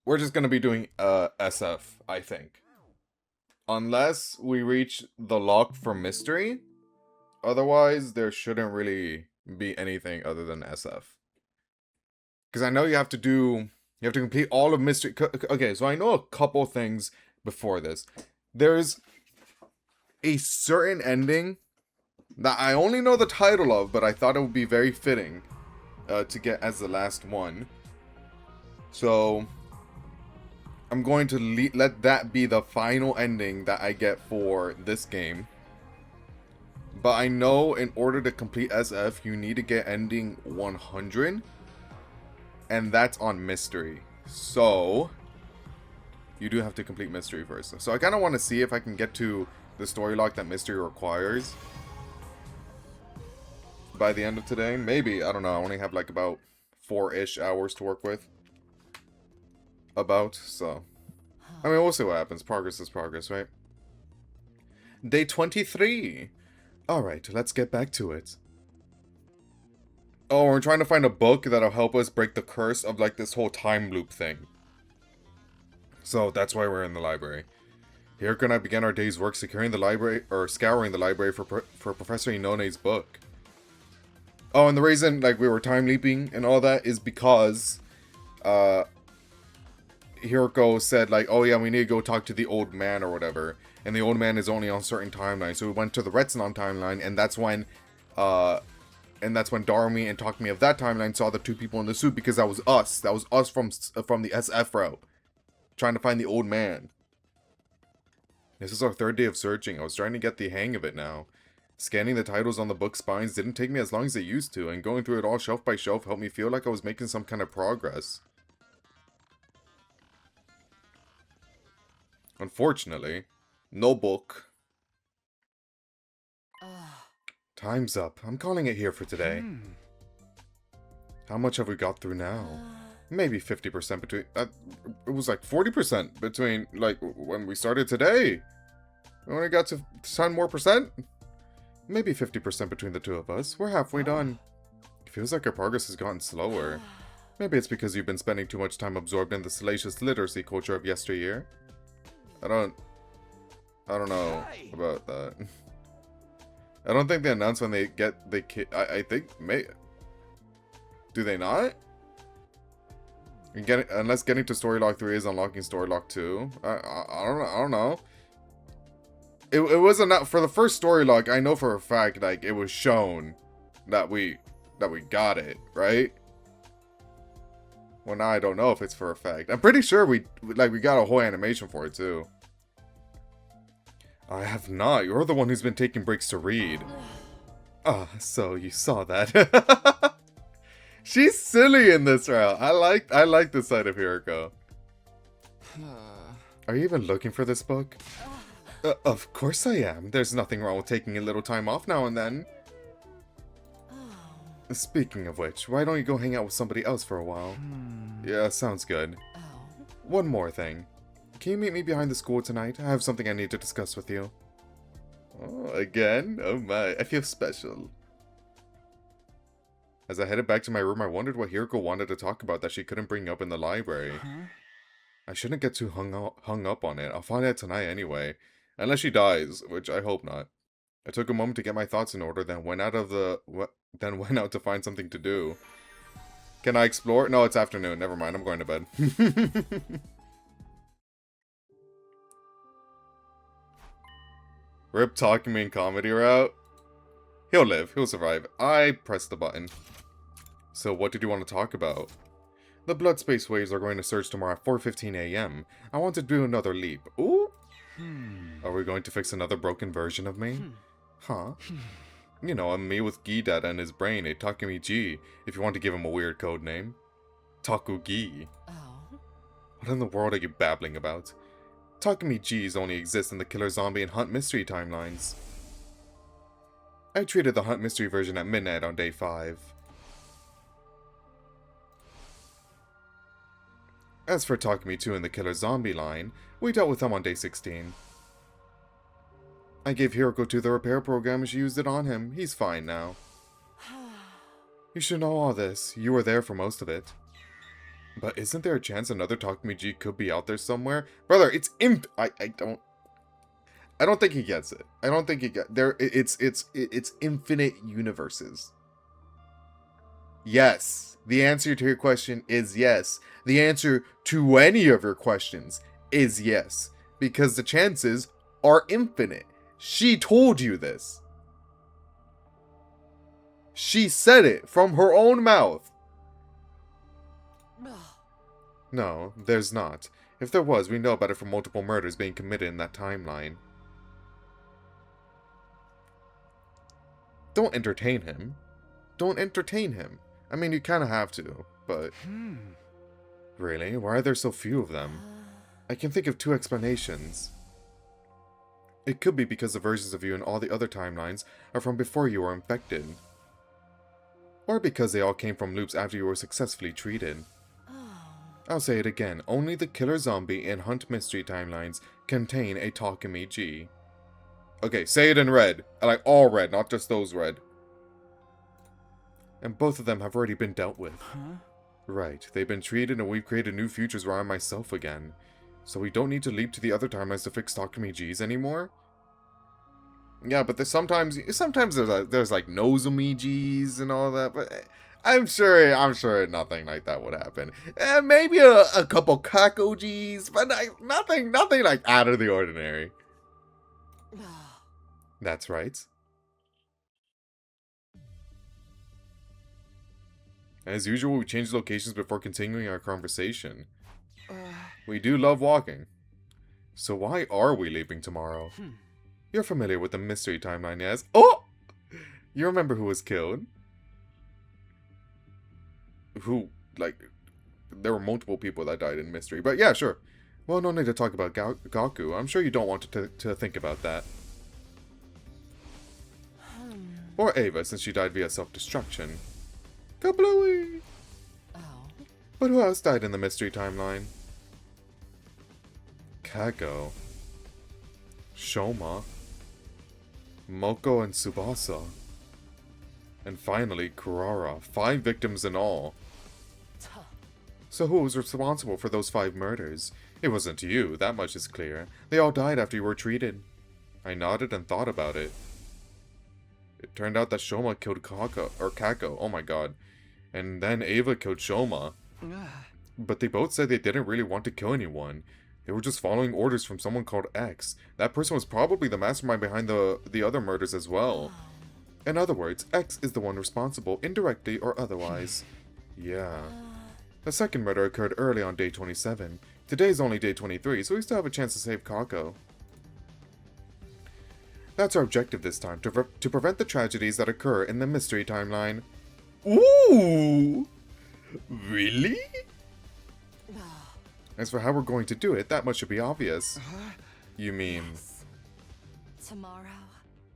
we're just gonna be doing SF, I think. Unless we reach the lock for mystery. Otherwise, there shouldn't really be anything other than SF. Because I know you have to complete all of mystery. Okay, so I know a couple things before this. There's a certain ending that I only know the title of, but I thought it would be very fitting to get as the last one. So I'm going to let that be the final ending that I get for this game. But I know in order to complete SF, you need to get ending 100. And that's on mystery. So you do have to complete mystery first. So I kind of want to see if I can get to the story lock that mystery requires by the end of today. Maybe, I don't know. I only have like about 4-ish hours to work with. So I mean, we'll see what happens. Progress is progress, right? Day 23. Alright, let's get back to it. Oh, we're trying to find a book that'll help us break the curse of like this whole time loop thing. So that's why we're in the library. Here can I begin our day's work securing the library, or scouring the library for Professor Inone's book. Oh, and the reason like we were time leaping and all that is because Hiroko said like, oh yeah, we need to go talk to the old man or whatever. And the old man is only on certain timelines. So we went to the Retsunon timeline, and that's when Darumi and Takumi of that timeline saw the two people in the suit, because that was us. That was us from the SF route. Trying to find the old man. This is our third day of searching. I was trying to get the hang of it now. Scanning the titles on the book spines didn't take me as long as it used to, and going through it all shelf by shelf helped me feel like I was making some kind of progress. Unfortunately, no book. Time's up. I'm calling it here for today. How much have we got through now? Maybe 50% between... it was like 40% between, like, when we started today. We only got to 10 more percent? Maybe 50% between the two of us. We're halfway done. It feels like our progress has gotten slower. Maybe it's because you've been spending too much time absorbed in the salacious literacy culture of yesteryear. I don't know about that. I don't think they announce when they get the kid. I think do they not? Unless getting to story lock 3 is unlocking story lock 2. I don't know. It wasn't that for the first story lock. I know for a fact like it was shown that we got it, right? Well, now I don't know if it's for a fact. I'm pretty sure we got a whole animation for it too. I have not. You're the one who's been taking breaks to read. Ah, so you saw that. She's silly in this route. I like this side of Hiroko. Are you even looking for this book? Of course I am. There's nothing wrong with taking a little time off now and then. Speaking of which, why don't you go hang out with somebody else for a while? Yeah, sounds good. One more thing. Can you meet me behind the school tonight? I have something I need to discuss with you. Oh, again? Oh my, I feel special. As I headed back to my room, I wondered what Hiroko wanted to talk about that she couldn't bring up in the library. I shouldn't get too hung up on it. I'll find out tonight anyway. Unless she dies, which I hope not. I took a moment to get my thoughts in order, then went out to find something to do. Can I explore? No, it's afternoon. Never mind, I'm going to bed. Rip Takumi in comedy route. He'll live. He'll survive. I pressed the button. So what did you want to talk about? The blood space waves are going to surge tomorrow at 4:15 a.m. I want to do another leap. Ooh. Are we going to fix another broken version of me? Huh? You know, I'm me with Gi data in his brain, a Takumi G, if you want to give him a weird code name. Taku Gi. What in the world are you babbling about? Takumi G's only exist in the Killer Zombie and Hunt Mystery timelines. I treated the Hunt Mystery version at midnight on day 5. As for Takumi 2 in the Killer Zombie line, we dealt with them on day 16. I gave Hiroko 2 the repair program and she used it on him. He's fine now. You should know all this. You were there for most of it. But isn't there a chance another Takumi G could be out there somewhere? Brother, it's I don't think he gets it. I don't think he get there. It's infinite universes. Yes. The answer to your question is yes. The answer to any of your questions is yes. Because the chances are infinite. She told you this. She said it from her own mouth. No, there's not. If there was, we know about it from multiple murders being committed in that timeline. Don't entertain him. Don't entertain him. I mean, you kind of have to, but... Really? Why are there so few of them? I can think of two explanations. It could be because the versions of you in all the other timelines are from before you were infected. Or because they all came from loops after you were successfully treated. I'll say it again, only the Killer Zombie and Hunt Mystery timelines contain a Takumi G. Okay, say it in red. Like all red, not just those red. And both of them have already been dealt with. Right, they've been treated and we've created new futures where I'm myself again. So we don't need to leap to the other timelines to fix Takumi G's anymore? Yeah, but there's sometimes there's like Nozomi G's and all that, but I'm sure nothing like that would happen. Maybe a couple Kako G's, but nothing like out of the ordinary. That's right. As usual, we change locations before continuing our conversation. We do love walking. So why are we leaving tomorrow? You're familiar with the mystery timeline, yes? Oh! You remember who was killed? Who, like, there were multiple people that died in mystery, but yeah, sure. Well, no need to talk about Gaku. I'm sure you don't want to think about that. Or Ava, since she died via self-destruction. Kablooey! Oh. But who else died in the mystery timeline? Kago. Shoma. Moko and Tsubasa. And finally, Kurara. 5 victims in all. So who was responsible for those 5 murders? It wasn't you, that much is clear. They all died after you were treated. I nodded and thought about it. It turned out that Shoma killed Kako, oh my god. And then Ava killed Shoma. But they both said they didn't really want to kill anyone. They were just following orders from someone called X. That person was probably the mastermind behind the other murders as well. In other words, X is the one responsible, indirectly or otherwise. Yeah. The second murder occurred early on day 27. Today's only day 23, so we still have a chance to save Kako. That's our objective this time, to prevent the tragedies that occur in the mystery timeline. Ooh! Really? As for how we're going to do it, that much should be obvious. You mean... Yes. Tomorrow,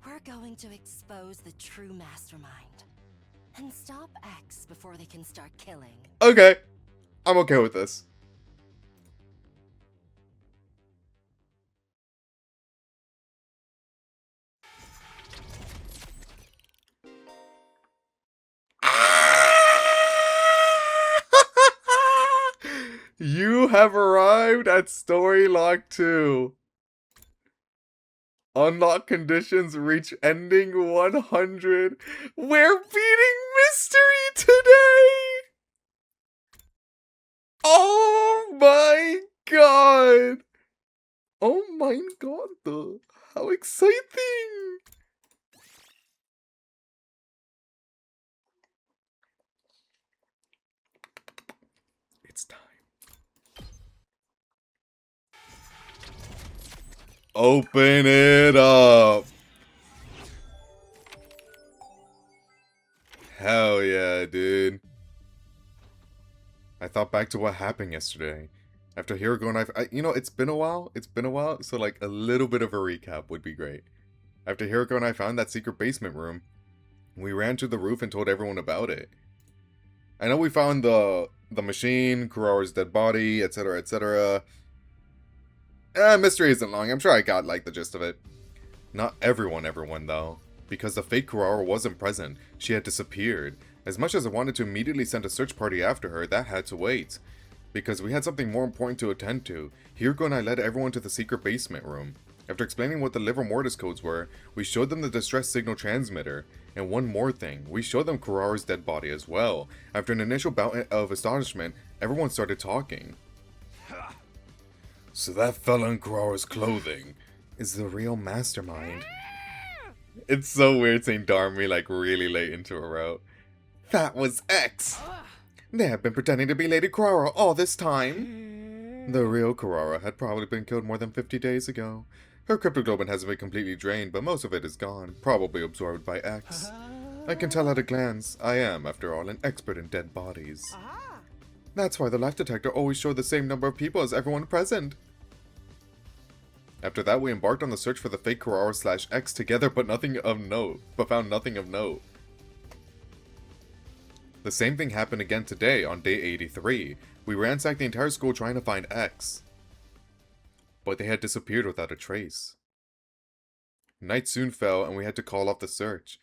we're going to expose the true mastermind. And stop X before they can start killing. Okay. I'm okay with this. You have arrived at Story Lock 2. Unlock conditions reach ending 100. We're beating mystery today! Oh my god! Oh my god, though. How exciting! It's time. Open it up! Hell yeah, dude. I thought back to what happened yesterday. After Hirago and you know, it's been a while, so like a little bit of a recap would be great. After Hirago and I found that secret basement room, we ran to the roof and told everyone about it. I know we found the machine, Kurara's dead body, etc, etc. Mystery isn't long, I'm sure I got like the gist of it. Not everyone though. Because the fake Kurara wasn't present, she had disappeared. As much as I wanted to immediately send a search party after her, that had to wait. because we had something more important to attend to. Hyuga and I led everyone to the secret basement room. After explaining what the Livor Mortis codes were, we showed them the distress signal transmitter. And one more thing, we showed them Kurara's dead body as well. After an initial bout of astonishment, everyone started talking. So that fella in Kurara's clothing is the real mastermind. It's so weird seeing Darmy like really late into a route. That was X! They have been pretending to be Lady Kurara all this time. The real Kurara had probably been killed more than 50 days ago. Her cryptoglobin hasn't been completely drained, but most of it is gone, probably absorbed by X. I can tell at a glance, I am, after all, an expert in dead bodies. That's why the life detector always showed the same number of people as everyone present. After that, we embarked on the search for the fake Kurara/X together, but found nothing of note. The same thing happened again today, on day 83. We ransacked the entire school trying to find X. But they had disappeared without a trace. Night soon fell, and we had to call off the search.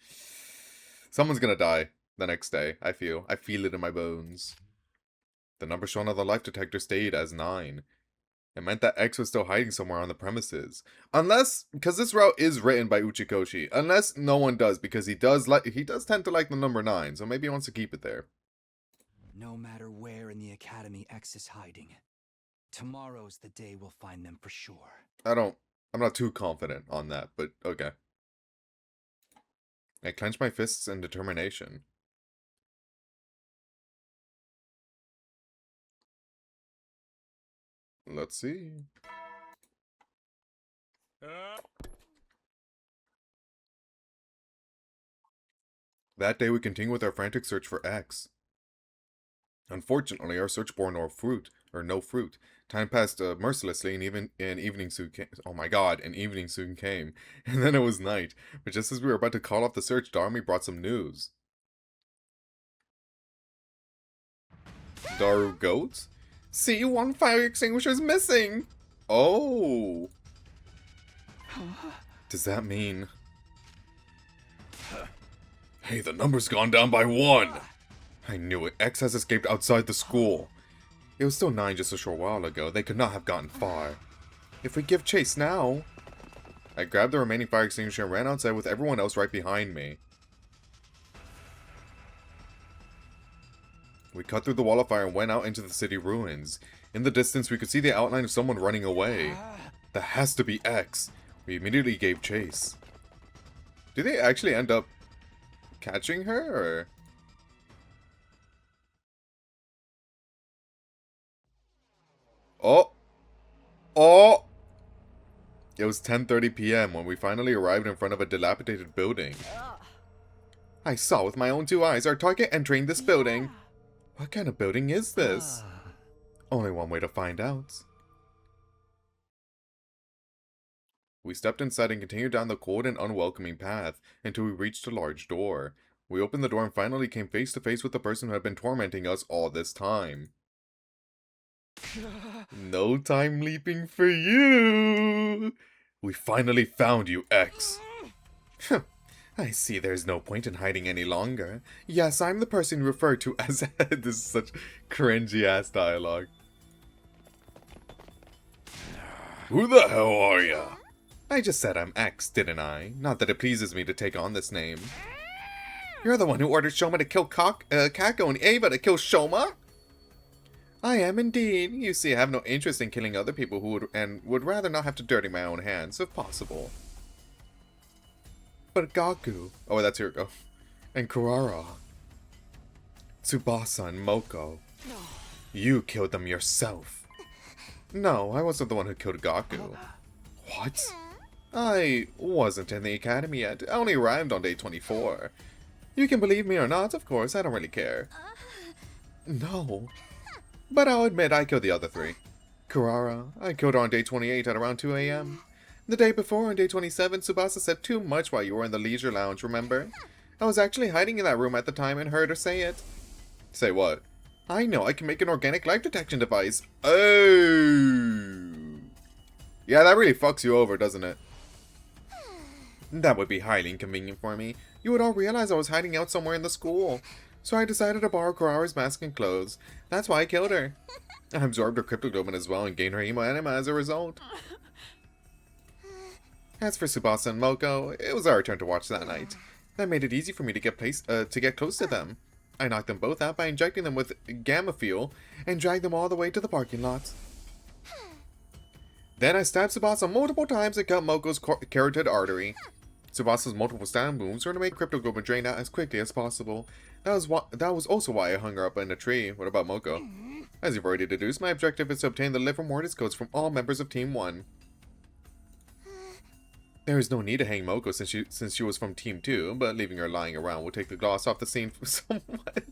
Someone's gonna die the next day, I feel. I feel it in my bones. The number shown on the life detector stayed as 9. It meant that X was still hiding somewhere on the premises. Unless, because this route is written by Uchikoshi. Unless no one does, because he does tend to like the number 9, so maybe he wants to keep it there. No matter where in the academy X is hiding, tomorrow's the day we'll find them for sure. I'm not too confident on that, but okay. I clenched my fists in determination. Let's see. That day we continued with our frantic search for X. Unfortunately, our search bore no fruit. Time passed mercilessly, and evening soon came. Oh my god, and evening soon came. And then it was night. But just as we were about to call off the search, Darmy brought some news. Daru goat? See, one fire extinguisher's missing! Oh! Does that mean... Hey, the number's gone down by 1! I knew it. X has escaped outside the school. It was still 9 just a short while ago. They could not have gotten far. If we give chase now... I grabbed the remaining fire extinguisher and ran outside with everyone else right behind me. We cut through the wall of fire and went out into the city ruins. In the distance, we could see the outline of someone running away. That has to be X. We immediately gave chase. Do they actually end up catching her, or... Oh! Oh! It was 10:30 p.m. when we finally arrived in front of a dilapidated building. I saw with my own 2 eyes our target entering this building. What kind of building is this? Only one way to find out. We stepped inside and continued down the cold and unwelcoming path until we reached a large door. We opened the door and finally came face to face with the person who had been tormenting us all this time. No time leaping for you! We finally found you, X. I see there's no point in hiding any longer. Yes, I'm the person referred to as... This is such cringy-ass dialogue. Who the hell are ya? I just said I'm X, didn't I? Not that it pleases me to take on this name. You're the one who ordered Shoma to kill Kako and Ava to kill Shoma? I am indeed. You see, I have no interest in killing other people who would rather not have to dirty my own hands, if possible. But Gaku... Oh, that's Hiriko. And Kurara. Tsubasa and Moko. No. You killed them yourself. No, I wasn't the one who killed Gaku. What? I wasn't in the academy yet. I only arrived on day 24. You can believe me or not, of course, I don't really care. No. But I'll admit I killed the other 3. Kurara, I killed her on day 28 at around 2 a.m. The day before, on day 27, Tsubasa said too much while you were in the leisure lounge, remember? I was actually hiding in that room at the time and heard her say it. Say what? I know, I can make an organic life detection device. Oh! Yeah, that really fucks you over, doesn't it? That would be highly inconvenient for me. You would all realize I was hiding out somewhere in the school. so I decided to borrow Kurara's mask and clothes. That's why I killed her. I absorbed her cryptoglobin as well and gained her emo anima as a result. As for Tsubasa and Moko, it was our turn to watch that night. That made it easy for me to get close to them. I knocked them both out by injecting them with gamma fuel and dragged them all the way to the parking lot. Then I stabbed Tsubasa multiple times and cut Moko's carotid artery. Tsubasa's multiple stab wounds were to make cryptoglobin drain out as quickly as possible. That was also why I hung her up in a tree. What about Moko? As you've already deduced, my objective is to obtain the liver mortis codes from all members of Team 1. There is no need to hang Moko since she was from Team 2, but leaving her lying around will take the gloss off the scene somewhat.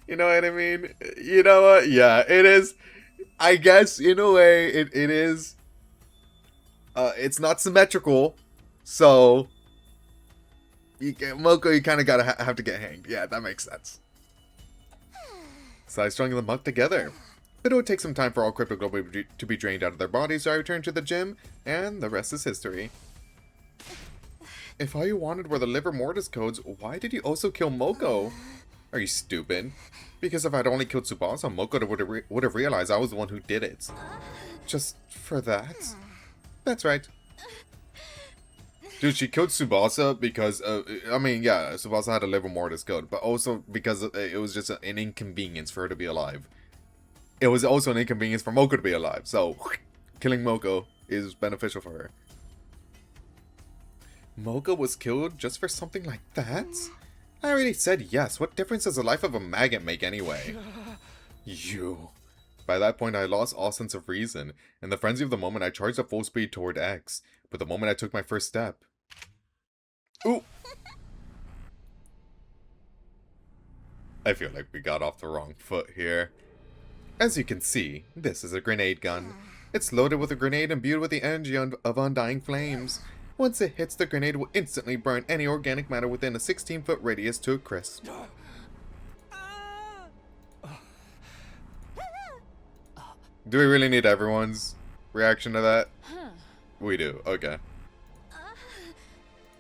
You know what I mean? You know what? Yeah, it is. I guess, in a way, it is. It's not symmetrical, so Moko, you kind of gotta have to get hanged. Yeah, that makes sense. So I strung them up together. But it would take some time for all cryptoglobin to be drained out of their bodies, so I returned to the gym, and the rest is history. If all you wanted were the liver mortis codes, why did you also kill Moko? Are you stupid? Because if I'd only killed Tsubasa, Moko would have realized I was the one who did it. Just for that? That's right. Dude, she killed Tsubasa because, I mean, yeah, Tsubasa had a liver mortis code, but also because it was just an inconvenience for her to be alive. It was also an inconvenience for Moko to be alive, so killing Moko is beneficial for her. Moko was killed just for something like that? I already said yes. What difference does the life of a maggot make anyway? You. By that point, I lost all sense of reason. In the frenzy of the moment, I charged at full speed toward X. But the moment I took my first step... Ooh! I feel like we got off the wrong foot here. As you can see, this is a grenade gun. It's loaded with a grenade imbued with the energy of undying flames. Once it hits, the grenade will instantly burn any organic matter within a 16-foot radius to a crisp. Do we really need everyone's reaction to that? We do, okay.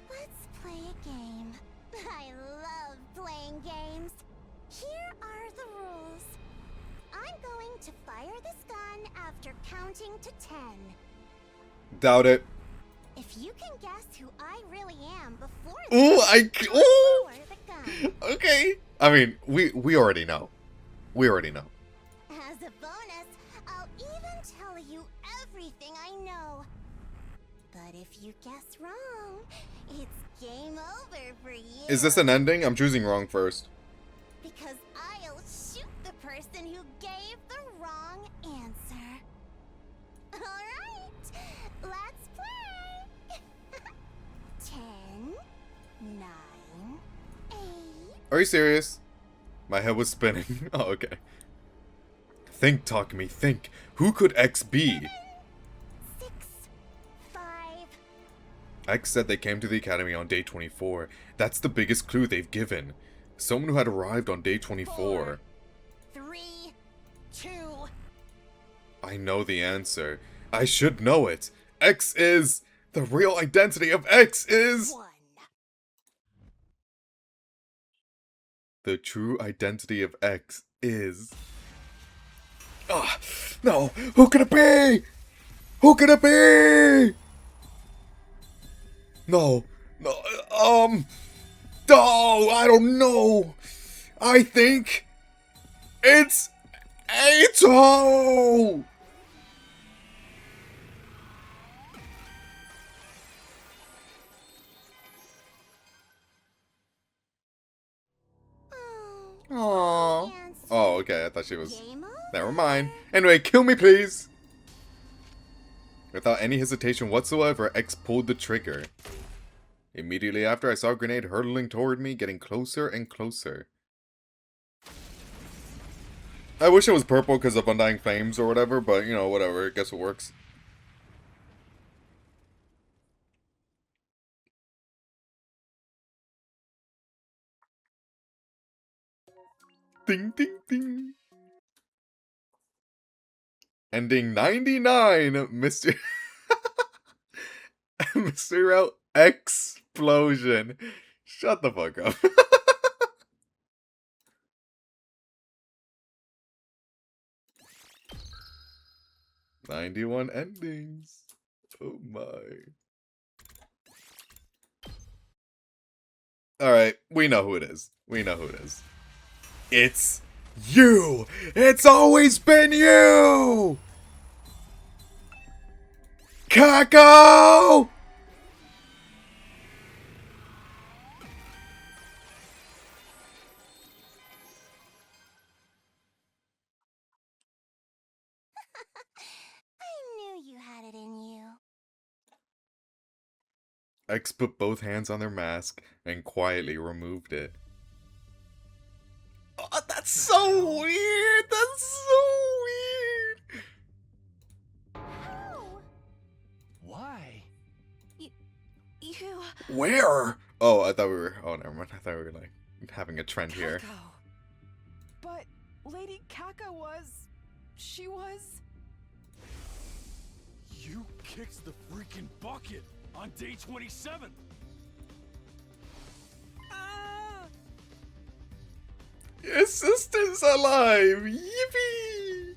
Let's play a game. I love playing games. Here are the rules. I'm going to fire this gun after counting to 10. Doubt it. If you can guess who I really am before Ooh, the gun. Okay. I mean, we already know. We already know. As a bonus, I'll even tell you everything I know. But if you guess wrong, it's game over for you. Is this an ending? I'm choosing wrong first. Because I'll shoot the person who gave the wrong answer. Alright, let's play. 10, 9, 8. Are you serious? My head was spinning. Oh, okay. Think, Takumi, think. Who could X be? 6, 5. X said they came to the academy on day 24. That's the biggest clue they've given. Someone who had arrived on day 24. 3, 2. I know the answer. I should know it. X is... The real identity of X is... 1. The true identity of X is... Ah, no! Who could it be? Who could it be? No. No, no, I don't know. I think... It's... Ato! Aww. Oh, okay, I thought she was... Game over. Never mind. Anyway, kill me, please! Without any hesitation whatsoever, X pulled the trigger. Immediately after, I saw a grenade hurtling toward me, getting closer and closer. I wish it was purple because of Undying Flames or whatever, but, you know, whatever. I guess it works. Ding, ding, ding. Ending 99, Mr. Mr. Route Explosion. Shut the fuck up. 91 endings. Oh my. Alright, we know who it is. We know who it is. It's you! It's always been you! Kako! I knew you had it in you. X put both hands on their mask and quietly removed it. Oh, that's so weird! That's so weird! How? Why? You... Where? Oh, I thought we were... Oh, never mind. I thought we were, like, having a trend here. Kako. But Lady Kaka was... She was... You kicked the freaking bucket on day 27. Ah! Your sister's alive! Yippee!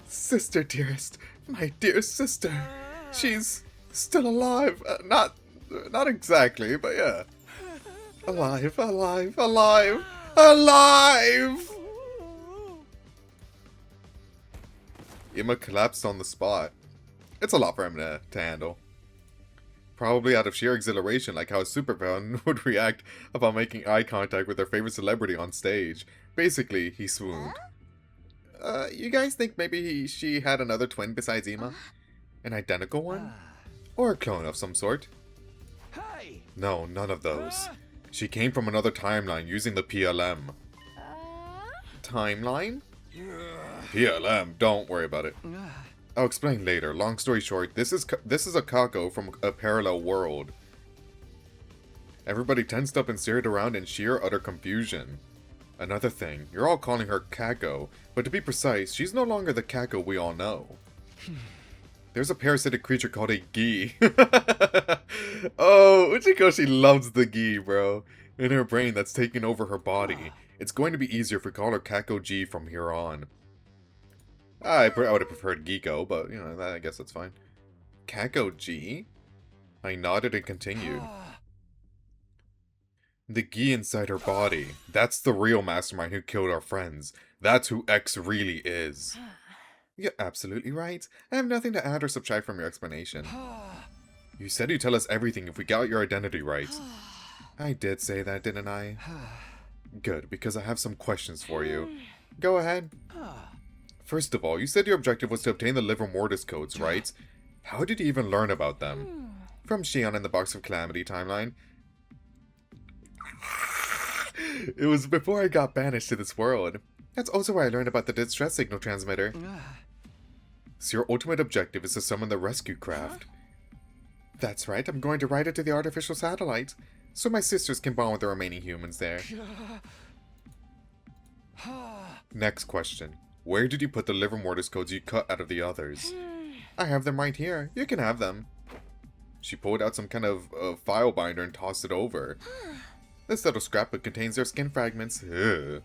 Sister, dearest. My dear sister. She's still alive. Not exactly, but yeah. Alive, alive, alive, alive! Emma collapsed on the spot. It's a lot for him to handle. Probably out of sheer exhilaration, like how a supervillain would react upon making eye contact with their favorite celebrity on stage. Basically, he swooned. You guys think maybe she had another twin besides Emma? An identical one? Or a clone of some sort? Hey! No, none of those. She came from another timeline using the PLM. Timeline? PLM, don't worry about it. I'll explain later. Long story short, this is a Kako from a parallel world. Everybody tensed up and stared around in sheer utter confusion. Another thing, you're all calling her Kako, but to be precise, she's no longer the Kako we all know. There's a parasitic creature called a Gi. Oh, Uchikoshi loves the Gi, bro. In her brain that's taking over her body. It's going to be easier if we call her Kako G from here on. I would have preferred Giko, but, you know, I guess that's fine. Kako G? I nodded and continued. The Gi inside her body. That's the real mastermind who killed our friends. That's who X really is. You're absolutely right. I have nothing to add or subtract from your explanation. You said you'd tell us everything if we got your identity right. I did say that, didn't I? Good, because I have some questions for you. Go ahead. First of all, you said your objective was to obtain the Liver Mortis codes, right? How did you even learn about them? From Shion in the Box of Calamity timeline. It was before I got banished to this world. That's also where I learned about the distress signal transmitter. So your ultimate objective is to summon the rescue craft. That's right, I'm going to ride it to the artificial satellite, so my sisters can bond with the remaining humans there. Next question. Where did you put the Liver Mortis codes you cut out of the others? I have them right here. You can have them. She pulled out some kind of file binder and tossed it over. This little scrapbook contains their skin fragments. Ugh.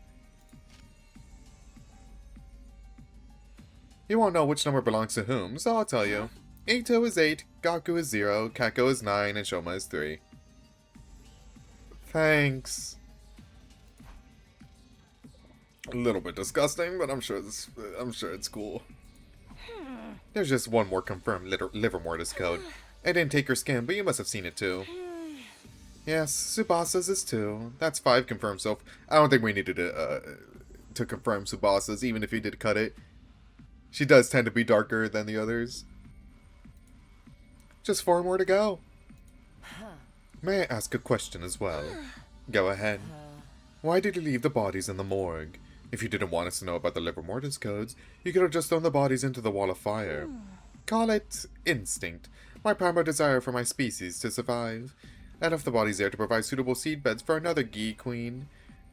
You won't know which number belongs to whom, so I'll tell you. Ito is 8, Gaku is 0, Kako is 9, and Shoma is 3. Thanks. A little bit disgusting, but I'm sure it's cool. There's just one more confirmed Liver Mortis code. I didn't take your skin, but you must have seen it too. Yes, Tsubasa's is 2. That's 5 confirmed, so I don't think we needed to confirm Tsubasa's, even if you did cut it. She does tend to be darker than the others. Just 4 more to go. May I ask a question as well? Go ahead. Why did you leave the bodies in the morgue? If you didn't want us to know about the Liver Mortis codes, you could have just thrown the bodies into the wall of fire. Call it instinct. My primal desire for my species to survive. I left the bodies there to provide suitable seedbeds for another Gi Queen.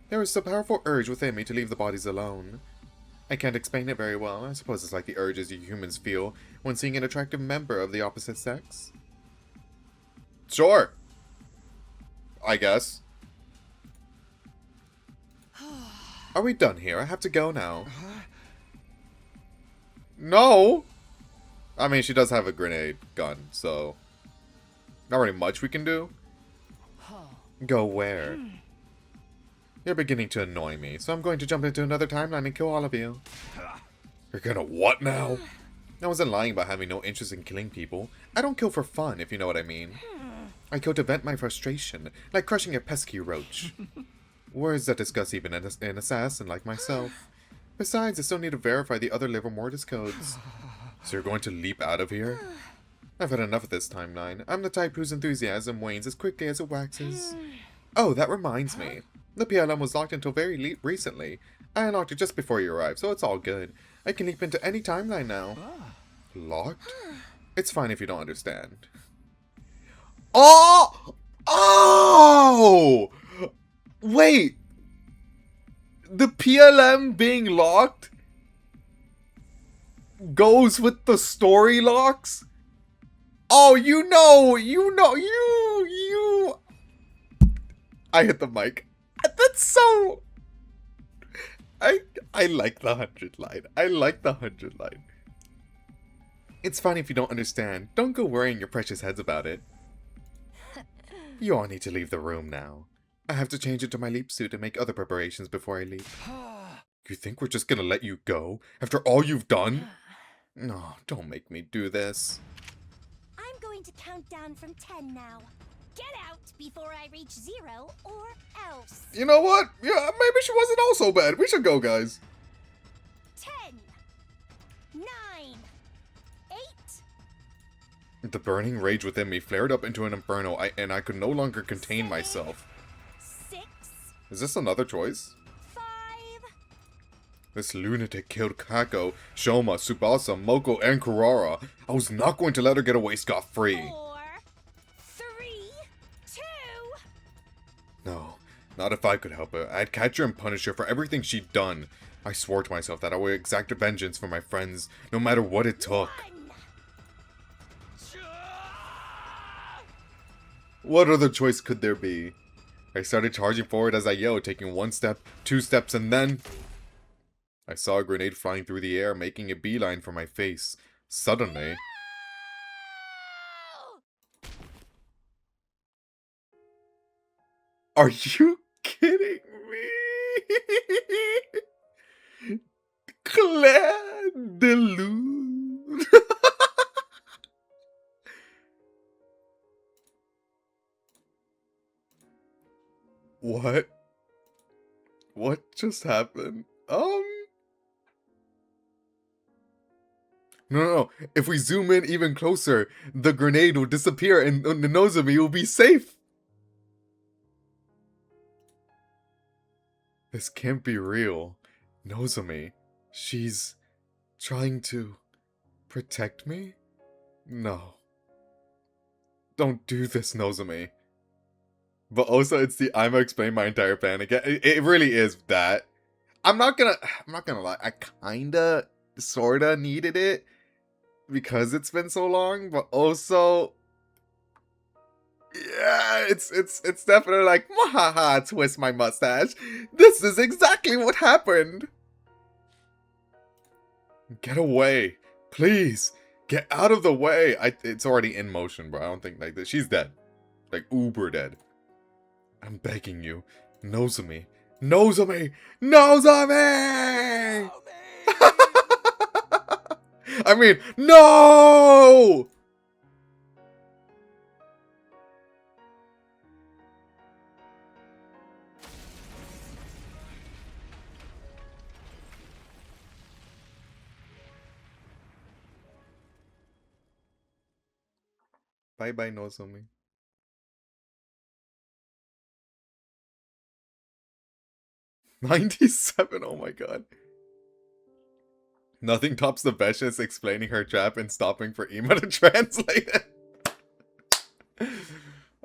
There was a powerful urge within me to leave the bodies alone. I can't explain it very well. I suppose it's like the urges you humans feel when seeing an attractive member of the opposite sex. Sure. I guess. Are we done here? I have to go now. No! I mean, she does have a grenade gun, so not really much we can do. Go where? You're beginning to annoy me, so I'm going to jump into another timeline and kill all of you. You're gonna what now? I wasn't lying about having no interest in killing people. I don't kill for fun, if you know what I mean. I kill to vent my frustration, like crushing a pesky roach. Words that disgust even an assassin like myself. Besides, I still need to verify the other livor mortis codes. So you're going to leap out of here? I've had enough of this timeline. I'm the type whose enthusiasm wanes as quickly as it waxes. Oh, that reminds me. The PLM was locked until very recently. I unlocked it just before you arrived, so it's all good. I can leap into any timeline now. Locked? It's fine if you don't understand. Oh! Oh! Wait! The PLM being locked goes with the story locks? Oh, you. I hit the mic. That's so... I like the 100 line. I like the 100 line. It's fine if you don't understand. Don't go worrying your precious heads about it. You all need to leave the room now. I have to change into my leap suit and make other preparations before I leap. You think we're just gonna let you go? After all you've done? No, don't make me do this. I'm going to count down from 10 now. Get out before I reach 0 or else. You know what? Yeah, maybe she wasn't all so bad. We should go, guys. 10, 9, 8. The burning rage within me flared up into an inferno, and I could no longer contain myself. 6, Is this another choice? 5. This lunatic killed Kako, Shoma, Tsubasa, Moko, and Kurara. I was not going to let her get away scot-free. 4, 3, 2. No, not if I could help it. I'd catch her and punish her for everything she'd done. I swore to myself that I would exact vengeance for my friends, no matter what it took. 1. What other choice could there be? I started charging forward as I yelled, taking 1 step, 2 steps, and then... I saw a grenade flying through the air, making a beeline for my face. Suddenly... Are you kidding me? Claire de Lune. What? What just happened? No. If we zoom in even closer, the grenade will disappear and Nozomi will be safe. This can't be real. Nozomi, she's trying to protect me? No. Don't do this, Nozomi. But also, it's the I'ma explain my entire plan again. It really is that. I'm not gonna lie. I kinda, sorta needed it because it's been so long. But also, yeah, it's definitely like, mwahaha, twist my mustache. This is exactly what happened. Get away, please. Get out of the way. It's already in motion, bro. I don't think like this. She's dead, like uber dead. I'm begging you, Nozomi, Nozomi, Nozomi! I mean, no! Bye bye, Nozomi. 97, oh my god. Nothing tops the Vicious explaining her trap and stopping for Ima to translate it.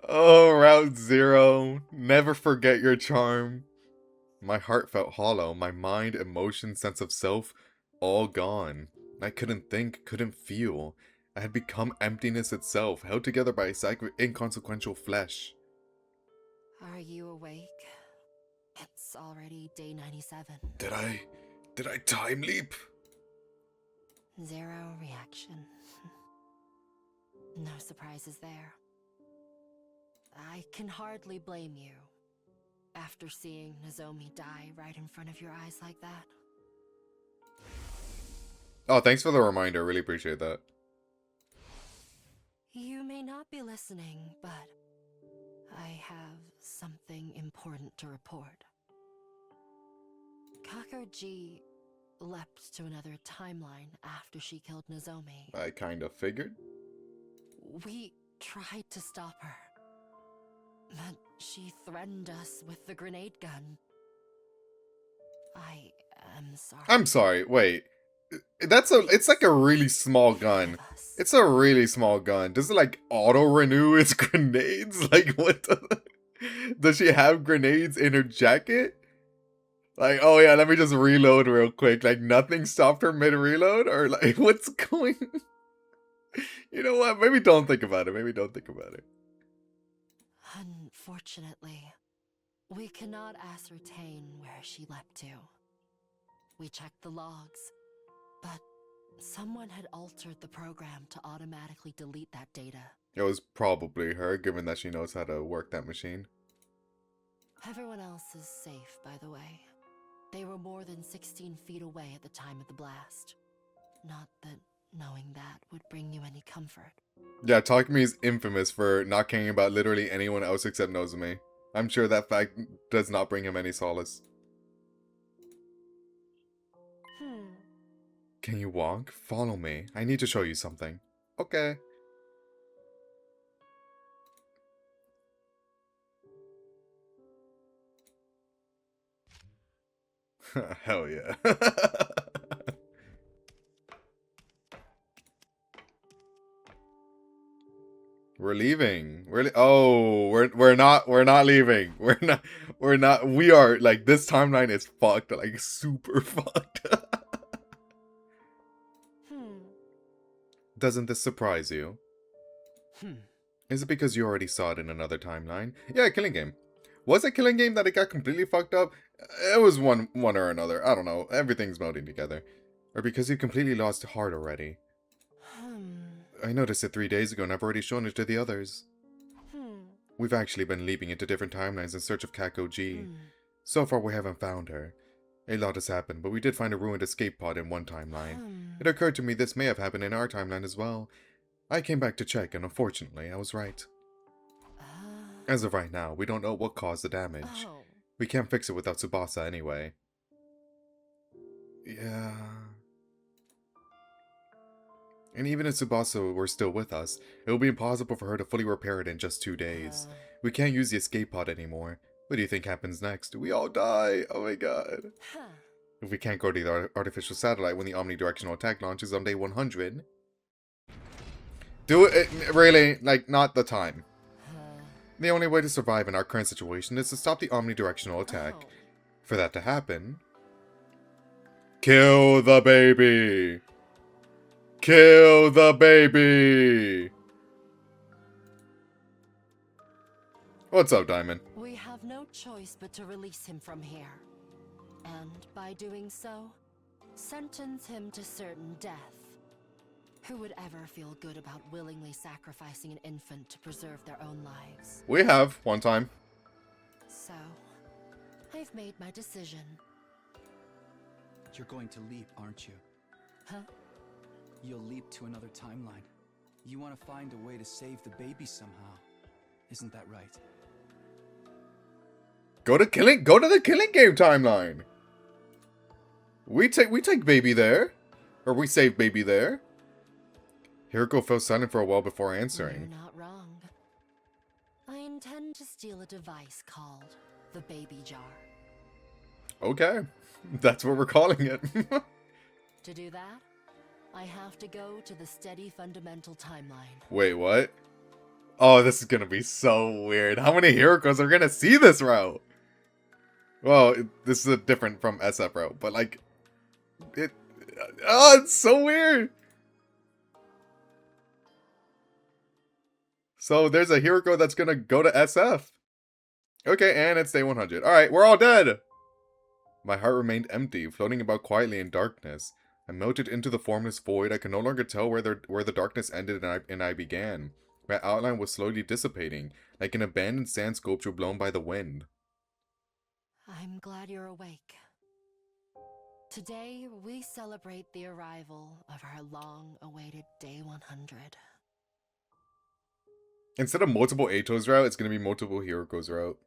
Oh, Route 0. Never forget your charm. My heart felt hollow, my mind, emotion, sense of self, all gone. I couldn't think, couldn't feel. I had become emptiness itself, held together by a sack of inconsequential flesh. Are you awake? It's already day 97. Did I time leap? 0 reaction. No surprises there. I can hardly blame you. After seeing Nozomi die right in front of your eyes like that. Oh, thanks for the reminder. Really appreciate that. You may not be listening, but I have something important to report. Kakoji leapt to another timeline after she killed Nozomi. I kind of figured. We tried to stop her, but she threatened us with the grenade gun. I am sorry. I'm sorry. Wait. It's like a really small gun. Forgive us. It's a really small gun. Does it like auto renew its grenades? Like what does she have grenades in her jacket? Like, oh yeah, let me just reload real quick. Like nothing stopped her mid reload? Or like what's going You know what? Maybe don't think about it. Maybe don't think about it. Unfortunately, we cannot ascertain where she leapt to. We checked the logs, but someone had altered the program to automatically delete that data. It was probably her, given that she knows how to work that machine. Everyone else is safe, by the way. They were more than 16 feet away at the time of the blast. Not that knowing that would bring you any comfort. Yeah, Takumi is infamous for not caring about literally anyone else except Nozomi. I'm sure that fact does not bring him any solace. Can you walk? Follow me. I need to show you something. Okay. Hell yeah. We're leaving. We're not leaving. We are like this timeline is fucked, like super fucked. Doesn't this surprise you? Is it because you already saw it in another timeline? Yeah, Killing Game. Was it Killing Game that it got completely fucked up? It was one or another. I don't know. Everything's melding together. Or because you completely lost heart already. I noticed it 3 days ago and I've already shown it to the others. We've actually been leaping into different timelines in search of Kakoji. So far we haven't found her. A lot has happened, but we did find a ruined escape pod in one timeline. It occurred to me this may have happened in our timeline as well. I came back to check and unfortunately I was right. As of right now, we don't know what caused the damage. We can't fix it without Tsubasa anyway. Yeah... And even if Tsubasa were still with us, it would be impossible for her to fully repair it in just 2 days. We can't use the escape pod anymore. What do you think happens next? We all die! Oh my god. If we can't go to the artificial satellite when the omnidirectional attack launches on day 100... Do it, really, like, not the time. The only way to survive in our current situation is to stop the omnidirectional attack. For that to happen... Kill the baby! Kill the baby! What's up, Diamond? We have no choice but to release him from here. And by doing so, sentence him to certain death. Who would ever feel good about willingly sacrificing an infant to preserve their own lives? We have, one time. So, I've made my decision. You're going to leap, aren't you? Huh? You'll leap to another timeline. You want to find a way to save the baby somehow. Isn't that right? Go to the Killing Game timeline. We take baby there. Or we save baby there. Hiroko fell silent for a while before answering. You're not wrong. I intend to steal a device called the baby jar. Okay. That's what we're calling it. To do that, I have to go to the steady fundamental timeline. Wait, what? Oh, this is gonna be so weird. How many Hirokos are gonna see this route? Well, this is a different from SF route, but like... it's so weird! So there's a Hiroko that's gonna go to SF. Okay, and it's day 100. Alright, we're all dead! My heart remained empty, floating about quietly in darkness. I melted into the formless void. I could no longer tell where the darkness ended and I began. My outline was slowly dissipating, like an abandoned sand sculpture blown by the wind. I'm glad you're awake. Today, we celebrate the arrival of our long-awaited Day 100. Instead of multiple Atos route, it's going to be multiple Hirokos route.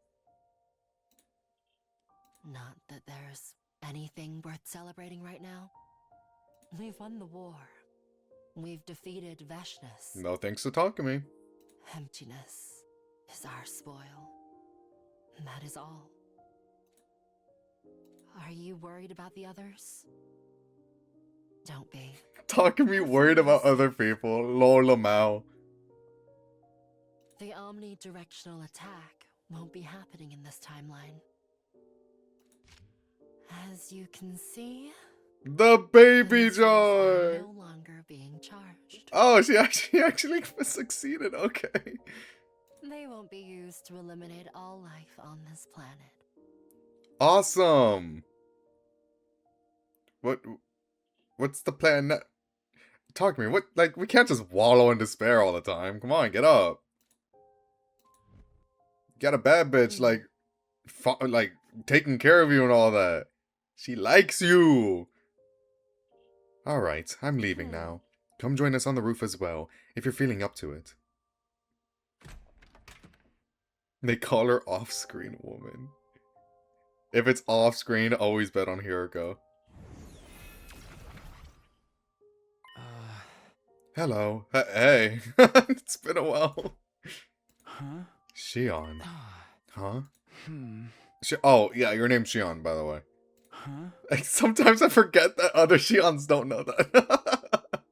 Not that there's anything worth celebrating right now. We've won the war. We've defeated Veshness. No thanks to Takumi. Emptiness is our spoil. That is all. Are you worried about the others? Don't be. Takumi worried about other people. Lol Mao. The omnidirectional attack won't be happening in this timeline. As you can see, The baby these are joy! no longer being charged. Oh, she actually succeeded. Okay. They won't be used to eliminate all life on this planet. Awesome. What's the plan now? Talk to me. What, like, we can't just wallow in despair all the time. Come on, get up. Got a bad bitch, like taking care of you and all that. She likes you. Alright, I'm leaving now. Come join us on the roof as well, if you're feeling up to it. They call her off-screen woman. If it's off-screen, always bet on Hiroko. Hello. Hey. It's been a while. Huh? Shion. Huh? Hmm. Oh, yeah, your name's Shion, by the way. Huh? Like, sometimes I forget that other Shions don't know that.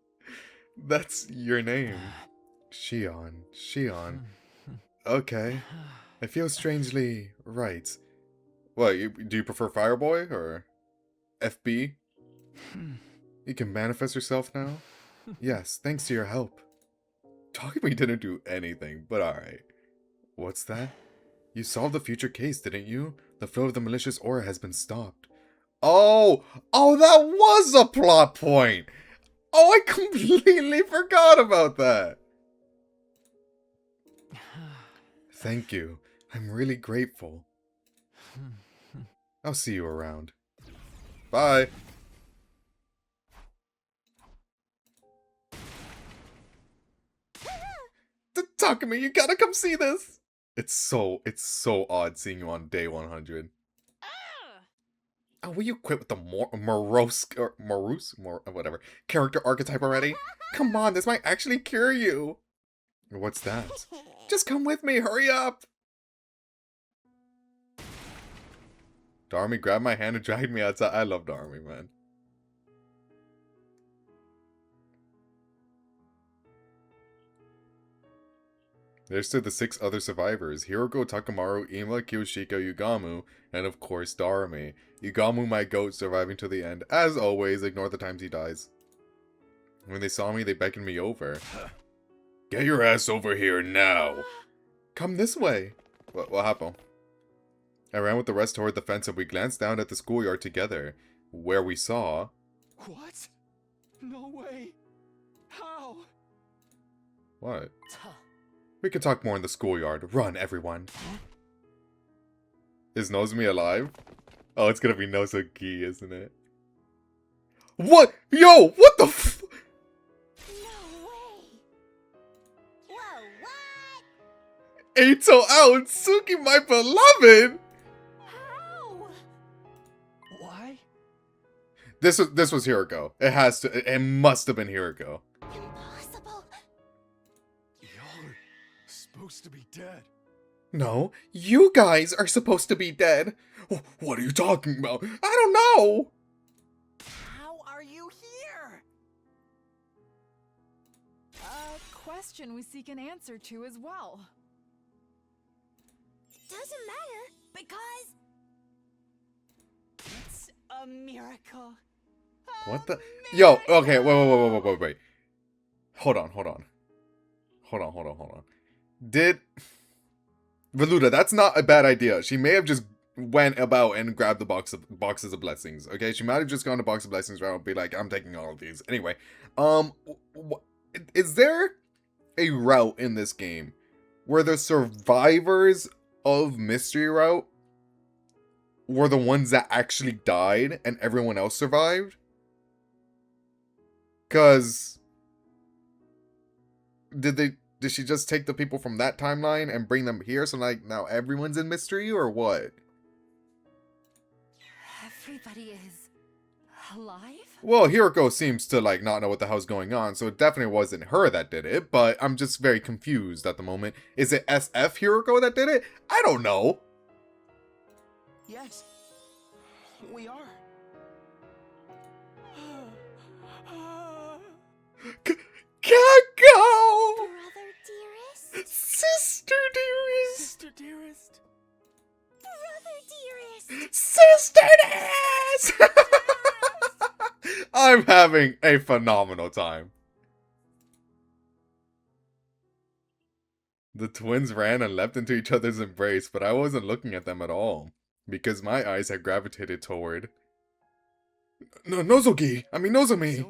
That's your name. Shion. Shion. Okay. I feel strangely right. What, do you prefer Fireboy or FB? You can manifest yourself now? Yes, thanks to your help. Takumi didn't do anything, but alright. What's that? You solved the future case, didn't you? The flow of the malicious aura has been stopped. Oh! Oh, that was a plot point! Oh, I completely forgot about that! Thank you. I'm really grateful. I'll see you around. Bye! Takumi, you gotta come see this! It's so odd seeing you on day 100. Oh, will you quit with the morose whatever character archetype already? Come on, this might actually cure you. What's that? Just come with me, hurry up! Darmy grabbed my hand and dragged me outside. I love Darmy, man. There stood the 6 other survivors, Hiroko, Takamaru, Ima, Kiyoshika, Yugamu, and of course Darumi. Yugamu, my goat, surviving to the end. As always, ignore the times he dies. When they saw me, they beckoned me over. Get your ass over here now! Come this way! What happened? I ran with the rest toward the fence and we glanced down at the schoolyard together, where we saw... What? No way. How? What? We can talk more in the schoolyard. Run, everyone. Is Nozomi alive? Oh, it's gonna be Nozoki, isn't it? What? Yo, what the f- No way! Whoa, what? Eito out, Tsuki, my beloved! How? Why? This was Hiroko. It must have been Hiroko. Impossible. Y'all are supposed to be dead. No, you guys are supposed to be dead. What are you talking about? I don't know! How are you here? A question we seek an answer to as well. It doesn't matter because It's a miracle. What the? Yo, okay, wait. Hold on. Did... Veluda, that's not a bad idea. She may have just went about and grabbed the boxes of blessings. Okay, she might have just gone to box of blessings route and be like, I'm taking all of these. Anyway, is there a route in this game where the survivors of mystery route were the ones that actually died and everyone else survived? Cause did she just take the people from that timeline and bring them here, so like now everyone's in mystery, or what? Everybody is alive? Well, Hiroko seems to like not know what the hell's going on, so it definitely wasn't her that did it, but I'm just very confused at the moment. Is it SF Hiroko that did it? I don't know. Yes, we are. Kako! Brother dearest? Sister dearest! Sister dearest. Brother dearest! Sister dearest! I'm having a phenomenal time. The twins ran and leapt into each other's embrace, but I wasn't looking at them at all, because my eyes had gravitated toward... Nozomi! Nozomi?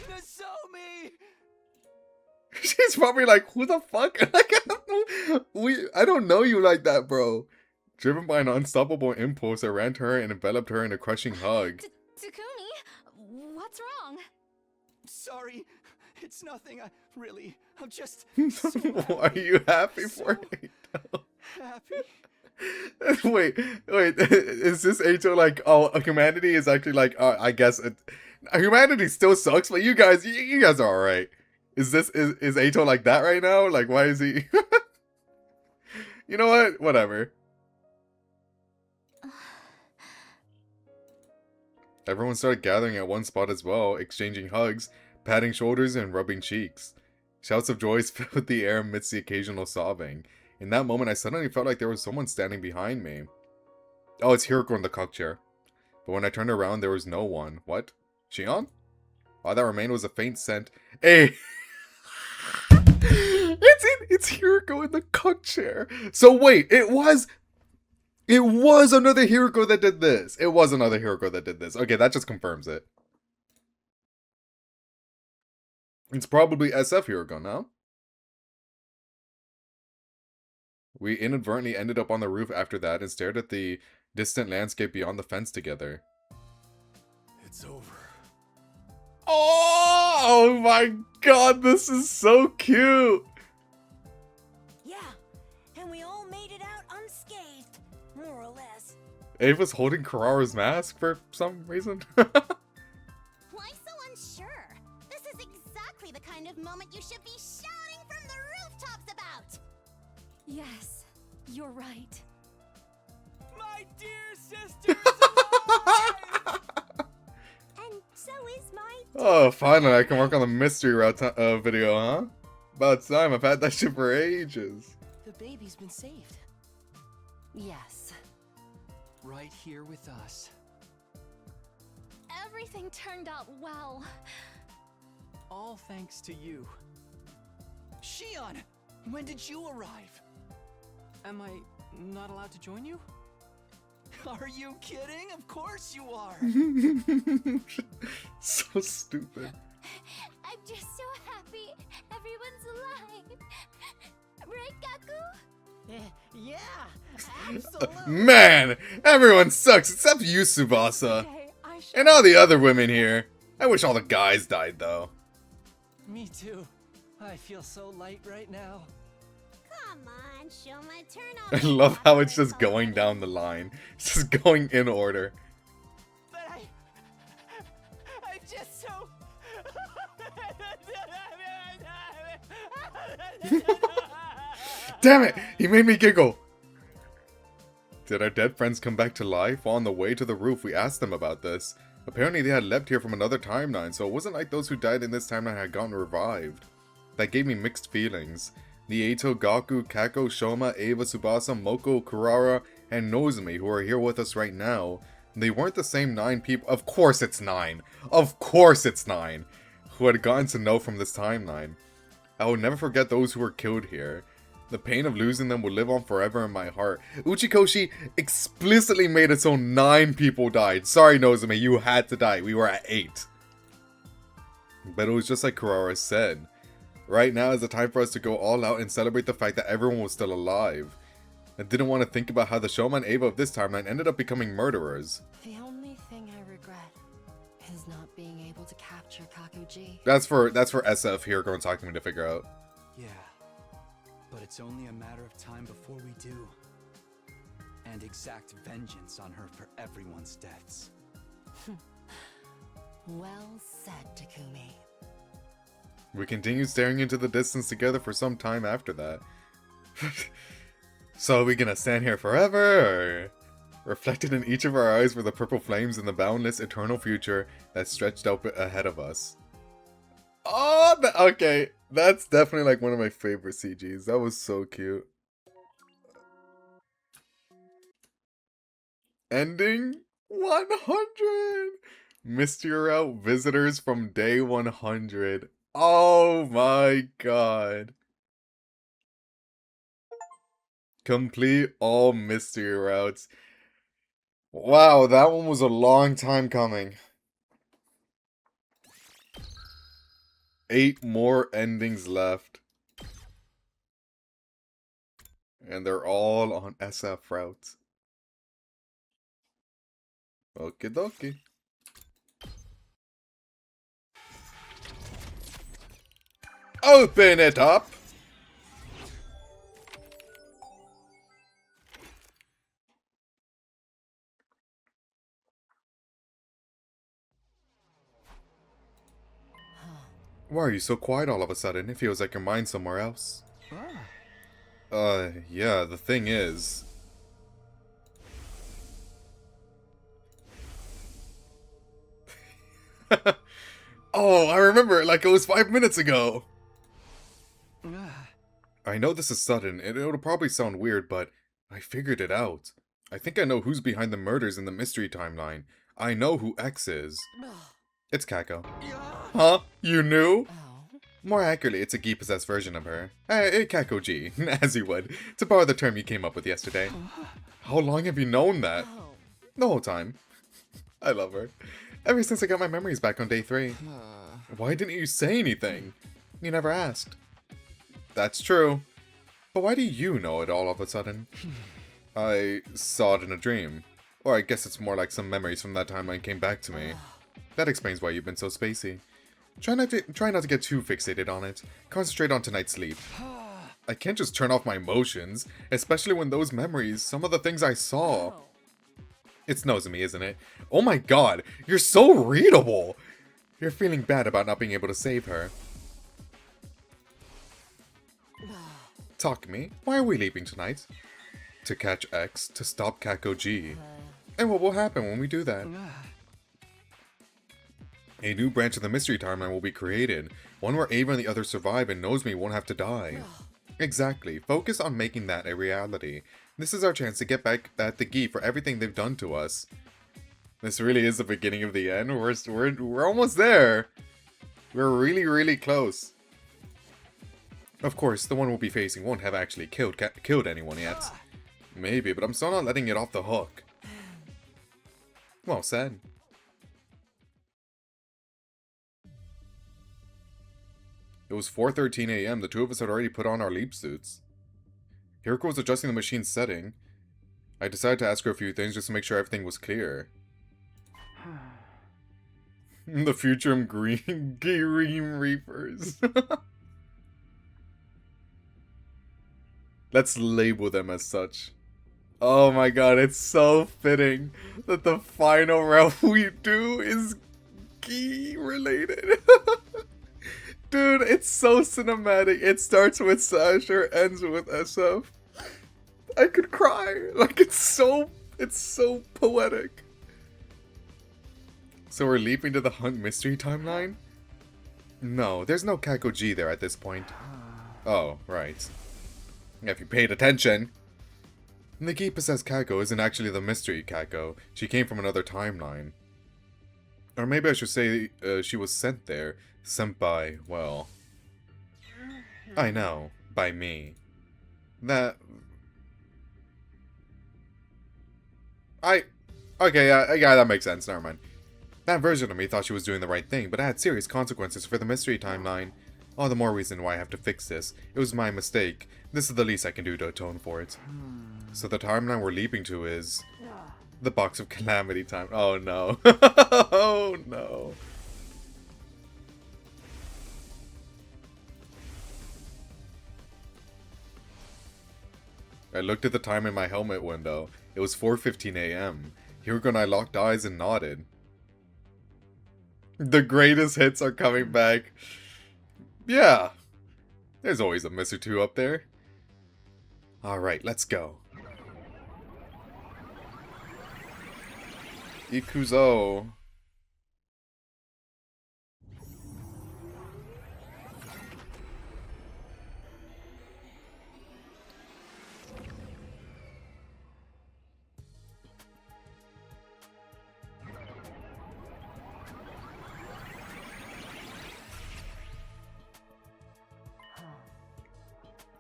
Nozomi! She's probably like, who the fuck? Like, I don't know you like that, bro. Driven by an unstoppable impulse, I ran to her and enveloped her in a crushing hug. Takumi, what's wrong? Sorry, it's nothing. I'm just so Are you happy for So it? happy. wait, is this Ato like, oh, humanity is actually like, I guess humanity still sucks, but you guys are alright. Is Ato like that right now? Like, why is he? You know what? Whatever. Everyone started gathering at one spot as well, exchanging hugs, patting shoulders, and rubbing cheeks. Shouts of joy filled the air amidst the occasional sobbing. In that moment, I suddenly felt like there was someone standing behind me. Oh, it's Hiroko in the cock chair. But when I turned around, there was no one. What? Shion? All that remained was a faint scent. Hey! It's Hiroko in the cock chair. So wait, it was another Hiroko that did this. It was another Hiroko that did this. Okay, that just confirms it. It's probably SF Hiroko now. We inadvertently ended up on the roof after that and stared at the distant landscape beyond the fence together. It's over. Oh my god, this is so cute! Yeah, and we all made it out unscathed, more or less. Ava's holding Karara's mask for some reason. Why so unsure? This is exactly the kind of moment you should be shouting from the rooftops about! Yes, you're right. My dear sister is alive! And so is my... Oh, finally I can work on the mystery route video, huh? About time, I've had that shit for ages. The baby's been saved. Yes. Right here with us. Everything turned out well. All thanks to you. Shion! When did you arrive? Am I not allowed to join you? Are you kidding? Of course you are! So stupid. I'm just so happy everyone's alive. Right, Gaku? Yeah, absolutely. Man, everyone sucks except you, Tsubasa. Okay, I should. And all the other women here. I wish all the guys died, though. Me too. I feel so light right now. Come on, Shoma, turn I on. love how it's just going down the line. It's just going in order. But I'm just so... Damn it! He made me giggle! Did our dead friends come back to life? While on the way to the roof, we asked them about this. Apparently they had leapt here from another timeline, so it wasn't like those who died in this timeline had gotten revived. That gave me mixed feelings. The Eito, Gaku, Kako, Shoma, Ava, Tsubasa, Moko, Kurara, and Nozomi who are here with us right now, they weren't the same 9 people— of course it's 9! Of course it's 9! Who had gotten to know from this timeline. I will never forget those who were killed here. The pain of losing them will live on forever in my heart. Uchikoshi explicitly made it so 9 people died. Sorry, Nozomi, you had to die. We were at 8. But it was just like Kurara said. Right now is the time for us to go all out and celebrate the fact that everyone was still alive. I didn't want to think about how the Showman Eva of this timeline ended up becoming murderers. The only thing I regret is not being able to capture Kakuji. That's for SF here going to talk to me to figure out. Yeah, but it's only a matter of time before we do. And exact vengeance on her for everyone's deaths. Well said, Takumi. We continued staring into the distance together for some time after that. So are we gonna stand here forever, or... Reflected in each of our eyes were the purple flames in the boundless eternal future that stretched out ahead of us. Oh, okay. That's definitely like one of my favorite CGs. That was so cute. Ending 100! Mystery Route visitors from day 100. Oh my god. Complete all mystery routes. Wow, that one was a long time coming. 8 more endings left. And they're all on SF routes. Okie dokie. Open it up! Why are you so quiet all of a sudden? It feels like your mind's somewhere else. Yeah, the thing is... Oh, I remember, like it was 5 minutes ago! I know this is sudden, and it'll probably sound weird, but I figured it out. I think I know who's behind the murders in the mystery timeline. I know who X is. It's Kako. Huh? You knew? Oh. More accurately, it's a Gi-possessed version of her. Kako G, as you would, to borrow the term you came up with yesterday. How long have you known that? Oh. The whole time. I love her. Ever since I got my memories back on day 3. Why didn't you say anything? You never asked. That's true. But why do you know it all of a sudden? I saw it in a dream. Or I guess it's more like some memories from that timeline came back to me. That explains why you've been so spacey. Try not to get too fixated on it. Concentrate on tonight's sleep. I can't just turn off my emotions, especially when those memories, some of the things I saw. Oh. It's Nozomi, isn't it? Oh my god, you're so readable! You're feeling bad about not being able to save her. Talk to me. Why are we leaving tonight? To catch X, to stop Kako G. And what will happen when we do that? A new branch of the mystery timeline will be created. One where Ava and the others survive and Nozomi won't have to die. Exactly. Focus on making that a reality. This is our chance to get back at the Gi for everything they've done to us. This really is the beginning of the end. We're almost there. We're really, really close. Of course, the one we'll be facing won't have actually killed anyone yet. Maybe, but I'm still not letting it off the hook. Well said. It was 4:13 a.m. The two of us had already put on our leap suits. Hiroko was adjusting the machine's setting. I decided to ask her a few things just to make sure everything was clear. The future green reapers. Let's label them as such. Oh my god, it's so fitting that the final round we do is Gi related. Dude, it's so cinematic. It starts with Sasha, ends with SF. I could cry. Like, it's so poetic. So we're leaping to the Hunt mystery timeline? No, there's no Kako G there at this point. Oh, right. If you paid attention. The Gi-possessed Kako isn't actually the mystery Kako. She came from another timeline. Or maybe I should say she was sent there. Sent by, well... I know, by me. That... Okay, yeah, that makes sense. Never mind. That version of me thought she was doing the right thing, but it had serious consequences for the mystery timeline. All the more reason why I have to fix this. It was my mistake. This is the least I can do to atone for it. So the timeline we're leaping to is... the Box of Calamity time. Oh no. Oh no. I looked at the time in my helmet window. It was 4:15 a.m. Hugo and I locked eyes and nodded. The greatest hits are coming back. Yeah. There's always a miss or two up there. Alright, let's go. Ikuzo.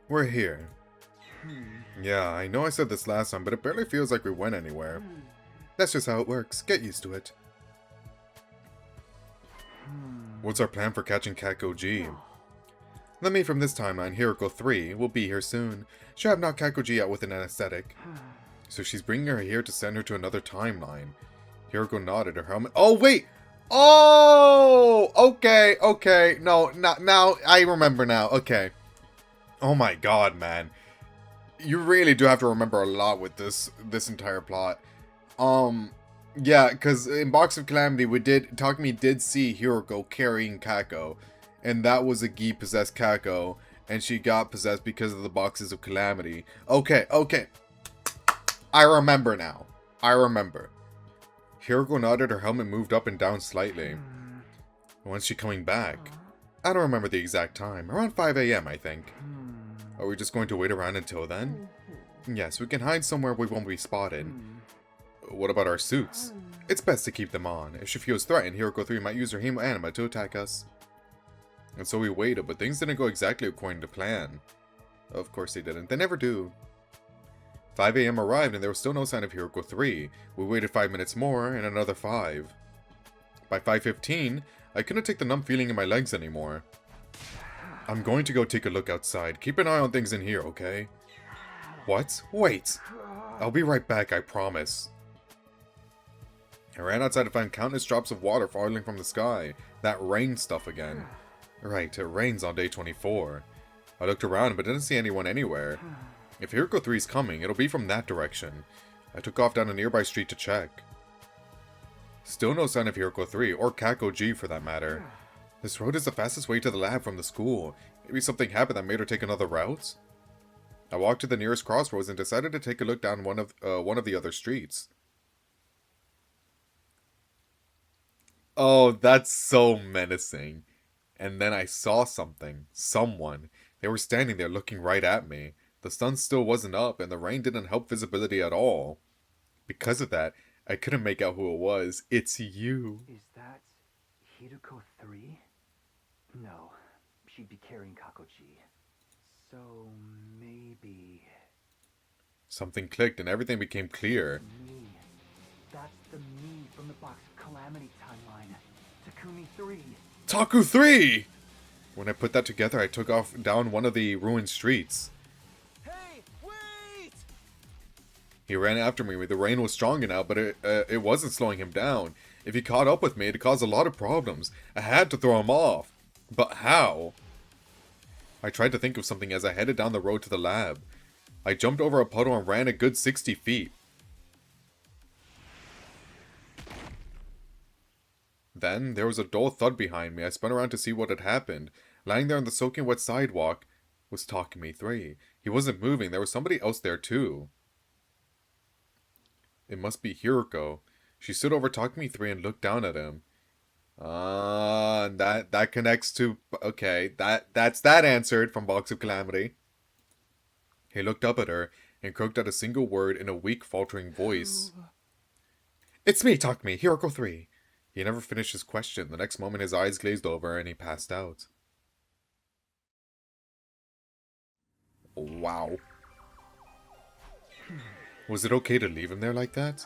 We're here. Yeah, I know I said this last time, but it barely feels like we went anywhere. That's just how it works. Get used to it. What's our plan for catching Kako G? Let me from this timeline, Hiroko 3, will be here soon. She'll have knocked Kako G out with an anesthetic. So she's bringing her here to send her to another timeline. Hiroko nodded, her helmet... Oh, wait! Oh! Okay. No, now, I remember now. Okay. Oh my god, man. You really do have to remember a lot with this entire plot. Yeah, because in Box of Calamity, Takumi did see Hiroko carrying Kako, and that was a Gi-possessed Kako, and she got possessed because of the Boxes of Calamity. Okay. I remember now. I remember. Hiroko nodded, her helmet moved up and down slightly. When's she coming back? I don't remember the exact time. Around 5 a.m., I think. Are we just going to wait around until then? Yes, we can hide somewhere we won't be spotted. What about our suits? It's best to keep them on. If she feels threatened, Hiroko 3 might use her Hemo Anima to attack us. And so we waited, but things didn't go exactly according to plan. Of course they didn't. They never do. 5 a.m. arrived and there was still no sign of Hiroko 3. We waited 5 minutes more, and another 5. By 5:15, I couldn't take the numb feeling in my legs anymore. I'm going to go take a look outside. Keep an eye on things in here, okay? What? Wait! I'll be right back, I promise. I ran outside to find countless drops of water falling from the sky. That rain stuff again. Right, it rains on day 24. I looked around but didn't see anyone anywhere. If Hiroko 3 is coming, it'll be from that direction. I took off down a nearby street to check. Still no sign of Hiroko 3, or Kako G for that matter. This road is the fastest way to the lab from the school. Maybe something happened that made her take another route? I walked to the nearest crossroads and decided to take a look down one of the other streets. Oh, that's so menacing. And then I saw something. Someone. They were standing there looking right at me. The sun still wasn't up, and the rain didn't help visibility at all. Because of that, I couldn't make out who it was. It's you. Is that Hiroko 3? No, she'd be carrying Kakoji. So maybe... Something clicked and everything became clear. Me. That's the me from the Box of Calamity timeline. Takumi 3. Taku 3! When I put that together, I took off down one of the ruined streets. Hey, wait! He ran after me. The rain was strong enough, but it wasn't slowing him down. If he caught up with me, it'd cause a lot of problems. I had to throw him off. But how? I tried to think of something as I headed down the road to the lab. I jumped over a puddle and ran a good 60 feet. Then, there was a dull thud behind me. I spun around to see what had happened. Lying there on the soaking wet sidewalk was Takumi 3. He wasn't moving. There was somebody else there too. It must be Hiroko. She stood over Takumi 3 and looked down at him. That connects to... Okay, that's that answered from Box of Calamity. He looked up at her and croaked out a single word in a weak, faltering voice. It's me, Takumi, Hiroko 3. He never finished his question. The next moment his eyes glazed over and he passed out. Wow. Was it okay to leave him there like that?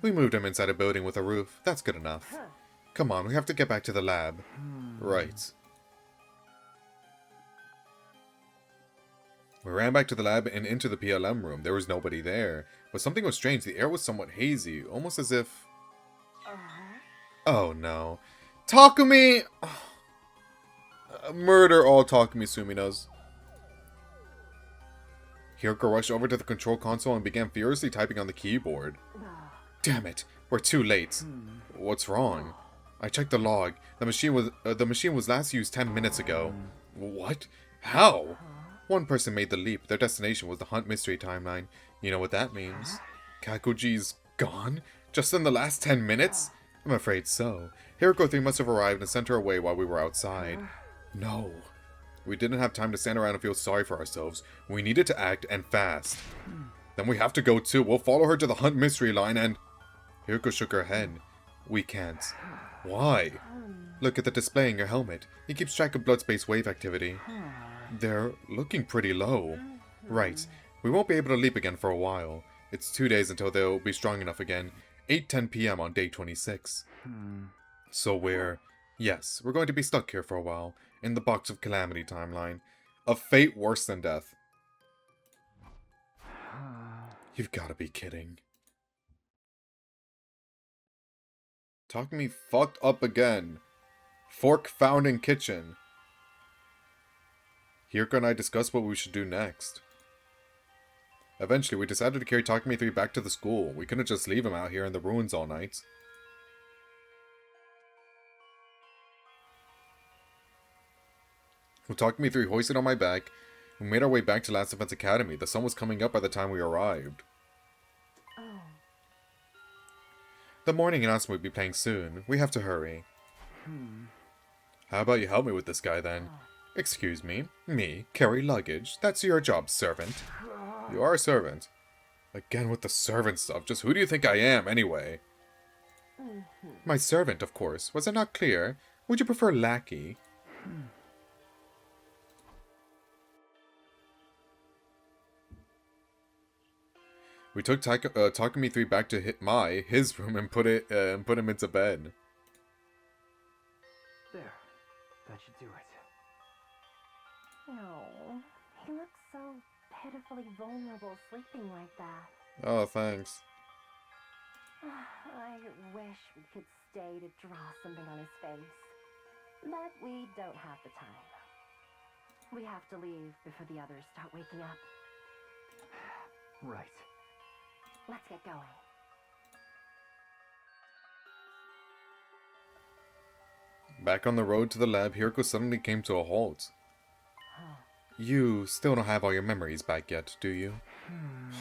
We moved him inside a building with a roof. That's good enough. Come on, we have to get back to the lab. Right. We ran back to the lab and into the PLM room. There was nobody there. But something was strange. The air was somewhat hazy, almost as if... Oh no. Takumi! Murder all Takumi Suminos. Hiroko rushed over to the control console and began furiously typing on the keyboard. Damn it, we're too late. What's wrong? I checked the log. The machine was last used 10 minutes ago. What? How? One person made the leap. Their destination was the Hunt Mystery Timeline. You know what that means. Kakuji's gone? Just in the last 10 minutes? I'm afraid so. Hiroko 3 must have arrived and sent her away while we were outside. No. We didn't have time to stand around and feel sorry for ourselves. We needed to act, and fast. Then we have to go too. We'll follow her to the Hunt Mystery Line and... Hiroko shook her head. We can't. Why? Look at the display in your helmet. It keeps track of blood space wave activity. They're looking pretty low. Right. We won't be able to leap again for a while. It's 2 days until they'll be strong enough again. 8:10 p.m. on day 26. So yes, we're going to be stuck here for a while. In the Box of Calamity timeline. A fate worse than death. You've got to be kidding. Takumi fucked up again. Fork found in kitchen. Hiroko and I discussed what we should do next. Eventually, we decided to carry Takumi 3 back to the school. We couldn't just leave him out here in the ruins all night. With Takumi 3 hoisted on my back, we made our way back to Last Defense Academy. The sun was coming up by the time we arrived. The morning announcement would be playing soon. We have to hurry. How about you help me with this guy then? Excuse me? Me? Carry luggage? That's your job, servant. You are a servant. Again with the servant stuff. Just who do you think I am, anyway? My servant, of course. Was it not clear? Would you prefer lackey? We took Takumi 3 back to his room and put him into bed. There. That should do it. No, he looks so pitifully vulnerable sleeping like that. Oh, thanks. I wish we could stay to draw something on his face. But we don't have the time. We have to leave before the others start waking up. Right. Let's get going. Back on the road to the lab, Hiroko suddenly came to a halt. You still don't have all your memories back yet, do you?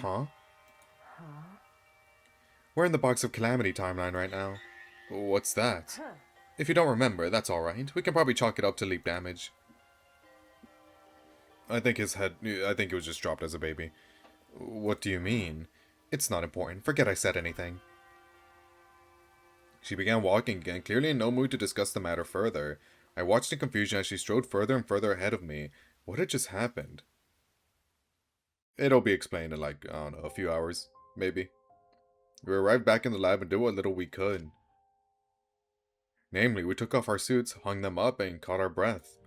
Huh? We're in the Box of Calamity timeline right now. What's that? If you don't remember, that's alright. We can probably chalk it up to leap damage. I think it was just dropped as a baby. What do you mean? It's not important. Forget I said anything. She began walking again, clearly in no mood to discuss the matter further. I watched in confusion as she strode further and further ahead of me. What had just happened? It'll be explained in like, I don't know, a few hours. Maybe. We arrived back in the lab and did what little we could. Namely, we took off our suits, hung them up, and caught our breath.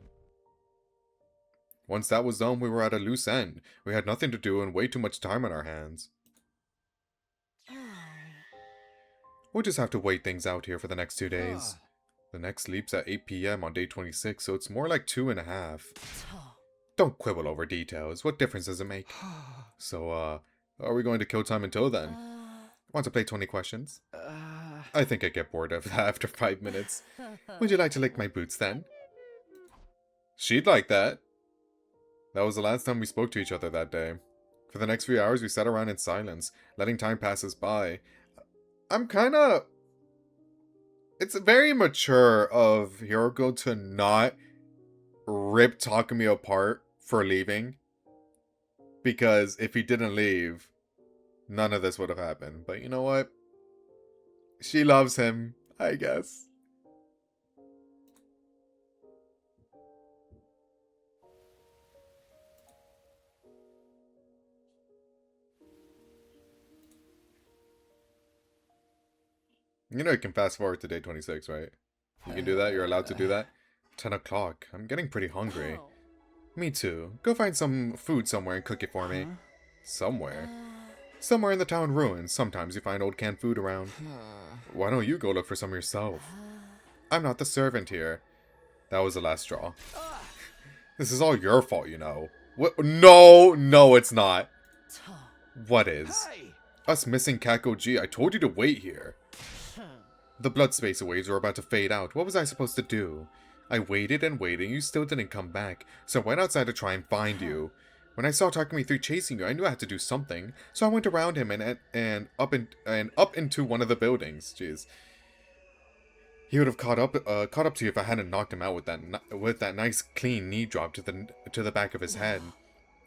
Once that was done, we were at a loose end. We had nothing to do and way too much time on our hands. We'll just have to wait things out here for the next 2 days. The next leap's at 8 p.m. on day 26, so it's more like 2.5. Don't quibble over details. What difference does it make? So, are we going to kill time until then? Want to play 20 questions? I think I get bored of that after 5 minutes. Would you like to lick my boots then? She'd like that. That was the last time we spoke to each other that day. For the next few hours, we sat around in silence, letting time pass us by. It's very mature of Hiroko to not rip Takumi apart for leaving. Because if he didn't leave, none of this would have happened. But you know what? She loves him, I guess. You know you can fast forward to day 26, right? You can do that? You're allowed to do that? 10 o'clock. I'm getting pretty hungry. Me too. Go find some food somewhere and cook it for me. Somewhere? Somewhere in the town ruins. Sometimes you find old canned food around. Why don't you go look for some yourself? I'm not the servant here. That was the last straw. This is all your fault, you know. What? No, no, it's not. What is? Hey! Us missing Kako G. I told you to wait here. The blood spacer waves were about to fade out. What was I supposed to do? I waited and waited, and you still didn't come back, so I went outside to try and find you. When I saw Takumi 3 chasing you, I knew I had to do something, so I went around him and up into one of the buildings. Jeez. He would have caught up to you if I hadn't knocked him out with that nice clean knee drop to the back of his head.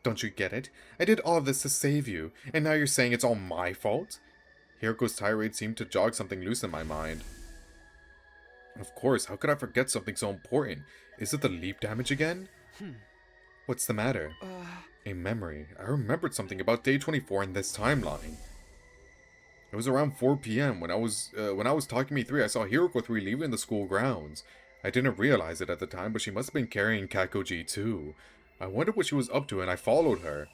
Don't you get it? I did all of this to save you, and now you're saying it's all my fault? Hiroko's tirade seemed to jog something loose in my mind. Of course, how could I forget something so important? Is it the leap damage again? What's the matter? A memory. I remembered something about day 24 in this timeline. It was around 4 p.m. when I was talking to me 3. I saw Hiroko 3 leaving the school grounds. I didn't realize it at the time, but she must have been carrying Kakoji too. I wondered what she was up to, and I followed her.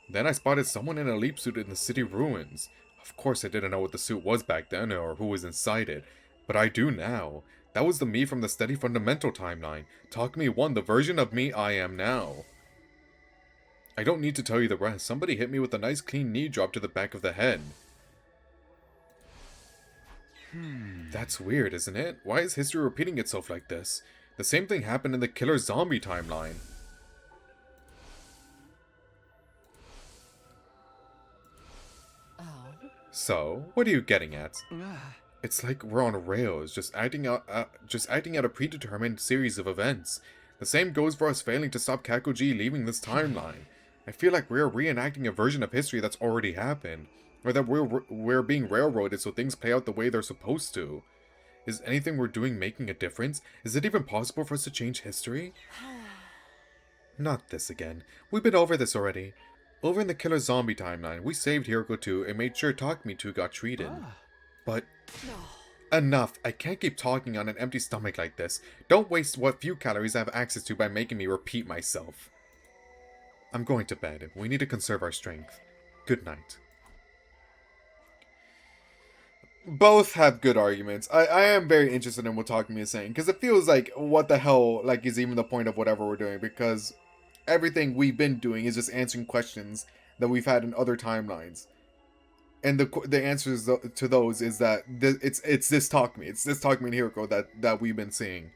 Then I spotted someone in a leap suit in the city ruins. Of course, I didn't know what the suit was back then or who was inside it, but I do now. That was the me from the Steady Fundamental timeline. Takumi 1, the version of me I am now. I don't need to tell you the rest. Somebody hit me with a nice clean knee drop to the back of the head. That's weird, isn't it? Why is history repeating itself like this? The same thing happened in the Killer Zombie timeline. So, what are you getting at? It's like we're on rails, just acting out a predetermined series of events. The same goes for us failing to stop Kakoji leaving this timeline. I feel like we're reenacting a version of history that's already happened, or that we're being railroaded so things play out the way they're supposed to. Is anything we're doing making a difference? Is it even possible for us to change history? Not this again. We've been over this already. Over in the Killer Zombie timeline, we saved Hiroko 2 and made sure Takumi 2 got treated. But enough. I can't keep talking on an empty stomach like this. Don't waste what few calories I have access to by making me repeat myself. I'm going to bed. We need to conserve our strength. Good night. Both have good arguments. I am very interested in what Takumi is saying, because it feels like, what the hell, like, is even the point of whatever we're doing, because everything we've been doing is just answering questions that we've had in other timelines. And the answers to those is that it's this Takumi. It's this Takumi and Hiroko that we've been seeing.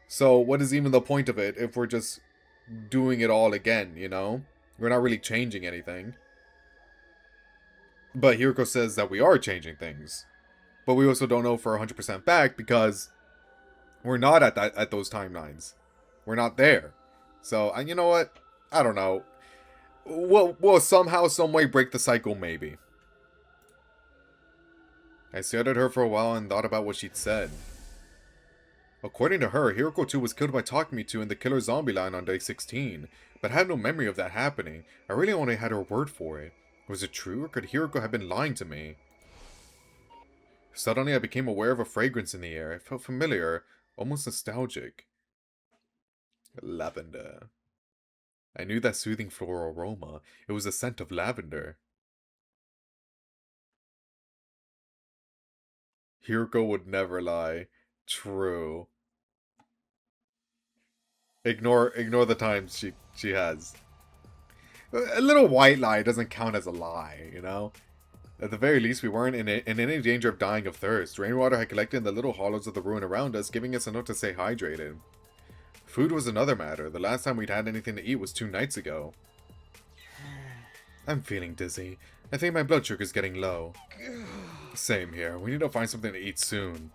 So what is even the point of it if we're just doing it all again, you know? We're not really changing anything. But Hiroko says that we are changing things. But we also don't know for 100% fact because we're not at those timelines. We're not there. So, and you know what? I don't know. We'll somehow, some way break the cycle, maybe. I stared at her for a while and thought about what she'd said. According to her, Hiroko 2 was killed by Takumi 2 in the Killer Zombie line on day 16, but I had no memory of that happening. I really only had her word for it. Was it true, or could Hiroko have been lying to me? Suddenly I became aware of a fragrance in the air. It felt familiar, almost nostalgic. Lavender. I knew that soothing floral aroma. It was the scent of lavender. Hiroko would never lie. True. Ignore the times she has. A little white lie doesn't count as a lie, you know? At the very least, we weren't in any danger of dying of thirst. Rainwater had collected in the little hollows of the ruin around us, giving us enough to stay hydrated. Food was another matter. The last time we'd had anything to eat was 2 nights ago. I'm feeling dizzy. I think my blood sugar's getting low. Same here. We need to find something to eat soon.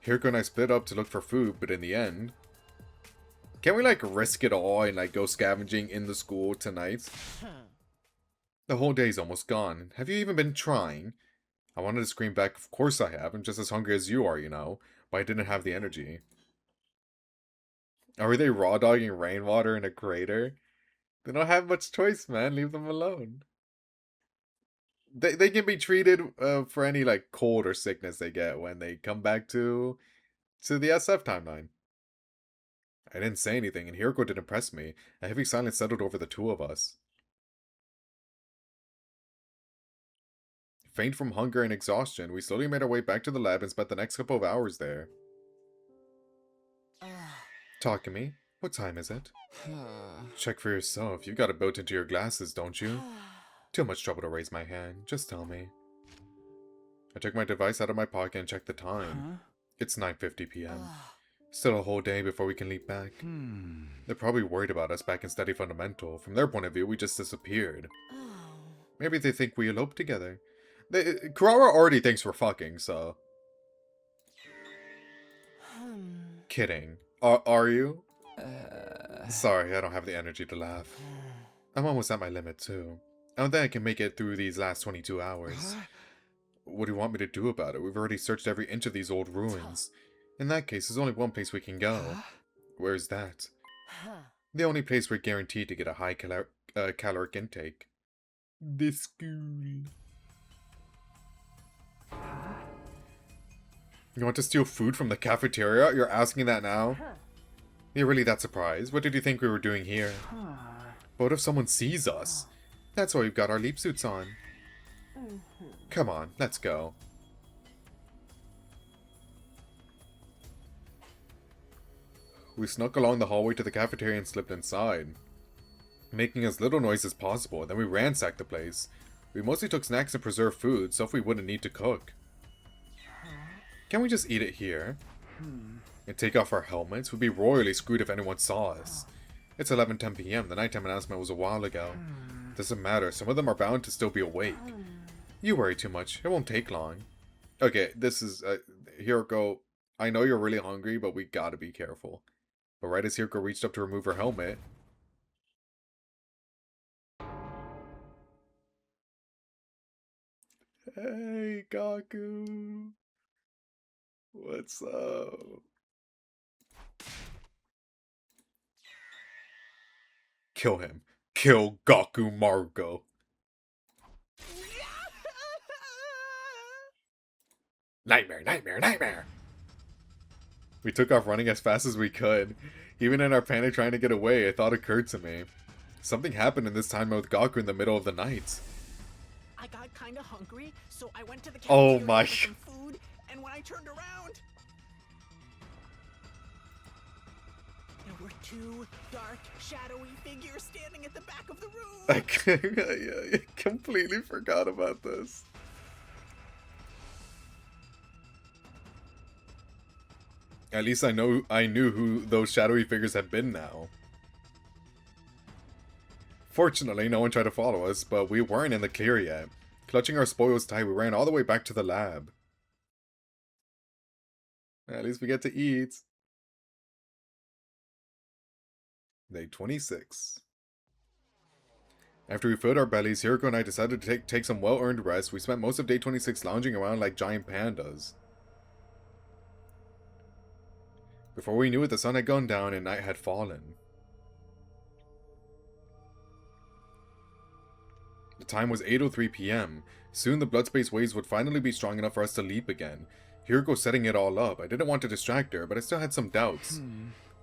Hiroko and I split up to look for food, but in the end... Can't we, like, risk it all and, like, go scavenging in the school tonight? The whole day's almost gone. Have you even been trying? I wanted to scream back, of course I have. I'm just as hungry as you are, you know. But I didn't have the energy. Are they raw dogging rainwater in a crater? They don't have much choice, man. Leave them alone. they can be treated for any like cold or sickness they get when they come back to the SF timeline. I didn't say anything, and Hiroko didn't press me. A heavy silence settled over the two of us. Faint from hunger and exhaustion, we slowly made our way back to the lab and spent the next couple of hours there. Takumi, what time is it? Check for yourself. You've got it built into your glasses, don't you? Too much trouble to raise my hand. Just tell me. I took my device out of my pocket and checked the time. It's 9:50 p.m. Still a whole day before we can leap back. They're probably worried about us back in Study Fundamental. From their point of view, we just disappeared. Maybe they think we eloped together. Kurara already thinks we're fucking, so... Kidding. Are you? Sorry, I don't have the energy to laugh. I'm almost at my limit, too. I don't think I can make it through these last 22 hours. What do you want me to do about it? We've already searched every inch of these old ruins. In that case, there's only one place we can go. Where's that? The only place we're guaranteed to get a high caloric intake. The school. You want to steal food from the cafeteria? You're asking that now? You're really that surprised? What did you think we were doing here? But what if someone sees us? That's why we've got our leap suits on. Come on, let's go. We snuck along the hallway to the cafeteria and slipped inside, making as little noise as possible. Then we ransacked the place. We mostly took snacks and preserved food, stuff we wouldn't need to cook. Can't we just eat it here? And take off our helmets? We'd be royally screwed if anyone saw us. It's 11:10 p.m. The nighttime announcement was a while ago. Doesn't matter, some of them are bound to still be awake. You worry too much, it won't take long. Okay, this is, Hiroko, I know you're really hungry, but we gotta be careful. But right as Hiroko reached up to remove her helmet... Hey, Gaku. What's up? Kill him. Kill Gaku Maruko. Nightmare, nightmare, nightmare! We took off running as fast as we could. Even in our panic trying to get away, a thought occurred to me. Something happened in this time with Gaku in the middle of the night. I got kinda hungry, so I went to the Oh cafeteria my. for some food, and when I turned around, there were two dark, shadowy figures standing at the back of the room. I completely forgot about this. At least I knew who those shadowy figures had been now. Fortunately, no one tried to follow us, but we weren't in the clear yet. Clutching our spoils tight, we ran all the way back to the lab. At least we get to eat. Day 26. After we filled our bellies, Hiroko and I decided to take some well-earned rest. We spent most of day 26 lounging around like giant pandas. Before we knew it, the sun had gone down and night had fallen. The time was 8:03 p.m. Soon the blood space waves would finally be strong enough for us to leap again. Hiroko setting it all up. I didn't want to distract her, but I still had some doubts.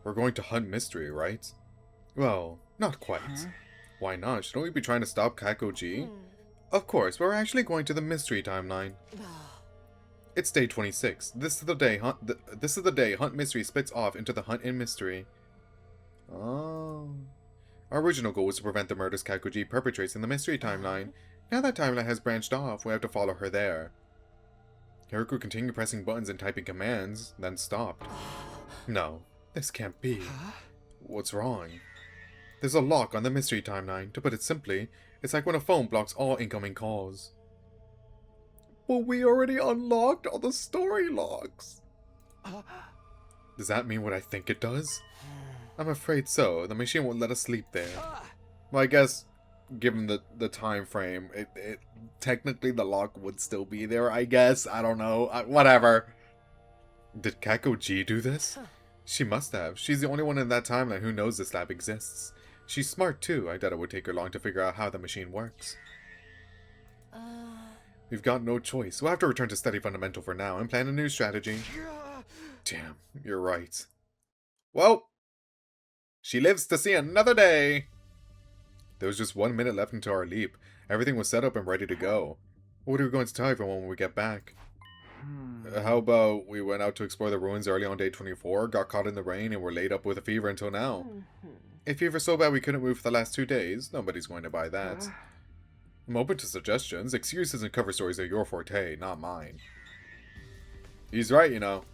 We're going to hunt mystery, right? Well, not quite. Why not? Shouldn't we be trying to stop Kaikoji? Of course, we're actually going to the mystery timeline. It's day 26. This is the day Hunt Mystery splits off into the Hunt in Mystery. Oh. Our original goal was to prevent the murders Kaikoji perpetrates in the mystery timeline. Now that timeline has branched off, we have to follow her there. Hiroko continued pressing buttons and typing commands, then stopped. No, this can't be. What's wrong? There's a lock on the mystery timeline. To put it simply, it's like when a phone blocks all incoming calls. But we already unlocked all the story locks. Does that mean what I think it does? I'm afraid so. The machine won't let us sleep there. Well, I guess, given the time frame, it technically the lock would still be there, I guess. I don't know. Whatever. Did Kaikoji do this? She must have. She's the only one in that timeline who knows this lab exists. She's smart too. I doubt it would take her long to figure out how the machine works. We've got no choice. We'll have to return to study fundamental for now and plan a new strategy. Damn, you're right. Well, she lives to see another day. There was just 1 minute left until our leap. Everything was set up and ready to go. What are we going to tell everyone when we get back? How about we went out to explore the ruins early on day 24, got caught in the rain, and were laid up with a fever until now? A fever so bad we couldn't move for the last 2 days. Nobody's going to buy that. I'm open to suggestions. Excuses and cover stories are your forte, not mine. He's right, you know.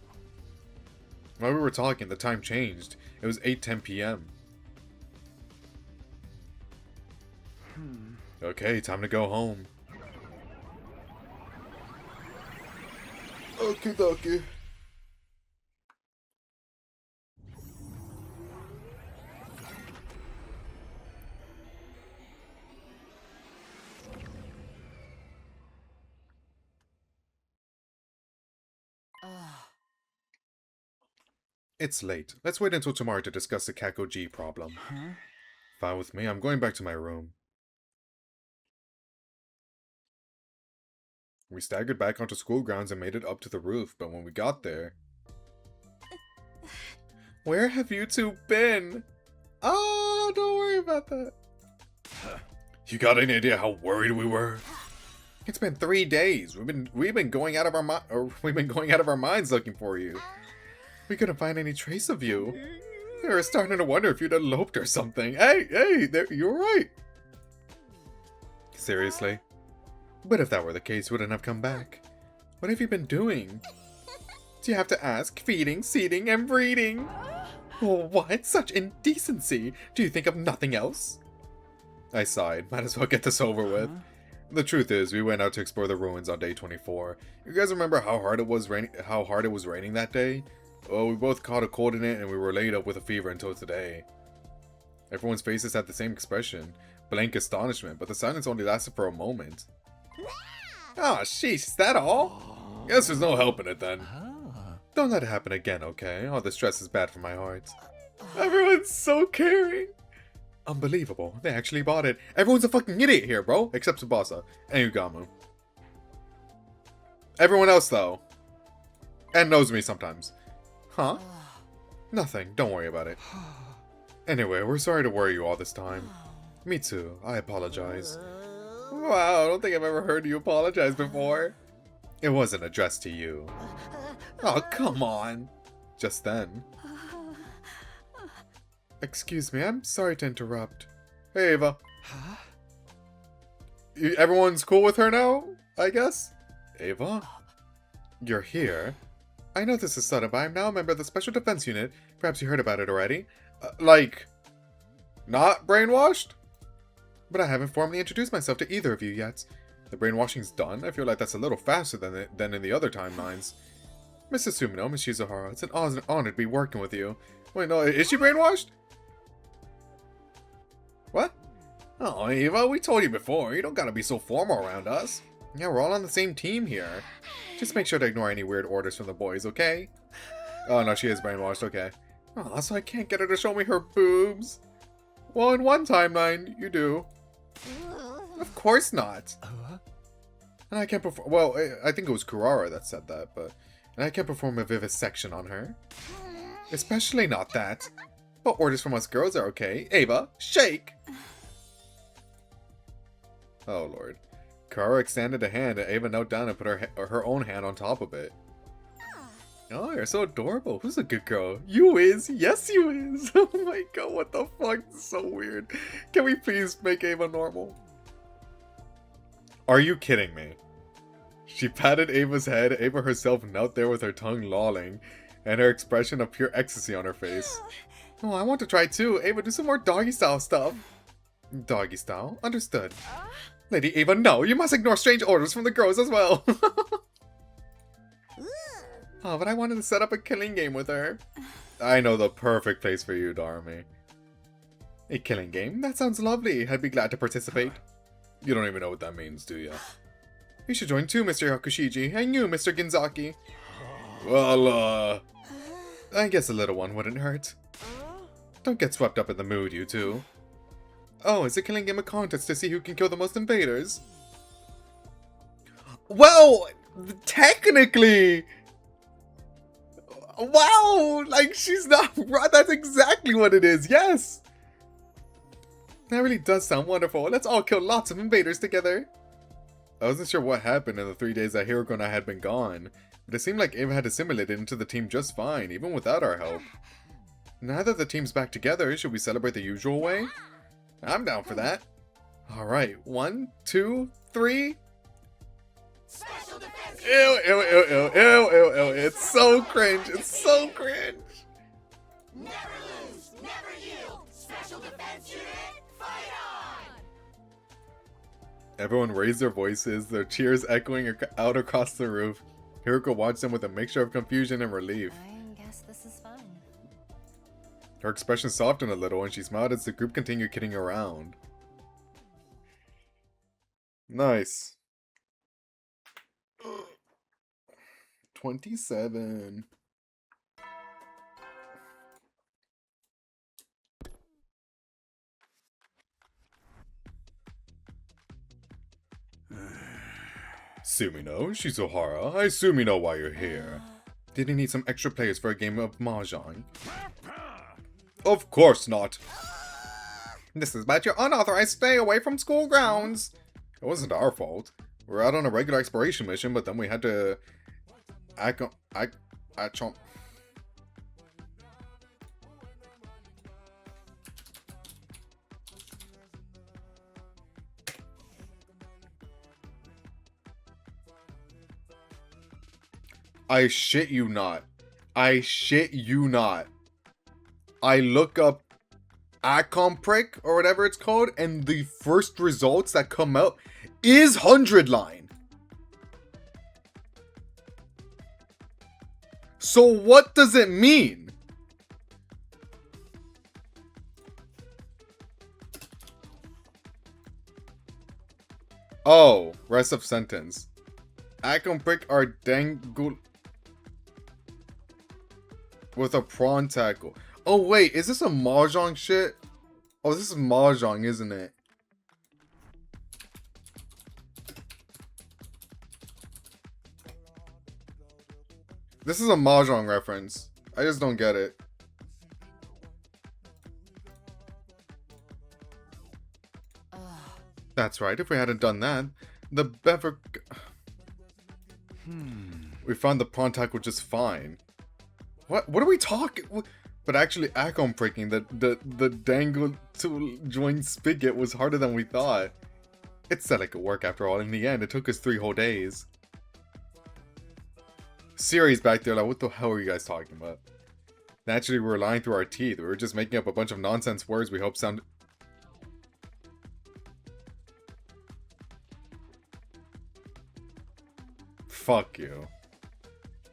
While we were talking, the time changed. It was 8:10 p.m. Okay, time to go home. Okie dokie. It's late. Let's wait until tomorrow to discuss the Kako G problem. Fine with me. I'm going back to my room. We staggered back onto school grounds and made it up to the roof, but when we got there... Where have you two been? Oh, don't worry about that. You got any idea how worried we were? It's been 3 days. We've been going out of our minds looking for you. We couldn't find any trace of you. We were starting to wonder if you'd eloped or something. Hey, you're right. Seriously? But if that were the case, we wouldn't have come back. What have you been doing? Do you have to ask? Feeding, seeding, and breeding? Oh, what? Such indecency. Do you think of nothing else? I sighed. Might as well get this over with. The truth is, we went out to explore the ruins on day 24. You guys remember how hard it was raining that day? Oh, we both caught a cold in it and we were laid up with a fever until today. Everyone's faces had the same expression. Blank astonishment, but the silence only lasted for a moment. Oh, sheesh, is that all? Guess there's no helping it then. Don't let it happen again, okay? All the stress is bad for my heart. Everyone's so caring. Unbelievable. They actually bought it. Everyone's a fucking idiot here, bro. Except Tsubasa. And Ugamu. Everyone else, though. And knows me sometimes. Huh? Nothing. Don't worry about it. Anyway, we're sorry to worry you all this time. Me too. I apologize. Wow, I don't think I've ever heard you apologize before. It wasn't addressed to you. Oh, come on. Just then. Excuse me, I'm sorry to interrupt. Hey, Ava. Huh? Everyone's cool with her now, I guess? Ava? You're here? I know this is sudden, but I'm now a member of the Special Defense Unit. Perhaps you heard about it already. Not brainwashed? But I haven't formally introduced myself to either of you yet. The brainwashing's done. I feel like that's a little faster than in the other timelines. Mrs. Sumino, Miss Shizuhara, it's an honor to be working with you. Wait, no, is she brainwashed? What? Oh, Eva, we told you before. You don't gotta be so formal around us. Yeah, we're all on the same team here. Just make sure to ignore any weird orders from the boys, okay? Oh, no, she is brainwashed, okay. Oh, so I can't get her to show me her boobs. Well, in one timeline, you do. Of course not. And I can't perform. Well, I think it was Kurara that said that, but. And I can't perform a vivisection on her. Especially not that. But orders from us girls are okay. Ava, shake! Oh, Lord. Kurara extended a hand, and Ava knelt down and put her own hand on top of it. Oh, you're so adorable. Who's a good girl? You is. Yes, you is. Oh my god, what the fuck? This is so weird. Can we please make Ava normal? Are you kidding me? She patted Ava's head. Ava herself knelt there with her tongue lolling, and her expression of pure ecstasy on her face. Oh, I want to try too. Ava, do some more doggy style stuff. Doggy style? Understood. Lady Ava, no, you must ignore strange orders from the girls as well. Oh, but I wanted to set up a killing game with her. I know the perfect place for you, Darmy. A killing game? That sounds lovely. I'd be glad to participate. You don't even know what that means, do you? You should join too, Mr. Yakushiji, and you, Mr. Ginzaki. Well, I guess a little one wouldn't hurt. Don't get swept up in the mood, you two. Oh, is a killing game a contest to see who can kill the most invaders? Well, technically... Wow! Like, she's not right. That's exactly what it is, yes! That really does sound wonderful. Let's all kill lots of invaders together. I wasn't sure what happened in the 3 days that Hiroko and I had been gone, but it seemed like Ava had assimilated into the team just fine, even without our help. Now that the team's back together, should we celebrate the usual way? I'm down for that. Alright, 1, 2, 3. Special defense! Ew, ew, ew, ew, ew, ew, ew. It's so cringe. It's so cringe. Never lose, never yield. Special defense unit, fight on! Everyone raised their voices, their cheers echoing out across the roof. Hiroko watched them with a mixture of confusion and relief. I guess this is fun. Her expression softened a little and she smiled as the group continued kidding around. Nice. 27. Sumino, Shizuhara, I assume you know why you're here. Did you need some extra players for a game of Mahjong? Of course not. This is about your unauthorized stay away from school grounds. It wasn't our fault. We were out on a regular exploration mission, but then we had to... I shit you not. I shit you not. I look up Acom Prick or whatever it's called, and the first results that come out is 100 line. So what does it mean? Oh, rest of sentence. Acom Prick are dangled with a prawn tackle. Oh wait, is this a Mahjong shit? Oh, this is Mahjong, isn't it? This is a Mahjong reference. I just don't get it. That's right, if we hadn't done that, the bever... We found the prawn tackle just fine. What are we talking? But actually, Acom breaking the dangle to join spigot was harder than we thought. It said it could work after all. In the end, it took us 3 whole days. Siri's back there like, what the hell are you guys talking about? Naturally, we were lying through our teeth. We were just making up a bunch of nonsense words we hope sound... Fuck you.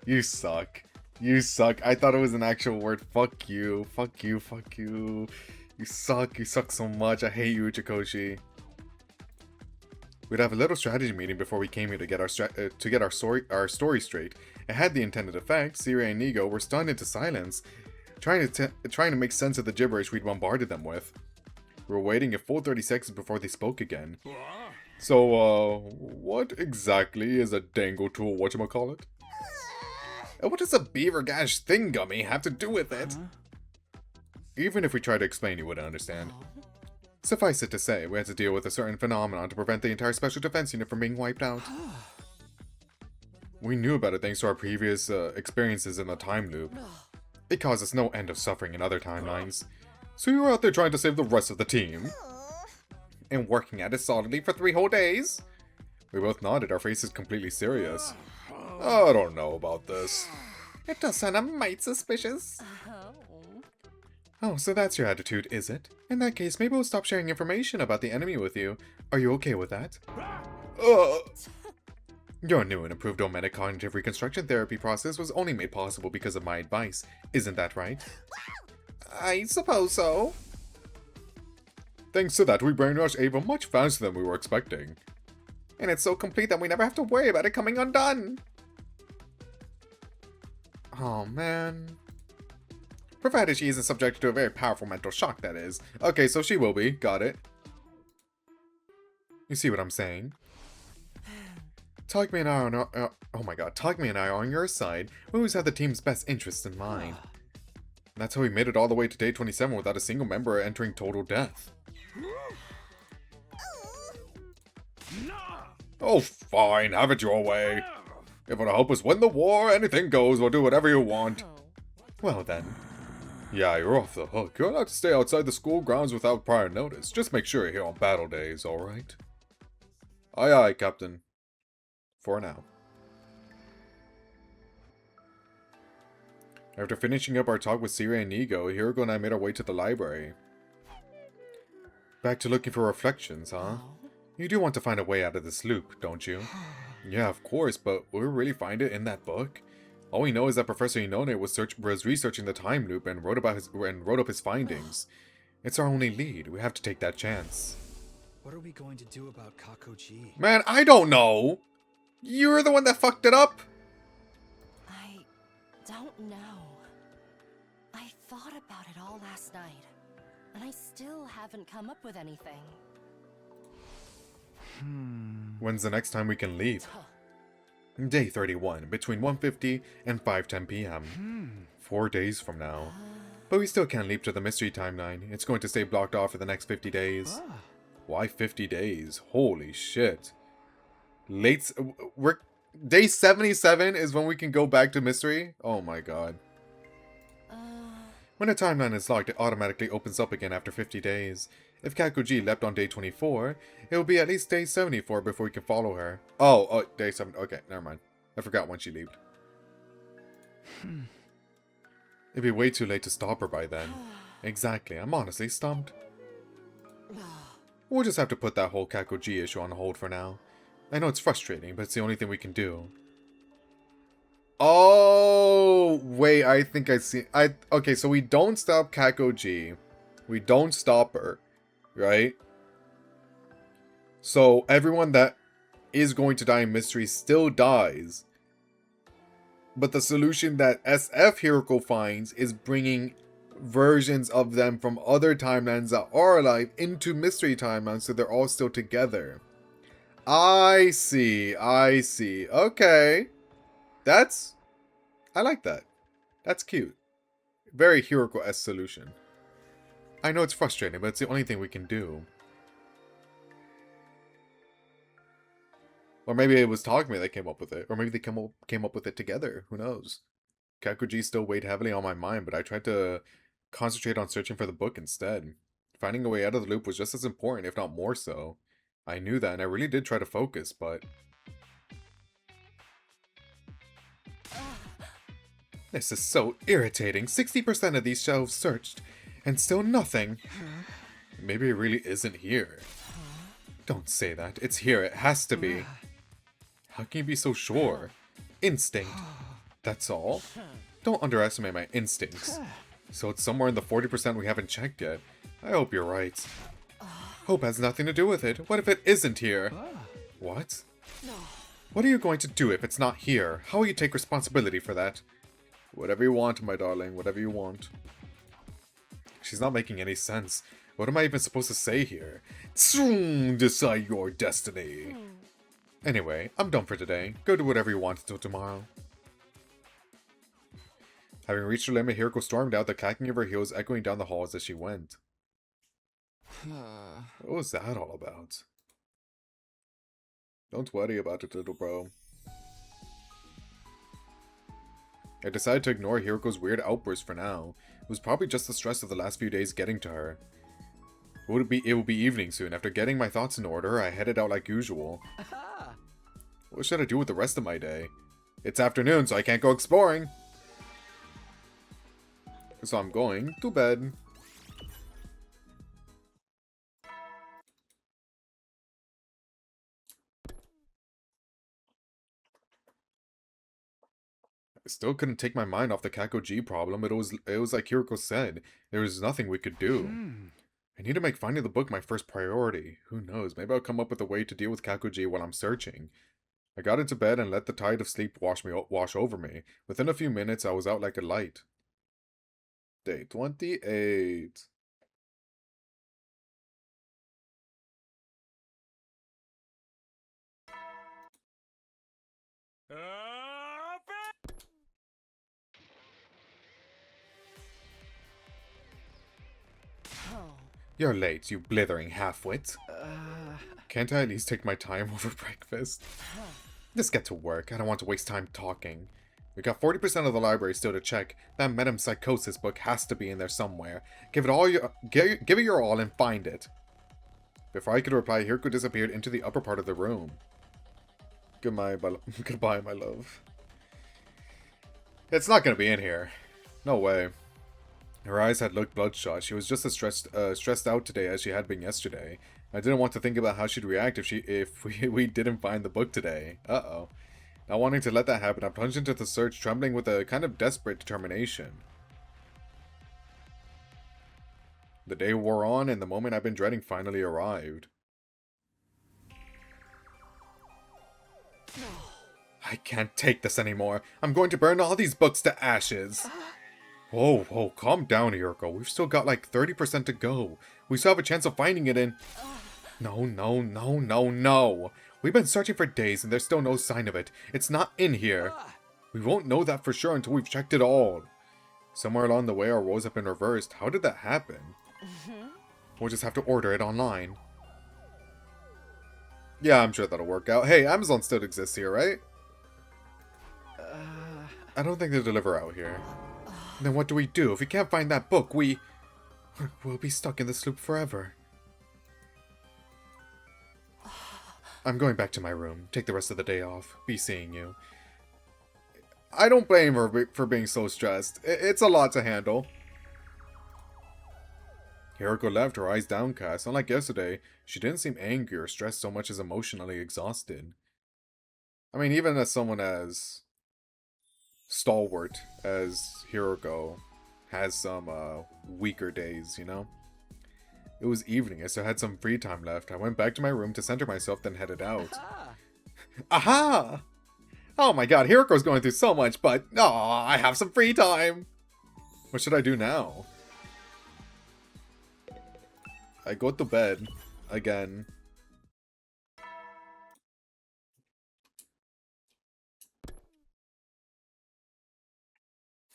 You suck. You suck. I thought it was an actual word. Fuck you. Fuck you. Fuck you. You suck. You suck so much. I hate you, Uchikoshi. We'd have a little strategy meeting before we came here to get our story straight. It had the intended effect. Siri and Nigo were stunned into silence, trying to make sense of the gibberish we'd bombarded them with. We were waiting a full 30 seconds before they spoke again. So, what exactly is a dangle tool, whatchamacallit? And what does a beaver gash thingummy have to do with it? Even if we tried to explain, you wouldn't understand. Suffice it to say, we had to deal with a certain phenomenon to prevent the entire special defense unit from being wiped out. We knew about it thanks to our previous experiences in the time loop. It caused us no end of suffering in other timelines. So we were out there trying to save the rest of the team. And working at it solidly for 3 whole days. We both nodded, our faces completely serious. I don't know about this. It does sound a mite suspicious. Oh, so that's your attitude, is it? In that case, maybe we'll stop sharing information about the enemy with you. Are you okay with that? Your new and improved Omega cognitive reconstruction therapy process was only made possible because of my advice. Isn't that right? I suppose so. Thanks to that, we brainwashed Ava much faster than we were expecting. And it's so complete that we never have to worry about it coming undone. Oh, man. Provided she isn't subjected to a very powerful mental shock, that is. Okay, so she will be. Got it. You see what I'm saying? Takumi and I are on oh my god, Takumi and I are on your side. We always have the team's best interests in mind. And that's how we made it all the way to day 27 without a single member entering total death. Nah! Oh, fine, have it your way. If it'll help us win the war, anything goes, we'll do whatever you want. Well then. Yeah, you're off the hook. You're allowed to stay outside the school grounds without prior notice. Just make sure you're here on battle days, alright? Aye aye, Captain. For now. After finishing up our talk with Siri and Nigo, Hiroko and I made our way to the library. Back to looking for reflections, huh? You do want to find a way out of this loop, don't you? Yeah, of course, but will we really find it in that book? All we know is that Professor Inone was researching the time loop and wrote up his findings. It's our only lead. We have to take that chance. What are we going to do about Kakoji? Man, I don't know. You're the one that fucked it up. I don't know. I thought about it all last night, and I still haven't come up with anything. When's the next time we can leave? Day 31, between 1:50 and 5:10 p.m. 4 days from now. But we still can't leap to the mystery timeline. It's going to stay blocked off for the next 50 days. Why 50 days? Holy shit. Day 77 is when we can go back to mystery? Oh my god. When a timeline is locked, it automatically opens up again after 50 days. If Kakuji leapt on day 24, it will be at least day 74 before we can follow her. Oh, day 7. Okay, never mind. I forgot when she leaped. It'd be way too late to stop her by then. Exactly, I'm honestly stumped. We'll just have to put that whole Kakuji issue on hold for now. I know it's frustrating, but it's the only thing we can do. Oh, wait, I think I see. Okay, so we don't stop Kakoji. We don't stop her, right? So everyone that is going to die in mystery still dies. But the solution that SF Hiroko finds is bringing versions of them from other timelines that are alive into mystery timelines so they're all still together. I see. Okay. I like that. That's cute. Very Hiroko-esque solution. I know it's frustrating, but it's the only thing we can do. Or maybe it was Takumi that came up with it. Or maybe they came up with it together. Who knows? Kakuji still weighed heavily on my mind, but I tried to concentrate on searching for the book instead. Finding a way out of the loop was just as important, if not more so. I knew that, and I really did try to focus, but... This is so irritating. 60% of these shelves searched, and still nothing. Maybe it really isn't here. Don't say that. It's here. It has to be. How can you be so sure? Instinct. That's all. Don't underestimate my instincts. So it's somewhere in the 40% we haven't checked yet. I hope you're right. Hope has nothing to do with it. What if it isn't here? What? What are you going to do if it's not here? How will you take responsibility for that? Whatever you want, my darling. Whatever you want. She's not making any sense. What am I even supposed to say here? Decide your destiny. Anyway, I'm done for today. Go do whatever you want until tomorrow. Having reached her limit, Hiroko stormed out, the clacking of her heels echoing down the halls as she went. What was that all about? Don't worry about it, little bro. I decided to ignore Hiroko's weird outburst for now. It was probably just the stress of the last few days getting to her. It will be evening soon. After getting my thoughts in order, I headed out like usual. What should I do with the rest of my day? It's afternoon, so I can't go exploring. So I'm going to bed. I still couldn't take my mind off the Kakoji problem. It was like Hiroko said. There was nothing we could do. I need to make finding the book my first priority. Who knows, maybe I'll come up with a way to deal with Kakuji while I'm searching. I got into bed and let the tide of sleep wash over me. Within a few minutes, I was out like a light. Day 28. Oh, You're late, you blithering half-wit. Can't I at least take my time over breakfast? Just get to work. I don't want to waste time talking. We got 40% of the library still to check. That metempsychosis book has to be in there somewhere. Give it your all and find it. Before I could reply, Hirko disappeared into the upper part of the room. Goodbye, my love. It's not gonna be in here. No way. Her eyes had looked bloodshot. She was just as stressed out today as she had been yesterday. I didn't want to think about how she'd react if we didn't find the book today. Uh-oh. Not wanting to let that happen, I plunged into the search, trembling with a kind of desperate determination. The day wore on, and the moment I've been dreading finally arrived. I can't take this anymore. I'm going to burn all these books to ashes. Whoa, calm down, Hirko. We've still got like 30% to go. We still have a chance of finding it in... No. We've been searching for days and there's still no sign of it. It's not in here. We won't know that for sure until we've checked it all. Somewhere along the way our roles have been reversed. How did that happen? We'll just have to order it online. Yeah, I'm sure that'll work out. Hey, Amazon still exists here, right? I don't think they deliver out here. Then what do we do? If we can't find that book, we'll be stuck in this loop forever. I'm going back to my room. Take the rest of the day off. Be seeing you. I don't blame her for being so stressed. It's a lot to handle. Hirko left, her eyes downcast. Unlike yesterday, she didn't seem angry or stressed so much as emotionally exhausted. I mean, even as someone as stalwart as Hirko has some weaker days, you know? It was evening, I still had some free time left. I went back to my room to center myself, then headed out. Aha! Oh my god, Hiroko's going through so much, but I have some free time! What should I do now? I go to bed. Again.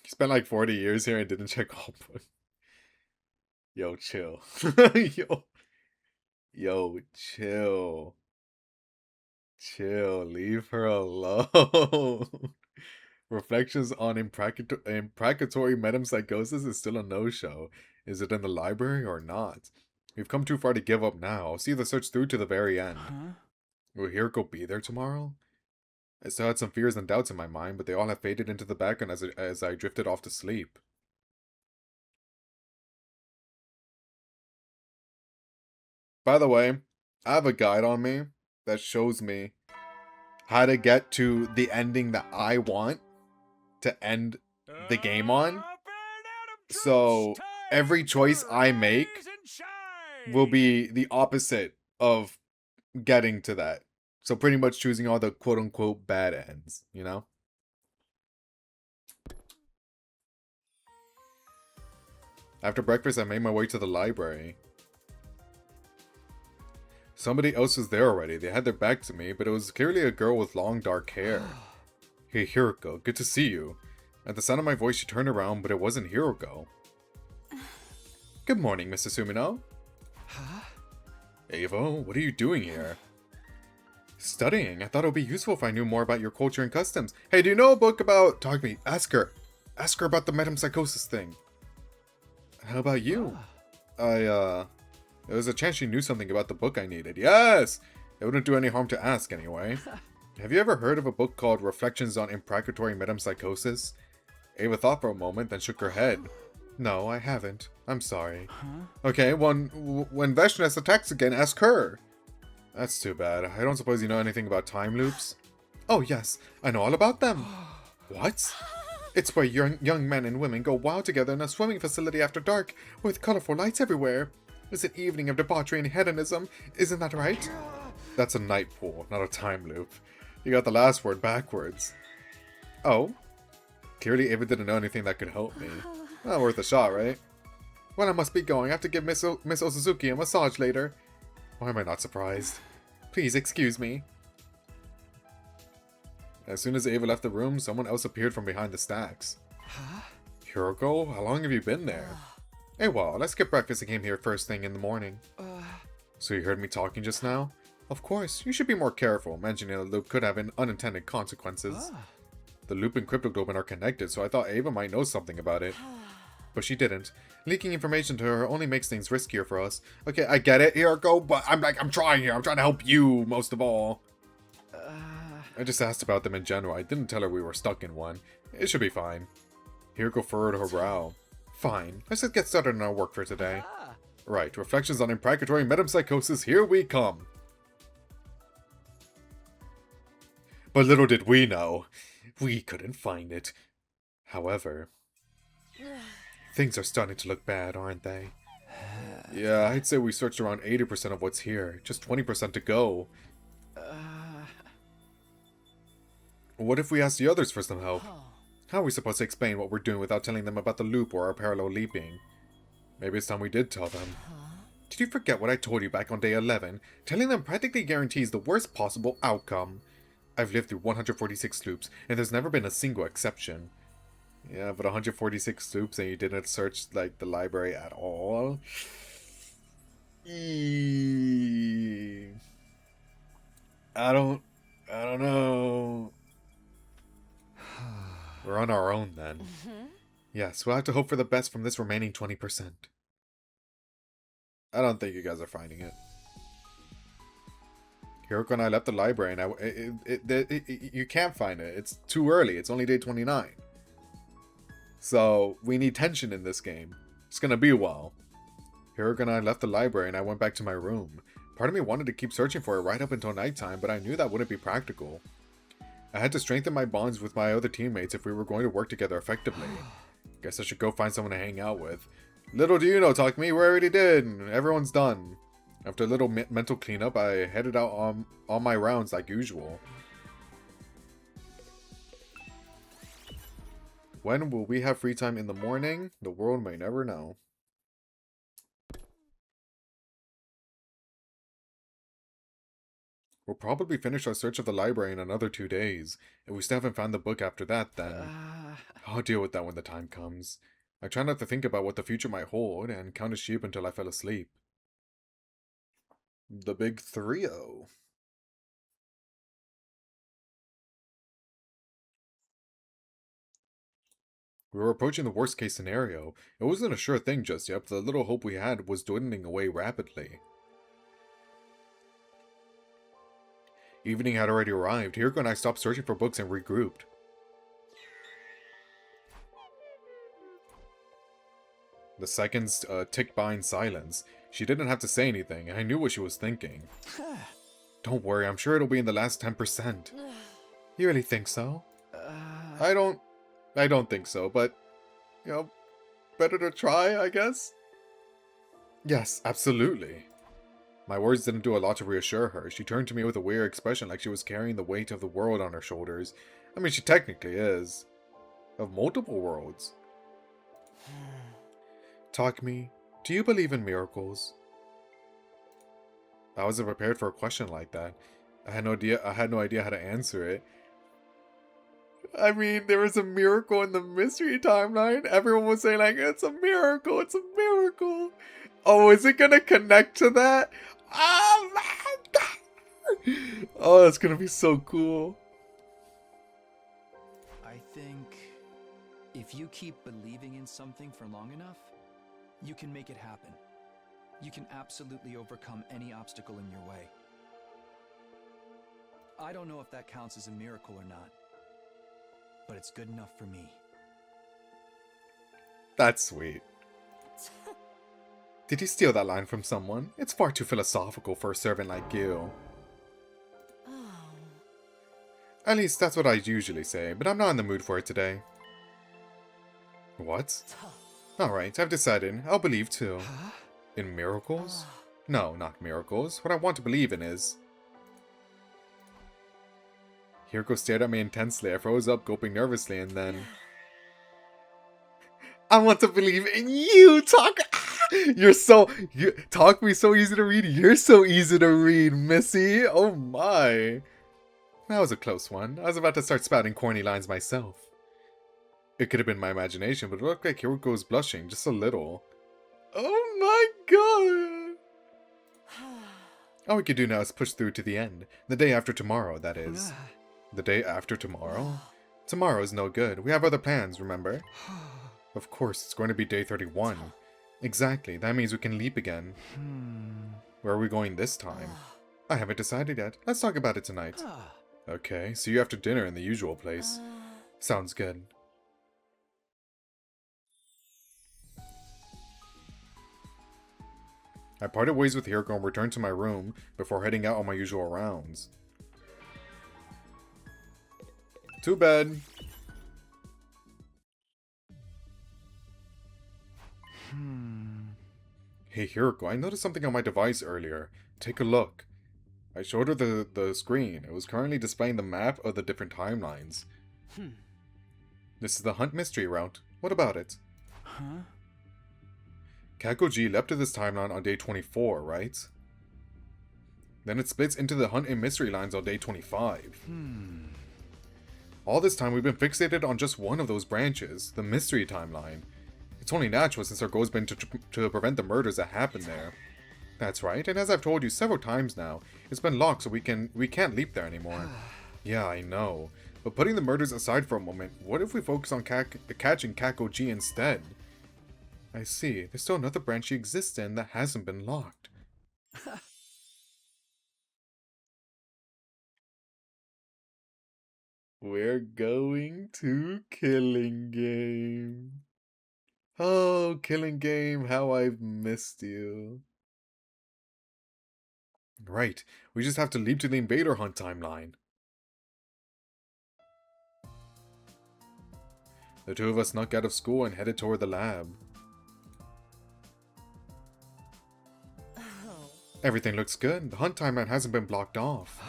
He spent like 40 years here and didn't check all books. Yo, chill. Yo, chill. Chill. Leave her alone. Reflections on imprecatory metempsychosis is still a no-show. Is it in the library or not? We've come too far to give up now. I'll see the search through to the very end. Will Hirko be there tomorrow? I still had some fears and doubts in my mind, but they all have faded into the background as I drifted off to sleep. By the way, I have a guide on me that shows me how to get to the ending that I want to end the game on. So every choice I make will be the opposite of getting to that. So pretty much choosing all the quote-unquote bad ends, you know? After breakfast, I made my way to the library. Somebody else was there already. They had their back to me, but it was clearly a girl with long dark hair. Hey, Hirko, good to see you. At the sound of my voice, she turned around, but it wasn't Hirko. Good morning, Mr. Sumino. Huh? Ava, what are you doing here? Studying. I thought it would be useful if I knew more about your culture and customs. Hey, do you know a book about... Talk to me. Ask her. Ask her about the metempsychosis thing. How about you? There was a chance she knew something about the book I needed. Yes! It wouldn't do any harm to ask anyway. Have you ever heard of a book called Reflections on Imprecatory Metempsychosis? Ava thought for a moment, then shook her head. No, I haven't. I'm sorry. Okay, when Veshness attacks again, ask her. That's too bad. I don't suppose you know anything about time loops? Oh yes, I know all about them. What? It's where young men and women go wild together in a swimming facility after dark, with colorful lights everywhere. It's an evening of debauchery and hedonism, isn't that right? That's a night pool, not a time loop. You got the last word backwards. Oh? Clearly Ava didn't know anything that could help me. Not worth a shot, right? Well, I must be going. I have to give Miss Osuzuki a massage later. Why am I not surprised? Please excuse me. As soon as Ava left the room, someone else appeared from behind the stacks. Hiroko, how long have you been there? Hey, well, let's get breakfast and came here first thing in the morning. So you heard me talking just now? Of course, you should be more careful. Mentioning a loop could have unintended consequences. The loop and Cryptodopin are connected, so I thought Ava might know something about it. But she didn't. Leaking information to her only makes things riskier for us. Okay, I get it, Hiroko, but I'm trying here. I'm trying to help you, most of all. I just asked about them in general. I didn't tell her we were stuck in one. It should be fine. Hiroko furrowed her brow. Fine. Let's just get started on our work for today. Right, reflections on imprecatory metempsychosis, here we come. But little did we know, we couldn't find it. However, things are starting to look bad, aren't they? Yeah, I'd say we searched around 80% of what's here, just 20% to go. What if we ask the others for some help? How are we supposed to explain what we're doing without telling them about the loop or our parallel leaping? Maybe it's time we did tell them. Did you forget what I told you back on day 11? Telling them practically guarantees the worst possible outcome. I've lived through 146 loops, and there's never been a single exception. Yeah, but 146 loops and you didn't search, like, the library at all? I don't know. We're on our own then. Yes, we'll have to hope for the best from this remaining 20%. I don't think you guys are finding it. Hiroko and I left the library and you can't find it. It's too early. It's only day 29. So, we need tension in this game. It's gonna be a while. Hiroko and I left the library and I went back to my room. Part of me wanted to keep searching for it right up until nighttime, but I knew that wouldn't be practical. I had to strengthen my bonds with my other teammates if we were going to work together effectively. Guess I should go find someone to hang out with. Little do you know, Takumi, we already did. Everyone's done. After a little mental cleanup, I headed out on my rounds like usual. When will we have free time in the morning? The world may never know. We'll probably finish our search of the library in another 2 days. If we still haven't found the book after that, then I'll deal with that when the time comes. I try not to think about what the future might hold and counted sheep until I fell asleep. The big 3-0. We were approaching the worst case scenario. It wasn't a sure thing just yet, but the little hope we had was dwindling away rapidly. Evening had already arrived. Hiroko and I stopped searching for books and regrouped. The seconds ticked by in silence. She didn't have to say anything. I knew what she was thinking. Don't worry, I'm sure it'll be in the last 10%. You really think so? I don't think so, but, you know, better to try, I guess? Yes, absolutely. My words didn't do a lot to reassure her. She turned to me with a weird expression like she was carrying the weight of the world on her shoulders. I mean, she technically is. Of multiple worlds. Takumi, do you believe in miracles? I wasn't prepared for a question like that. I had no idea how to answer it. I mean, there was a miracle in the mystery timeline. Everyone was saying, like, it's a miracle, it's a miracle. Oh, is it gonna connect to that? Oh my god! Oh, that's gonna be so cool. I think if you keep believing in something for long enough, you can make it happen. You can absolutely overcome any obstacle in your way. I don't know if that counts as a miracle or not, but it's good enough for me. That's sweet. Did you steal that line from someone? It's far too philosophical for a servant like you. Oh. At least that's what I usually say, but I'm not in the mood for it today. What? Alright, I've decided. I'll believe too. Huh? In miracles? No, not miracles. What I want to believe in is... Hiroko stared at me intensely. I froze up, gulping nervously, and then... I want to believe in you, You're so... Takumi so easy to read. You're so easy to read, Missy. Oh my. That was a close one. I was about to start spouting corny lines myself. It could have been my imagination, but it looked like Hiruko's blushing, just a little. Oh my god! All we can do now is push through to the end. The day after tomorrow, that is. The day after tomorrow? Tomorrow is no good. We have other plans, remember? Of course, it's going to be day 31. Exactly, that means we can leap again. Where are we going this time? I haven't decided yet. Let's talk about it tonight. Okay, see you after dinner in the usual place. Sounds good. I parted ways with Hiroko and returned to my room before heading out on my usual rounds. To bed. Hey Hiroko, I noticed something on my device earlier. Take a look. I showed her the screen. It was currently displaying the map of the different timelines. This is the Hunt Mystery route. What about it? Huh? Kakoji leapt to this timeline on day 24, right? Then it splits into the Hunt and Mystery lines on day 25. All this time we've been fixated on just one of those branches, the Mystery timeline. It's only natural since our goal has been to prevent the murders that happened there. That's right, and as I've told you several times now, it's been locked so we can't leap there anymore. Yeah, I know. But putting the murders aside for a moment, what if we focus on catching Kakoji instead? I see. There's still another branch she exists in that hasn't been locked. We're going to Killing Game. Oh, Killing Game, how I've missed you. Right, we just have to leap to the Invader Hunt timeline. The two of us snuck out of school and headed toward the lab. Everything looks good. The hunt timeline hasn't been blocked off.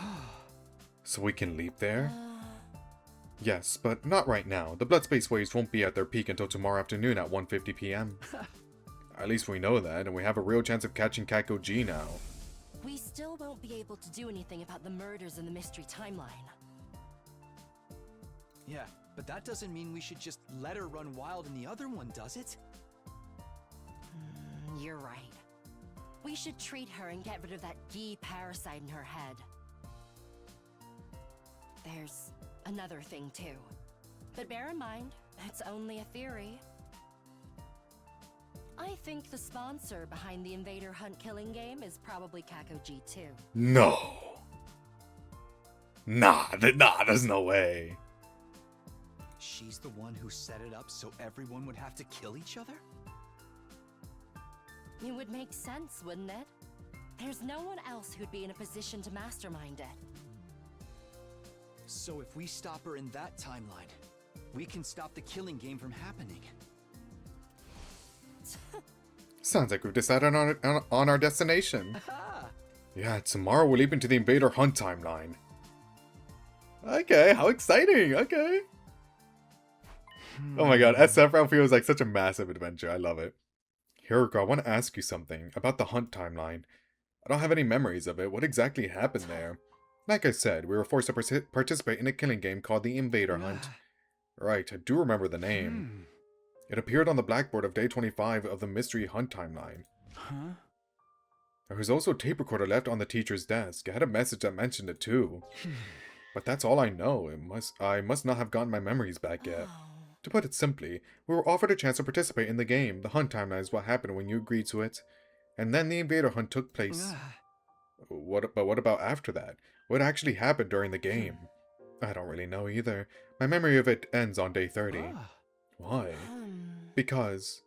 So we can leap there? Yes, but not right now. The blood space waves won't be at their peak until tomorrow afternoon at 1:50 p.m. At least we know that, and we have a real chance of catching Kakoji now. We still won't be able to do anything about the murders in the mystery timeline. Yeah, but that doesn't mean we should just let her run wild in the other one, does it? You're right. We should treat her and get rid of that Gi parasite in her head. There's another thing too. But bear in mind, it's only a theory. I think the sponsor behind the Invader Hunt Killing Game is probably Kakoji too. No. Nah, there's no way. She's the one who set it up so everyone would have to kill each other? It would make sense, wouldn't it? There's no one else who'd be in a position to mastermind it. So if we stop her in that timeline, we can stop the Killing Game from happening. Sounds like we've decided on our destination. Yeah, tomorrow we'll leap into the Invader Hunt timeline. Okay, how exciting, okay. Oh my god, SF round feels like such a massive adventure, I love it. Hiroko, I want to ask you something about the Hunt timeline. I don't have any memories of it. What exactly happened there? Like I said, we were forced to participate in a killing game called the Invader Hunt. Right, I do remember the name. It appeared on the blackboard of day 25 of the Mystery Hunt timeline. Huh? There was also a tape recorder left on the teacher's desk. I had a message that mentioned it too. But that's all I know. I must not have gotten my memories back yet. To put it simply, we were offered a chance to participate in the game. The hunt timeline is what happened when you agreed to it. And then the Invader Hunt took place. But what about after that? What actually happened during the game? I don't really know either. My memory of it ends on day 30. Why? Because...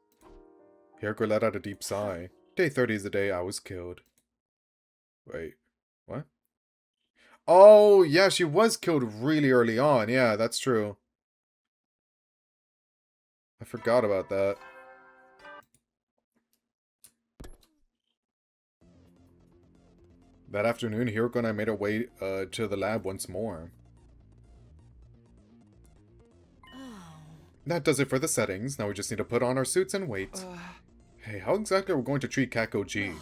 Hiroko let out a deep sigh. Day 30 is the day I was killed. Wait, what? Oh, yeah, she was killed really early on. Yeah, that's true. I forgot about that. That afternoon, Hiroko and I made our way to the lab once more. That does it for the settings. Now we just need to put on our suits and wait. Hey, how exactly are we going to treat Kakoji?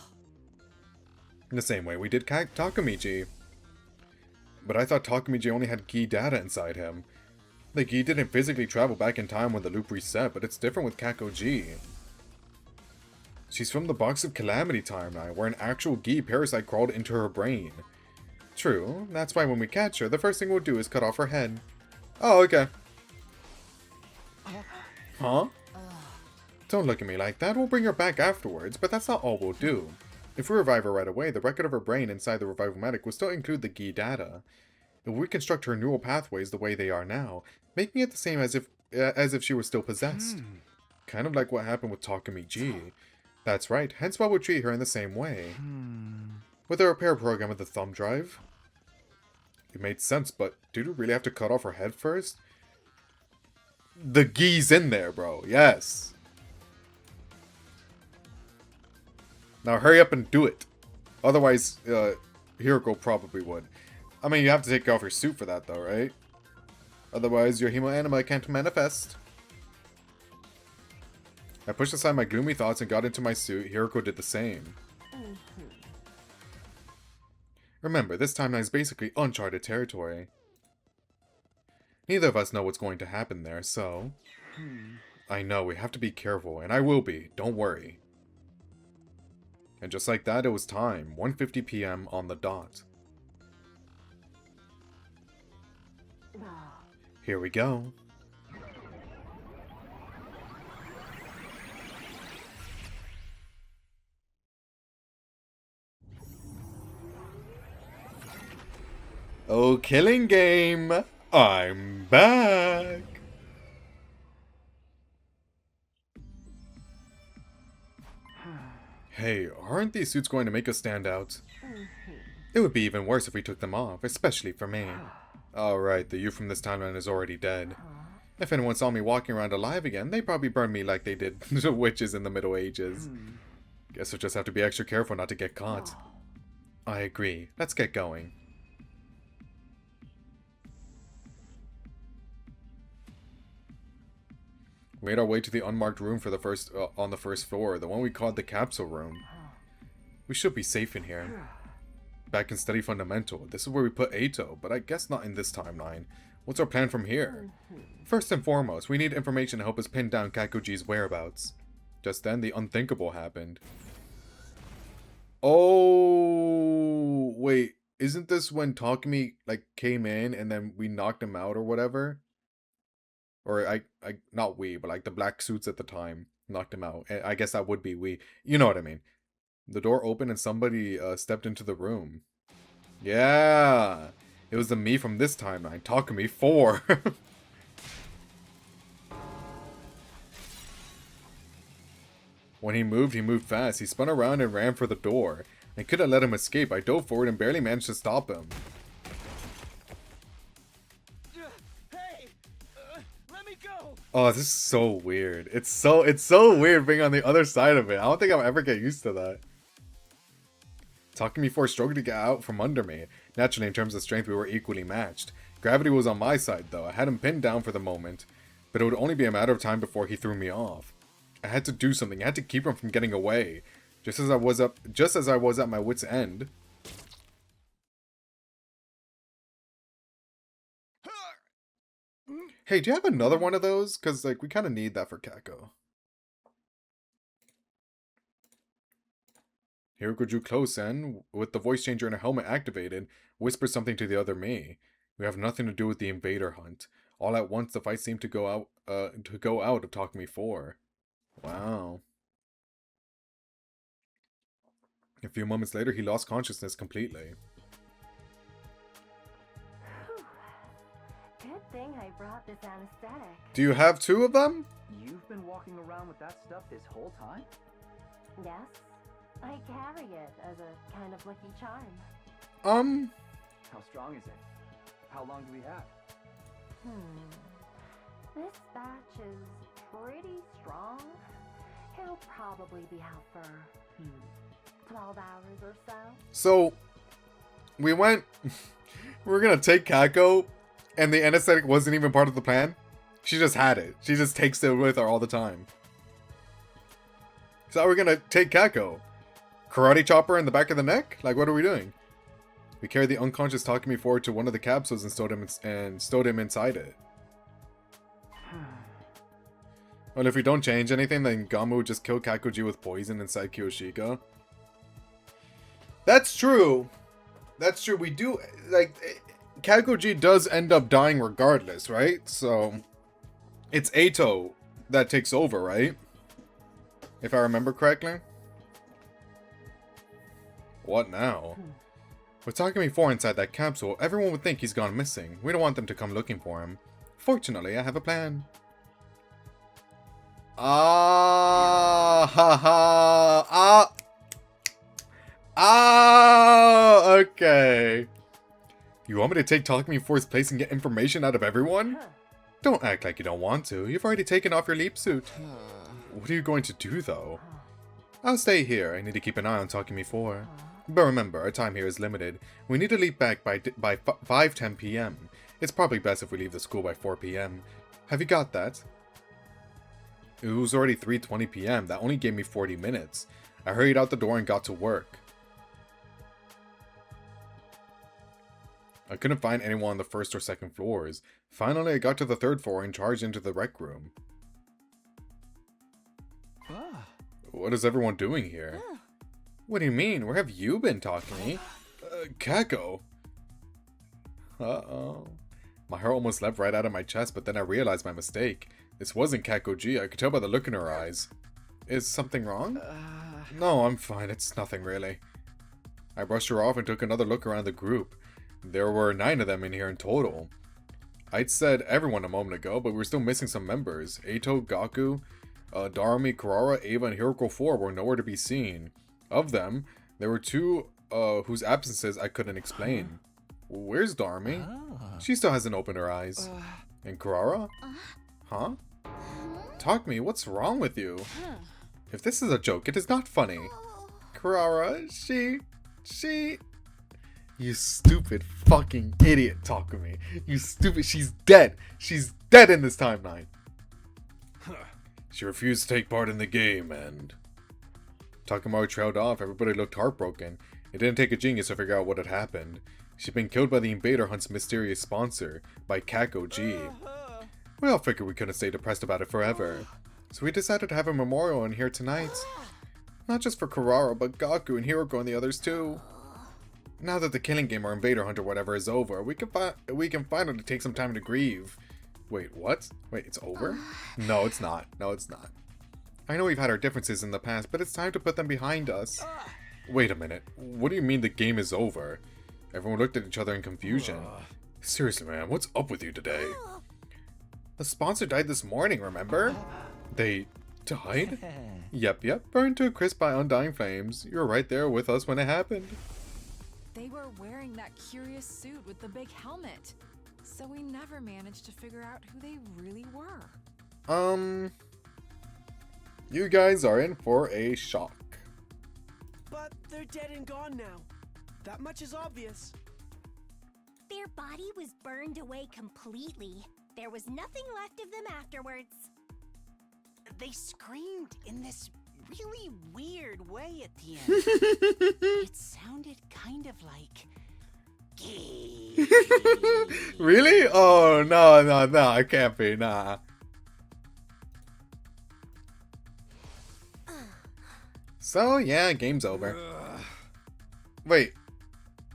In the same way we did Takamiji. But I thought Takumiji only had Gi data inside him. The Gi didn't physically travel back in time when the loop reset, but it's different with Kako-G. She's from the Box of Calamity timeline, where an actual Gi parasite crawled into her brain. True, that's why when we catch her, the first thing we'll do is cut off her head. Oh, okay. Huh? Don't look at me like that, we'll bring her back afterwards, but that's not all we'll do. If we revive her right away, the record of her brain inside the Revival-Matic will still include the Gi data. If we construct her neural pathways the way they are now, making it the same as if she were still possessed. Kind of like what happened with Takumiji. That's right, hence why we'll treat her in the same way. With a repair program with the thumb drive. It made sense, but did we really have to cut off her head first? The Gi's in there, bro. Yes. Now hurry up and do it. Otherwise, Hiroko probably would. I mean, you have to take off your suit for that, though, right? Otherwise, your hemoanima can't manifest. I pushed aside my gloomy thoughts and got into my suit. Hiroko did the same. Remember, this timeline is basically uncharted territory. Neither of us know what's going to happen there, so... I know, we have to be careful, and I will be, don't worry. And just like that, it was time, 1:50 p.m. on the dot. Here we go. Oh, killing game! I'm back! Hey, aren't these suits going to make us stand out? It would be even worse if we took them off, especially for me. Alright, the you from this timeline is already dead. If anyone saw me walking around alive again, they'd probably burn me like they did the witches in the Middle Ages. Guess we'll just have to be extra careful not to get caught. I agree. Let's get going. We made our way to the unmarked room for the on the first floor, the one we called the capsule room. We should be safe in here. Back in Study Fundamental, this is where we put Ato, but I guess not in this timeline. What's our plan from here? First and foremost, we need information to help us pin down Kakuji's whereabouts. Just then, the unthinkable happened. Oh, wait, isn't this when Takumi, like, came in and then we knocked him out or whatever? Or not we, but like the black suits at the time knocked him out. I guess that would be we. You know what I mean. The door opened and somebody stepped into the room. Yeah, it was the me from this timeline, Takumi 4. When he moved fast. He spun around and ran for the door. I couldn't let him escape. I dove forward and barely managed to stop him. Oh, this is so weird. It's so weird being on the other side of it. I don't think I'll ever get used to that. Takumi 4 struggled to get out from under me. Naturally, in terms of strength, we were equally matched. Gravity was on my side, though. I had him pinned down for the moment, but it would only be a matter of time before he threw me off. I had to do something. I had to keep him from getting away. Just as I was at my wit's end. Hey, do you have another one of those? Because, like, we kind of need that for Kako. Hiroko drew close and, with the voice changer in her helmet activated, whispered something to the other me. We have nothing to do with the invader hunt. All at once, the fight seemed to go out of Takumi 4. Wow. A few moments later, he lost consciousness completely. Good thing I brought this anesthetic. Do you have two of them? You've been walking around with that stuff this whole time? Yes, I carry it as a kind of lucky charm. How strong is it? How long do we have? This batch is pretty strong. He'll probably be out for 12 hours or so. So, we went... we were gonna take Kako, and the anesthetic wasn't even part of the plan. She just had it. She just takes it with her all the time. So we're gonna take Kako. Karate chopper in the back of the neck? Like, what are we doing? We carried the unconscious Takumi forward to one of the capsules and stowed him inside it. Well, if we don't change anything, then Gamu would just kill Kakuji with poison inside Kiyoshika. That's true. That's true. We do, like, Kakuji does end up dying regardless, right? So, it's Eito that takes over, right? If I remember correctly. What now? With Takumi 4 inside that capsule, everyone would think he's gone missing. We don't want them to come looking for him. Fortunately, I have a plan. Okay. You want me to take Takumi 4's place and get information out of everyone? Don't act like you don't want to. You've already taken off your leap suit. What are you going to do, though? I'll stay here. I need to keep an eye on Takumi 4. But remember, our time here is limited. We need to leap back by 5:10 p.m. It's probably best if we leave the school by 4 p.m. Have you got that? It was already 3:20 p.m. That only gave me 40 minutes. I hurried out the door and got to work. I couldn't find anyone on the first or second floors. Finally, I got to the third floor and charged into the rec room. What is everyone doing here? What do you mean? Where have you been, Takumi? Kako. Uh-oh. My heart almost leapt right out of my chest, but then I realized my mistake. This wasn't Kakuji. I could tell by the look in her eyes. Is something wrong? No, I'm fine. It's nothing really. I brushed her off and took another look around the group. There were 9 of them in here in total. I'd said everyone a moment ago, but we were still missing some members. Eito, Gaku, Darumi, Kurara, Ava, and Hiroko 4 were nowhere to be seen. Of them, there were 2 whose absences I couldn't explain. Where's Darumi? She still hasn't opened her eyes. And Kurara? Huh? Takumi, what's wrong with you? If this is a joke, it is not funny. Kurara, she... You stupid fucking idiot, Takumi. You stupid... She's dead. She's dead in this timeline. She refused to take part in the game, and... Takuma trailed off. Everybody looked heartbroken. It didn't take a genius to figure out what had happened. She'd been killed by the Invader Hunt's mysterious sponsor, by Kakuji. We all figured we couldn't stay depressed about it forever. So we decided to have a memorial in here tonight. Not just for Kurara, but Gaku and Hiroko and the others too. Now that the Killing Game or Invader Hunt or whatever is over, we can finally take some time to grieve. Wait, what? Wait, it's over? No, it's not. No, it's not. I know we've had our differences in the past, but it's time to put them behind us. Wait a minute. What do you mean the game is over? Everyone looked at each other in confusion. Seriously, man, what's up with you today? The sponsor died this morning, remember? They died? Yep, burned to a crisp by undying flames. You were right there with us when it happened. They were wearing that curious suit with the big helmet, so we never managed to figure out who they really were. You guys are in for a shock. But they're dead and gone now. That much is obvious. Their body was burned away completely. There was nothing left of them afterwards. They screamed in this really weird way at the end. It sounded kind of like... Really? Oh, no, it can't be, nah. So, yeah, game's over. Wait.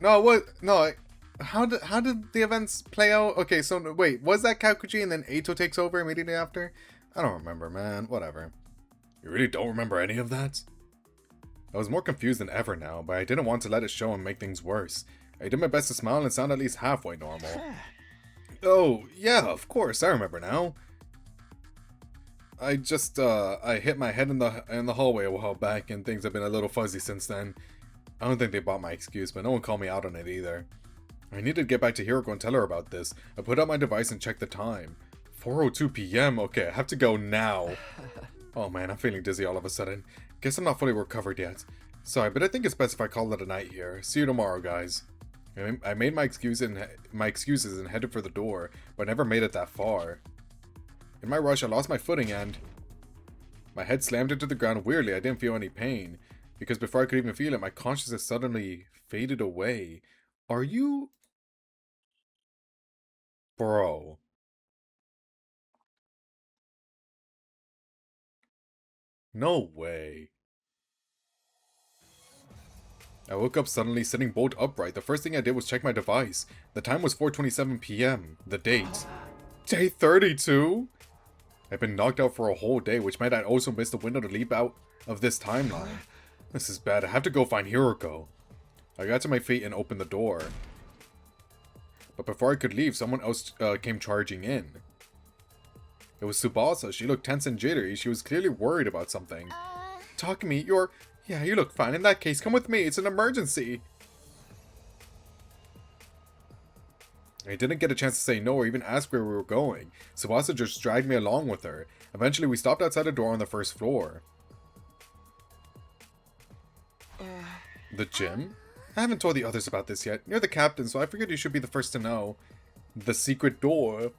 No, what? No, how did the events play out? Okay, so, wait, was that Kakuji and then Eito takes over immediately after? I don't remember, man. Whatever. You really don't remember any of that? I was more confused than ever now, but I didn't want to let it show and make things worse. I did my best to smile and sound at least halfway normal. Oh, yeah, of course, I remember now. I just, I hit my head in the hallway a while back, and things have been a little fuzzy since then. I don't think they bought my excuse, but no one called me out on it either. I needed to get back to Hiroko and tell her about this. I put out my device and checked the time. 4:02 p.m. Okay, I have to go now. Oh man, I'm feeling dizzy all of a sudden. Guess I'm not fully recovered yet. Sorry, but I think it's best if I call it a night here. See you tomorrow, guys. I made my excuses and headed for the door, but never made it that far. In my rush, I lost my footing and... my head slammed into the ground. Weirdly, I didn't feel any pain, because before I could even feel it, my consciousness suddenly faded away. Are you... Bro. No way. I woke up suddenly sitting bolt upright. The first thing I did was check my device. The time was 4:27 p.m. The date. Day 32? I've been knocked out for a whole day, which meant I'd also missed the window to leap out of this timeline. This is bad. I have to go find Hiroko. I got to my feet and opened the door. But before I could leave, someone else came charging in. It was Tsubasa. She looked tense and jittery. She was clearly worried about something. Takumi, yeah, you look fine. In that case, come with me. It's an emergency. I didn't get a chance to say no or even ask where we were going. Tsubasa just dragged me along with her. Eventually, we stopped outside a door on the first floor. The gym? I haven't told the others about this yet. You're the captain, so I figured you should be the first to know. The secret door.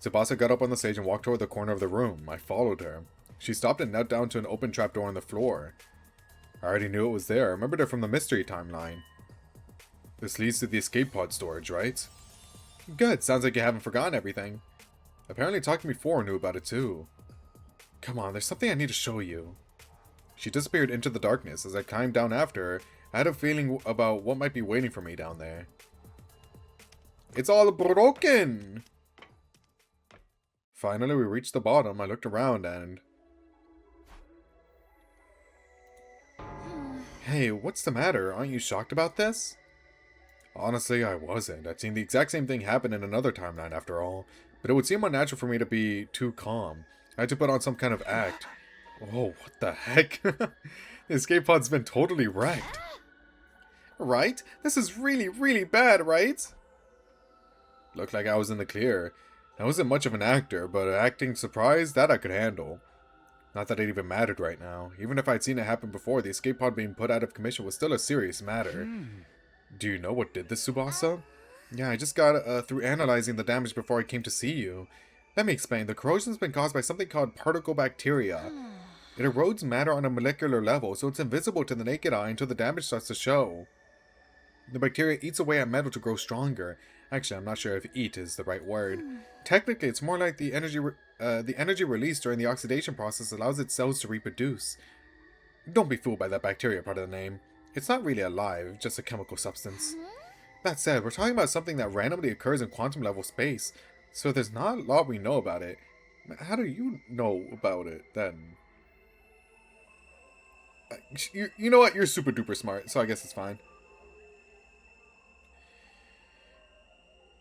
Tsubasa got up on the stage and walked toward the corner of the room. I followed her. She stopped and knelt down to an open trapdoor on the floor. I already knew it was there. I remembered it from the mystery timeline. This leads to the escape pod storage, right? Good. Sounds like you haven't forgotten everything. Apparently Takumi 4 knew about it too. Come on, there's something I need to show you. She disappeared into the darkness. As I climbed down after her, I had a feeling about what might be waiting for me down there. It's all broken! Finally, we reached the bottom. I looked around and... Hey, what's the matter? Aren't you shocked about this? Honestly, I wasn't. I'd seen the exact same thing happen in another timeline after all. But it would seem unnatural for me to be too calm. I had to put on some kind of act. Oh, what the heck? The escape pod's been totally wrecked. Right? This is really, really bad, right? Looked like I was in the clear. I wasn't much of an actor, but acting surprise, that I could handle. Not that it even mattered right now. Even if I'd seen it happen before, the escape pod being put out of commission was still a serious matter. Do you know what did this, Tsubasa? Yeah, I just got through analyzing the damage before I came to see you. Let me explain. The corrosion's been caused by something called particle bacteria. It erodes matter on a molecular level, so it's invisible to the naked eye until the damage starts to show. The bacteria eats away at metal to grow stronger. Actually, I'm not sure if eat is the right word. Technically, it's more like the energy released during the oxidation process allows its cells to reproduce. Don't be fooled by that bacteria part of the name. It's not really alive, just a chemical substance. That said, we're talking about something that randomly occurs in quantum level space, so there's not a lot we know about it. How do you know about it, then? You know what? You're super duper smart, so I guess it's fine.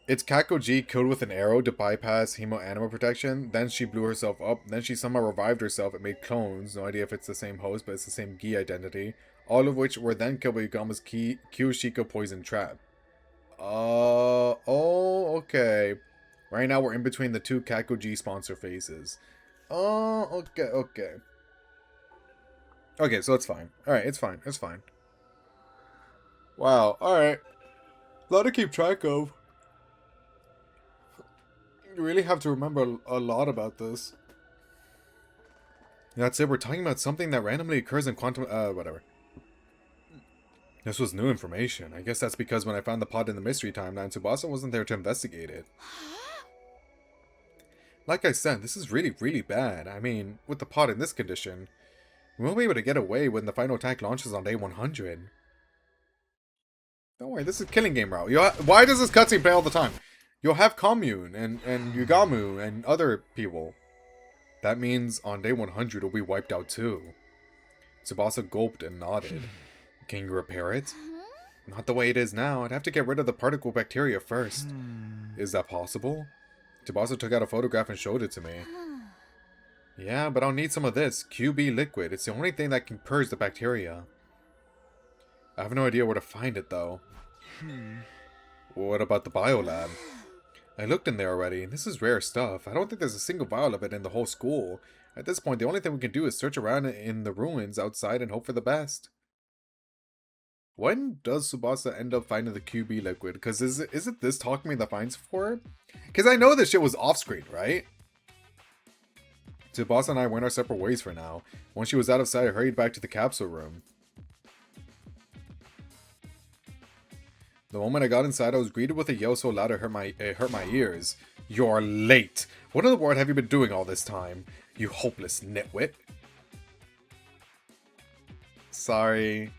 It's Kakoji killed with an arrow to bypass hemo-anima protection. Then she blew herself up. Then she somehow revived herself and made clones. No idea if it's the same host, but it's the same Gi identity. All of which were then killed by Yugama's Kyoshika poison trap. Oh, okay. Right now we're in between the two Kakoji sponsor phases. Oh, okay. Okay, so it's fine. Alright, it's fine. Wow, alright. A lot to keep track of. You really have to remember a lot about this. That's it, we're talking about something that randomly occurs in quantum... whatever. This was new information. I guess that's because when I found the pod in the mystery timeline, Tsubasa wasn't there to investigate it. Like I said, this is really, really bad. I mean, with the pod in this condition, we won't be able to get away when the final attack launches on day 100. Don't worry, this is killing game route. Why does this cutscene play all the time? You'll have Commune and Yugamu and other people. That means on day 100 it'll be wiped out too. Tsubasa gulped and nodded. Can you repair it? Not the way it is now. I'd have to get rid of the particle bacteria first. Is that possible? Tsubasa took out a photograph and showed it to me. Yeah, but I'll need some of this. QB liquid. It's the only thing that can purge the bacteria. I have no idea where to find it though. What about the biolab? I looked in there already. This is rare stuff. I don't think there's a single vial of it in the whole school. At this point, the only thing we can do is search around in the ruins outside and hope for the best. When does Tsubasa end up finding the QB liquid? Because is it this Takumi that finds for it? Because I know this shit was off screen, right? Tsubasa and I went our separate ways for now. Once she was out of sight, I hurried back to the capsule room. The moment I got inside, I was greeted with a yell so loud it hurt my ears. You're late. What in the world have you been doing all this time? You hopeless nitwit. Sorry.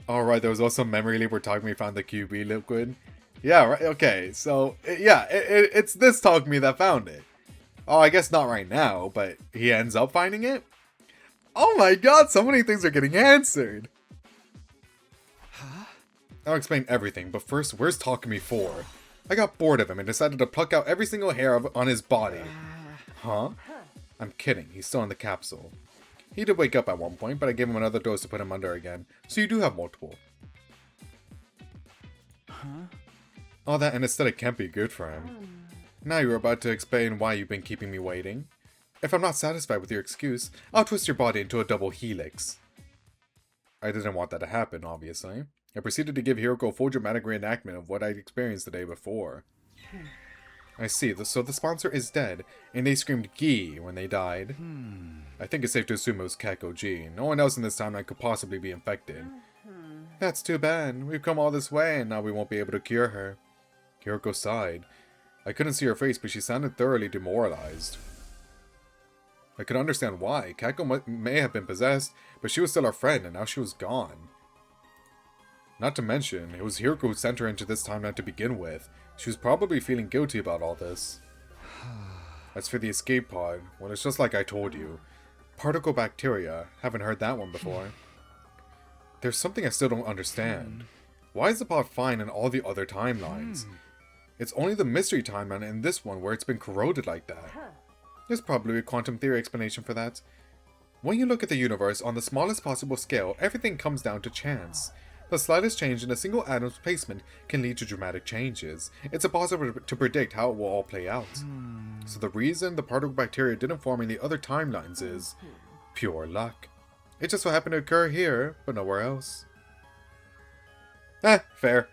Alright, there was also memory leak where Takumi found the QB liquid. Yeah, right, okay, so, yeah, it's this Takumi that found it. Oh, I guess not right now, but he ends up finding it? Oh my god, so many things are getting answered! Huh? I'll explain everything, but first, where's Takumi for? I got bored of him and decided to pluck out every single hair on his body. Huh? I'm kidding, he's still in the capsule. He did wake up at one point, but I gave him another dose to put him under again, so you do have multiple. Huh? All that anesthetic can't be good for him. Now you're about to explain why you've been keeping me waiting. If I'm not satisfied with your excuse, I'll twist your body into a double helix. I didn't want that to happen, obviously. I proceeded to give Hiroko a full dramatic reenactment of what I'd experienced the day before. I see, so the sponsor is dead, and they screamed Gi when they died. I think it's safe to assume it was Kako G. No one else in this timeline could possibly be infected. That's too bad. We've come all this way, and now we won't be able to cure her. Hiroko sighed. I couldn't see her face, but she sounded thoroughly demoralized. I could understand why. Kako may have been possessed, but she was still our friend, and now she was gone. Not to mention, it was Hiroko who sent her into this timeline to begin with. She was probably feeling guilty about all this. As for the escape pod, well, it's just like I told you. Particle bacteria. Haven't heard that one before. There's something I still don't understand. Why is the pod fine in all the other timelines? It's only the mystery timeline and this one where it's been corroded like that. There's probably a quantum theory explanation for that. When you look at the universe on the smallest possible scale, everything comes down to chance. The slightest change in a single atom's placement can lead to dramatic changes. It's impossible to predict how it will all play out. So the reason the particle bacteria didn't form in the other timelines is pure luck. It just so happened to occur here, but nowhere else. Fair.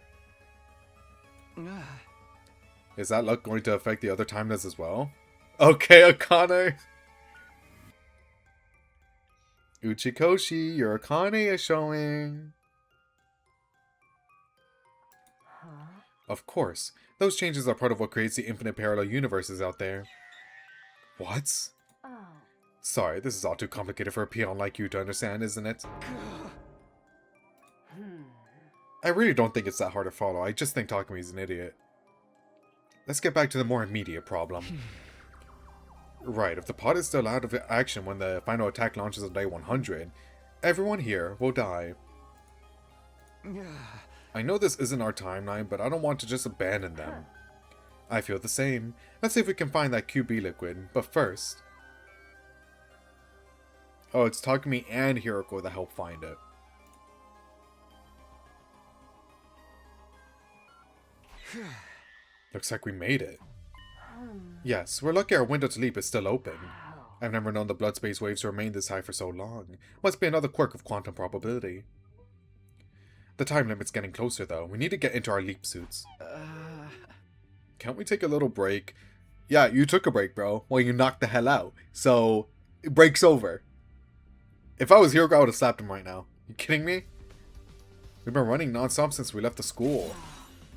Is that luck going to affect the other timelines as well? Okay, Akane. Uchikoshi, your Akane is showing. Of course. Those changes are part of what creates the infinite parallel universes out there. What? Sorry, this is all too complicated for a peon like you to understand, isn't it? I really don't think it's that hard to follow. I just think Takumi's an idiot. Let's get back to the more immediate problem. Right, if the pod is still out of action when the final attack launches on day 100, everyone here will die. I know this isn't our timeline, but I don't want to just abandon them. I feel the same. Let's see if we can find that QB liquid, but first... Oh, it's Takumi and Hiroko that help find it. Looks like we made it. Yes, we're lucky our window to leap is still open. I've never known the blood space waves to remain this high for so long. Must be another quirk of quantum probability. The time limit's getting closer though. We need to get into our leap suits. Can't we take a little break? Yeah, you took a break, bro. Well, you knocked the hell out. So, break's over. If I was Hiroko, I would have slapped him right now. You kidding me? We've been running non-stop since we left the school.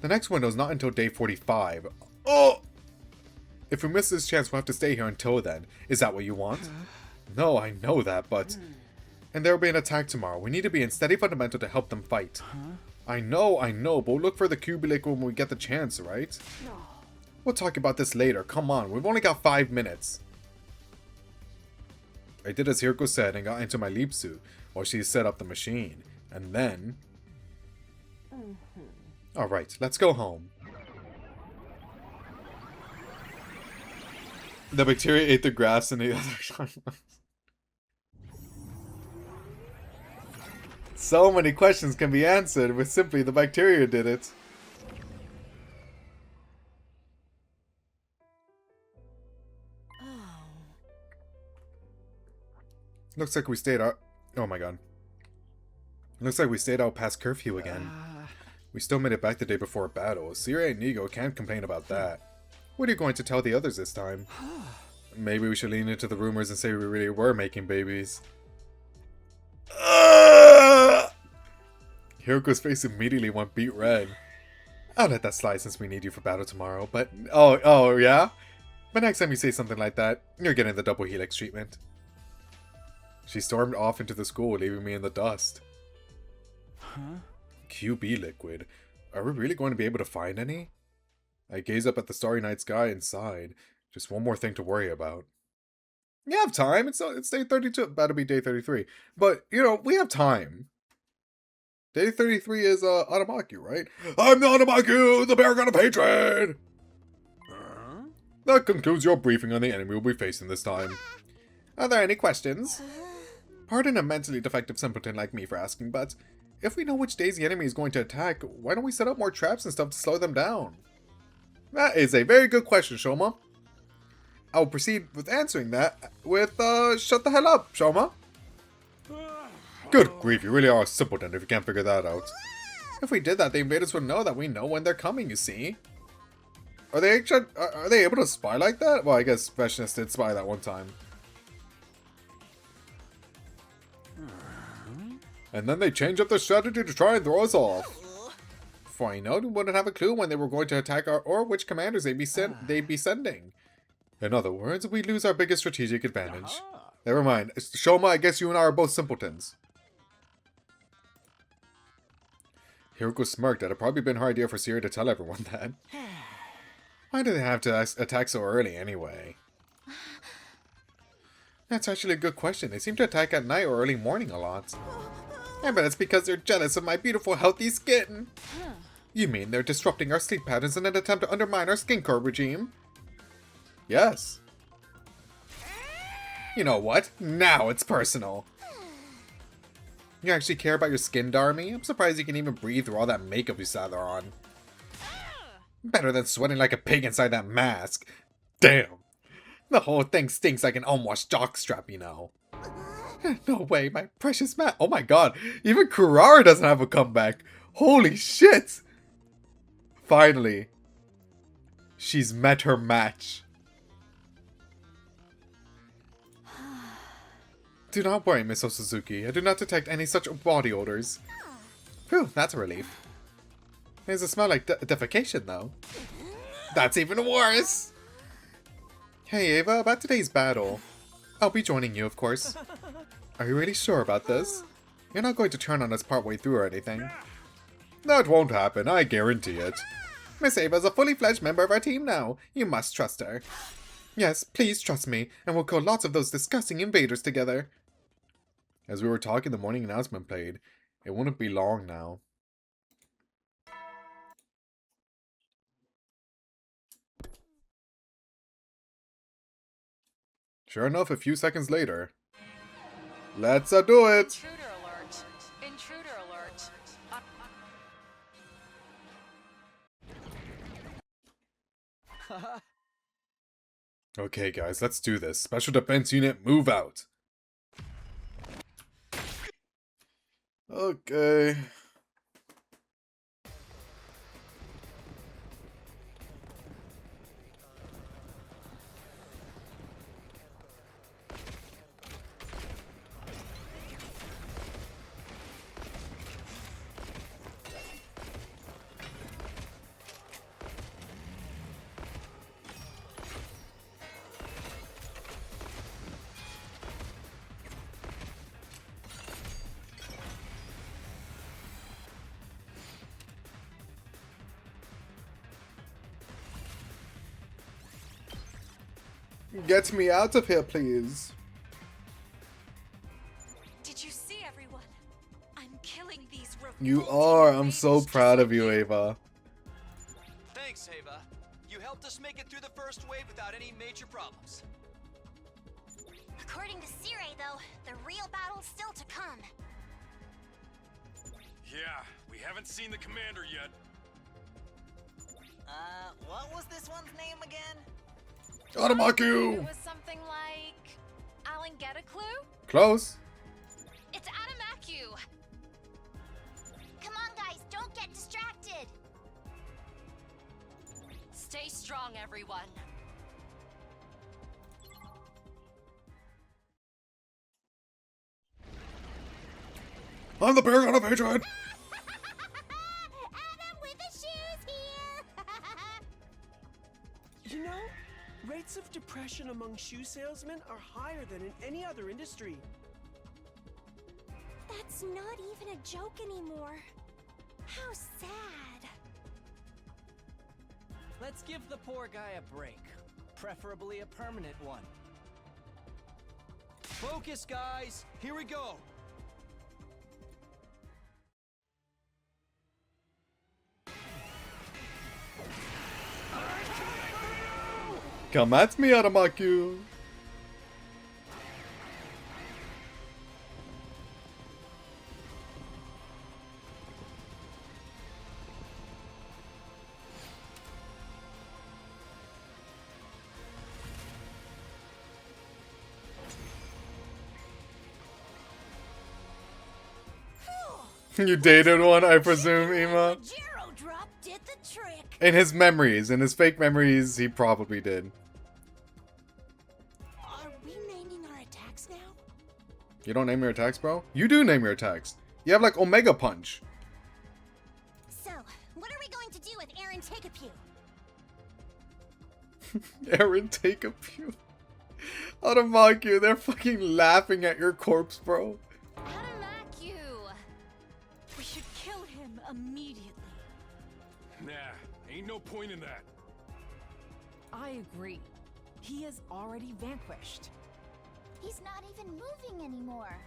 The next window's not until day 45. Oh! If we miss this chance, we'll have to stay here until then. Is that what you want? No, I know that, but... And there will be an attack tomorrow. We need to be in steady fundamental to help them fight. I know, but we'll look for the QB liquid when we get the chance, right? We'll talk about this later. Come on, we've only got 5 minutes. I did as Hiroko said and got into my leap suit while she set up the machine. And then... Alright, let's go home. The bacteria ate the grass in the other... So many questions can be answered with simply the bacteria did it. Looks like we stayed out... Oh my god. Looks like we stayed out past curfew again. We still made it back the day before a battle. Siri and Nigo can't complain about that. What are you going to tell the others this time? Maybe we should lean into the rumors and say we really were making babies. Hiroko's face immediately went beet red. I'll let that slide since we need you for battle tomorrow, but... Oh, yeah? But next time you say something like that, you're getting the double helix treatment. She stormed off into the school, leaving me in the dust. Huh? QB liquid. Are we really going to be able to find any? I gaze up at the starry night sky and sighed. Just one more thing to worry about. You have time. It's day 32. About to be day 33. But, you know, we have time. Day 33 is Automaku, right? I'm the Automaku, the Paragon of Hatred! That concludes your briefing on the enemy we'll be facing this time. Are there any questions? Pardon a mentally defective simpleton like me for asking, but if we know which days the enemy is going to attack, why don't we set up more traps and stuff to slow them down? That is a very good question, Shoma. I will proceed with answering that with, shut the hell up, Shoma. Good grief, you really are a simpleton if you can't figure that out. If we did that, the invaders would know that we know when they're coming, you see. Are they able to spy like that? Well, I guess Specialist did spy that one time. And then they change up their strategy to try and throw us off. For I know, we wouldn't have a clue when they were going to attack or which commanders they'd be sending. In other words, we lose our biggest strategic advantage. Never mind. Shoma, I guess you and I are both simpletons. Hiroko smirked. That'd probably been her idea for Siri to tell everyone that. Why do they have to attack so early anyway? That's actually a good question. They seem to attack at night or early morning a lot. I bet it's because they're jealous of my beautiful, healthy skin. You mean they're disrupting our sleep patterns in an attempt to undermine our skincare regime? Yes. You know what? Now it's personal. You actually care about your skin, Darmy? I'm surprised you can even breathe through all that makeup you slather on. Better than sweating like a pig inside that mask. Damn. The whole thing stinks like an unwashed jockstrap, you know. No way, my precious Matt. Oh my god, even Kurara doesn't have a comeback. Holy shit. Finally. She's met her match. Do not worry, Miss Suzuki. I do not detect any such body odors. Phew, that's a relief. There's a smell like defecation, though. That's even worse! Hey, Ava, about today's battle. I'll be joining you, of course. Are you really sure about this? You're not going to turn on us partway through or anything. That won't happen, I guarantee it. Miss Ava's a fully fledged member of our team now. You must trust her. Yes, please trust me, and we'll kill lots of those disgusting invaders together. As we were talking, the morning announcement played. It wouldn't be long now. Sure enough, a few seconds later. Let's do it! Intruder alert. Intruder alert. Okay, guys, let's do this. Special Defense Unit, move out. Okay. Get me out of here, please. Did you see everyone? I'm killing these You are. I'm so proud of you, Ava. Thanks, Ava. You helped us make it through the first wave without any major problems. According to Sirei, though, the real battle's still to come. Yeah, we haven't seen the commander yet. What was this one's name again? It Automaku! was something like Alan, get a clue? Close. It's Automaku! Come on, guys, don't get distracted! Stay strong, everyone. I'm the Paragon of Hatred! depression among shoe salesmen are higher than in any other industry. That's not even a joke anymore. How sad. Let's give the poor guy a break. Preferably a permanent one. Focus, guys! Here we go! Come at me, Aramaku! You dated one, I presume, Ema? Gyro drop did the trick. In his memories, in his fake memories, he probably did. Are we naming our attacks now? You don't name your attacks, bro? You do name your attacks. You have like Omega Punch. So, what are we going to do with Aaron Take-A-Pew? Aaron, take a pew. Aramaku, they're fucking laughing at your corpse, bro. Aramaku! We should kill him immediately. Nah, ain't no point in that. I agree. He is already vanquished. He's not even moving anymore.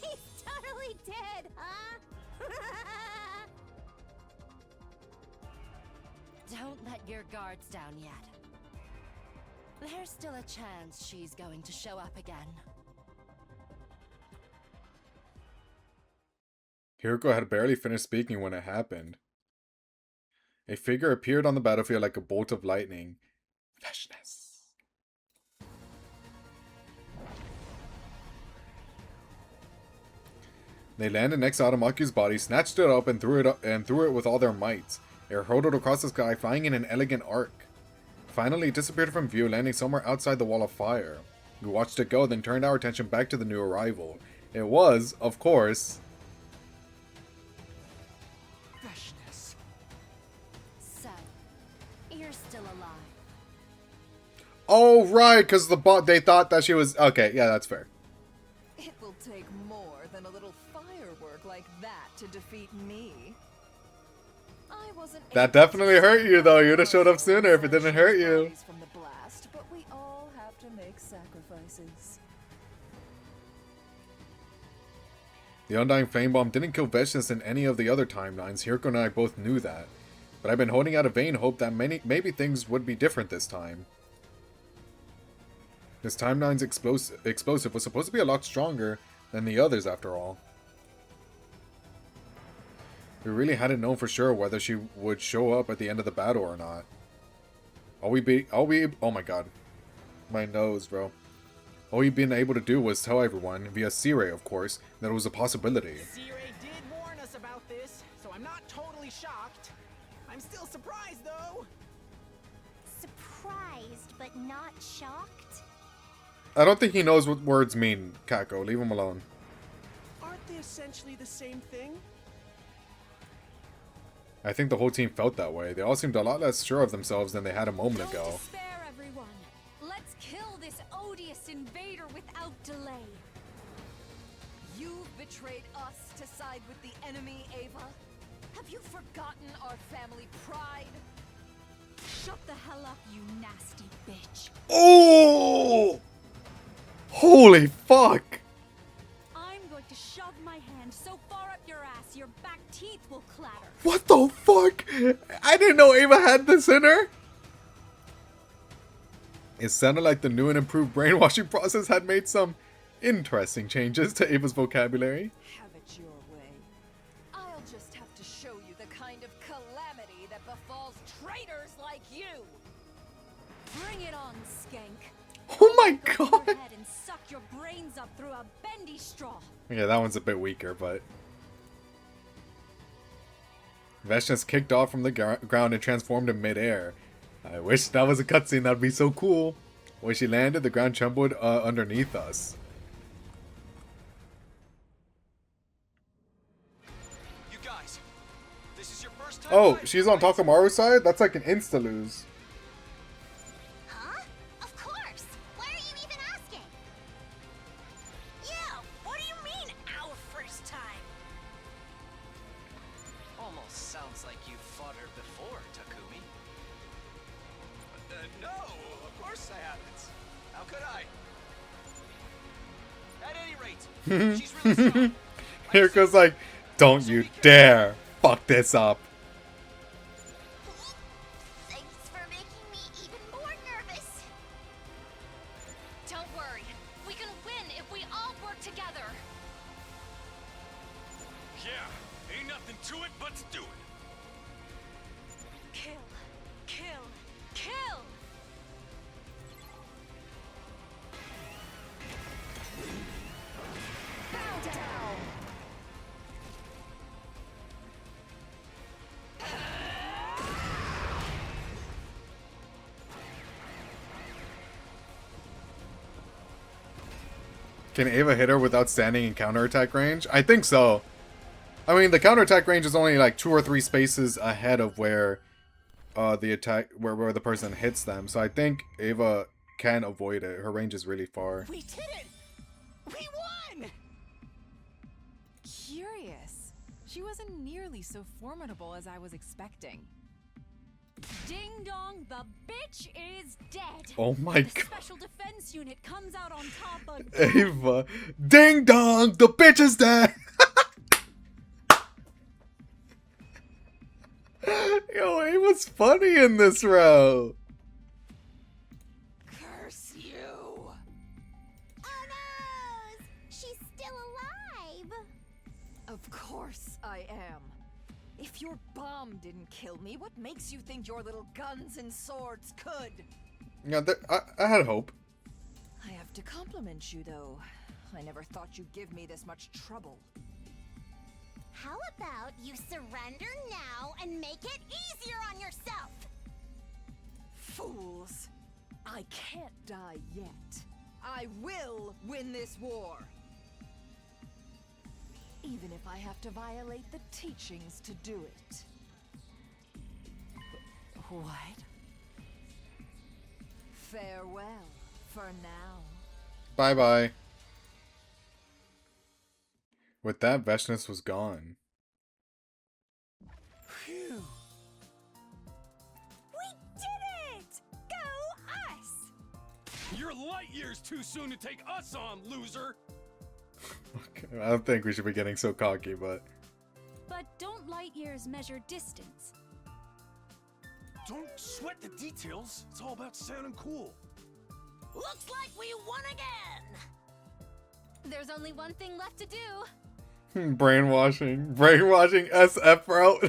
He's totally dead, huh? Don't let your guards down yet. There's still a chance she's going to show up again. Hiroko had barely finished speaking when it happened. A figure appeared on the battlefield like a bolt of lightning. Freshness. They landed next to Aramaku's body, snatched it up, and threw it with all their might. It hurtled across the sky, flying in an elegant arc. Finally, it disappeared from view, landing somewhere outside the wall of fire. We watched it go, then turned our attention back to the new arrival. It was, of course, Freshness. So, you're still alive. oh right, because they thought that she was okay. Yeah, that's fair. It will take more than a little firework like that to defeat me. I wasn't That able definitely to hurt you, though. You'd have showed up survive sooner if it didn't hurt you. from the blast, but we all have to make sacrifices. The Undying Flame Bomb didn't kill Veshnis in any of the other timelines. Hiroko and I both knew that. But I've been holding out a vain hope that maybe things would be different this time. This timeline's explosive was supposed to be a lot stronger than the others, after all. We really hadn't known for sure whether she would show up at the end of the battle or not. Oh my god. My nose, bro. All we've been able to do was tell everyone, via Sirei of course, that it was a possibility. Sirei did warn us about this, so I'm not totally shocked. I'm still surprised, though. Surprised, but not shocked? I don't think he knows what words mean, Kako. Leave him alone. Aren't they essentially the same thing? I think the whole team felt that way. They all seemed a lot less sure of themselves than they had a moment Don't ago. despair, everyone. Let's kill this odious invader without delay. You've betrayed us to side with the enemy, Ava. Have you forgotten our family pride? Shut the hell up, you nasty bitch. Oh! Holy fuck! I'm going to shove my hand so far up your ass your back teeth will clatter. What the fuck? I didn't know Ava had this in her. It sounded like the new and improved brainwashing process had made some interesting changes to Ava's vocabulary. Have it your way. I'll just have to show you the kind of calamity that befalls traitors like you. Bring it on, skank. Oh my Go god! ahead and suck your brains up through a bendy straw. Yeah, that one's a bit weaker, but... Veshnis kicked off from the ground and transformed in midair. I wish that was a cutscene, that'd be so cool. When she landed, the ground trembled underneath us. You guys, this is your first time. Oh, she's on Takamaru's side? That's like an insta-lose. Huh? Of Sounds like you've fought her before, Takumi. No, of course I haven't. How could I? At any rate, she's really strong. Here goes like, don't you dare fuck this up. Thanks for making me even more nervous. Don't worry. We can win if we all work together. Yeah, ain't nothing to it but to do it. Kill. Kill. Kill! Bow down! Can Ava hit her without standing in counterattack range? I think so. I mean, the counterattack range is only like 2 or 3 spaces ahead of where the attack where the person hits them. So I think Ava can avoid it. Her range is really far. We did it! We won! Curious. She wasn't nearly so formidable as I was expecting. Ding dong, the bitch is dead. Oh my The god. special defense unit comes out on top of Ava. Ding dong! The bitch is dead! Yo, Ava's funny in this row. Curse you! Oh no! She's still alive! Of course I am. If your bomb didn't kill me, what makes you think your little guns and swords could? Yeah, I had hope. I have to compliment you, though. I never thought you'd give me this much trouble. How about you surrender now and make it easier on yourself? Fools! I can't die yet. I will win this war! Even if I have to violate the teachings to do it. What? Farewell for now. Bye-bye. With that, Veshness was gone. Phew. We did it! Go us! You're light years too soon to take us on, loser. Okay, I don't think we should be getting so cocky, but... But don't light years measure distance? Don't sweat the details. It's all about sounding cool. Looks like we won again! There's only one thing left to do. Brainwashing. Brainwashing SF, bro.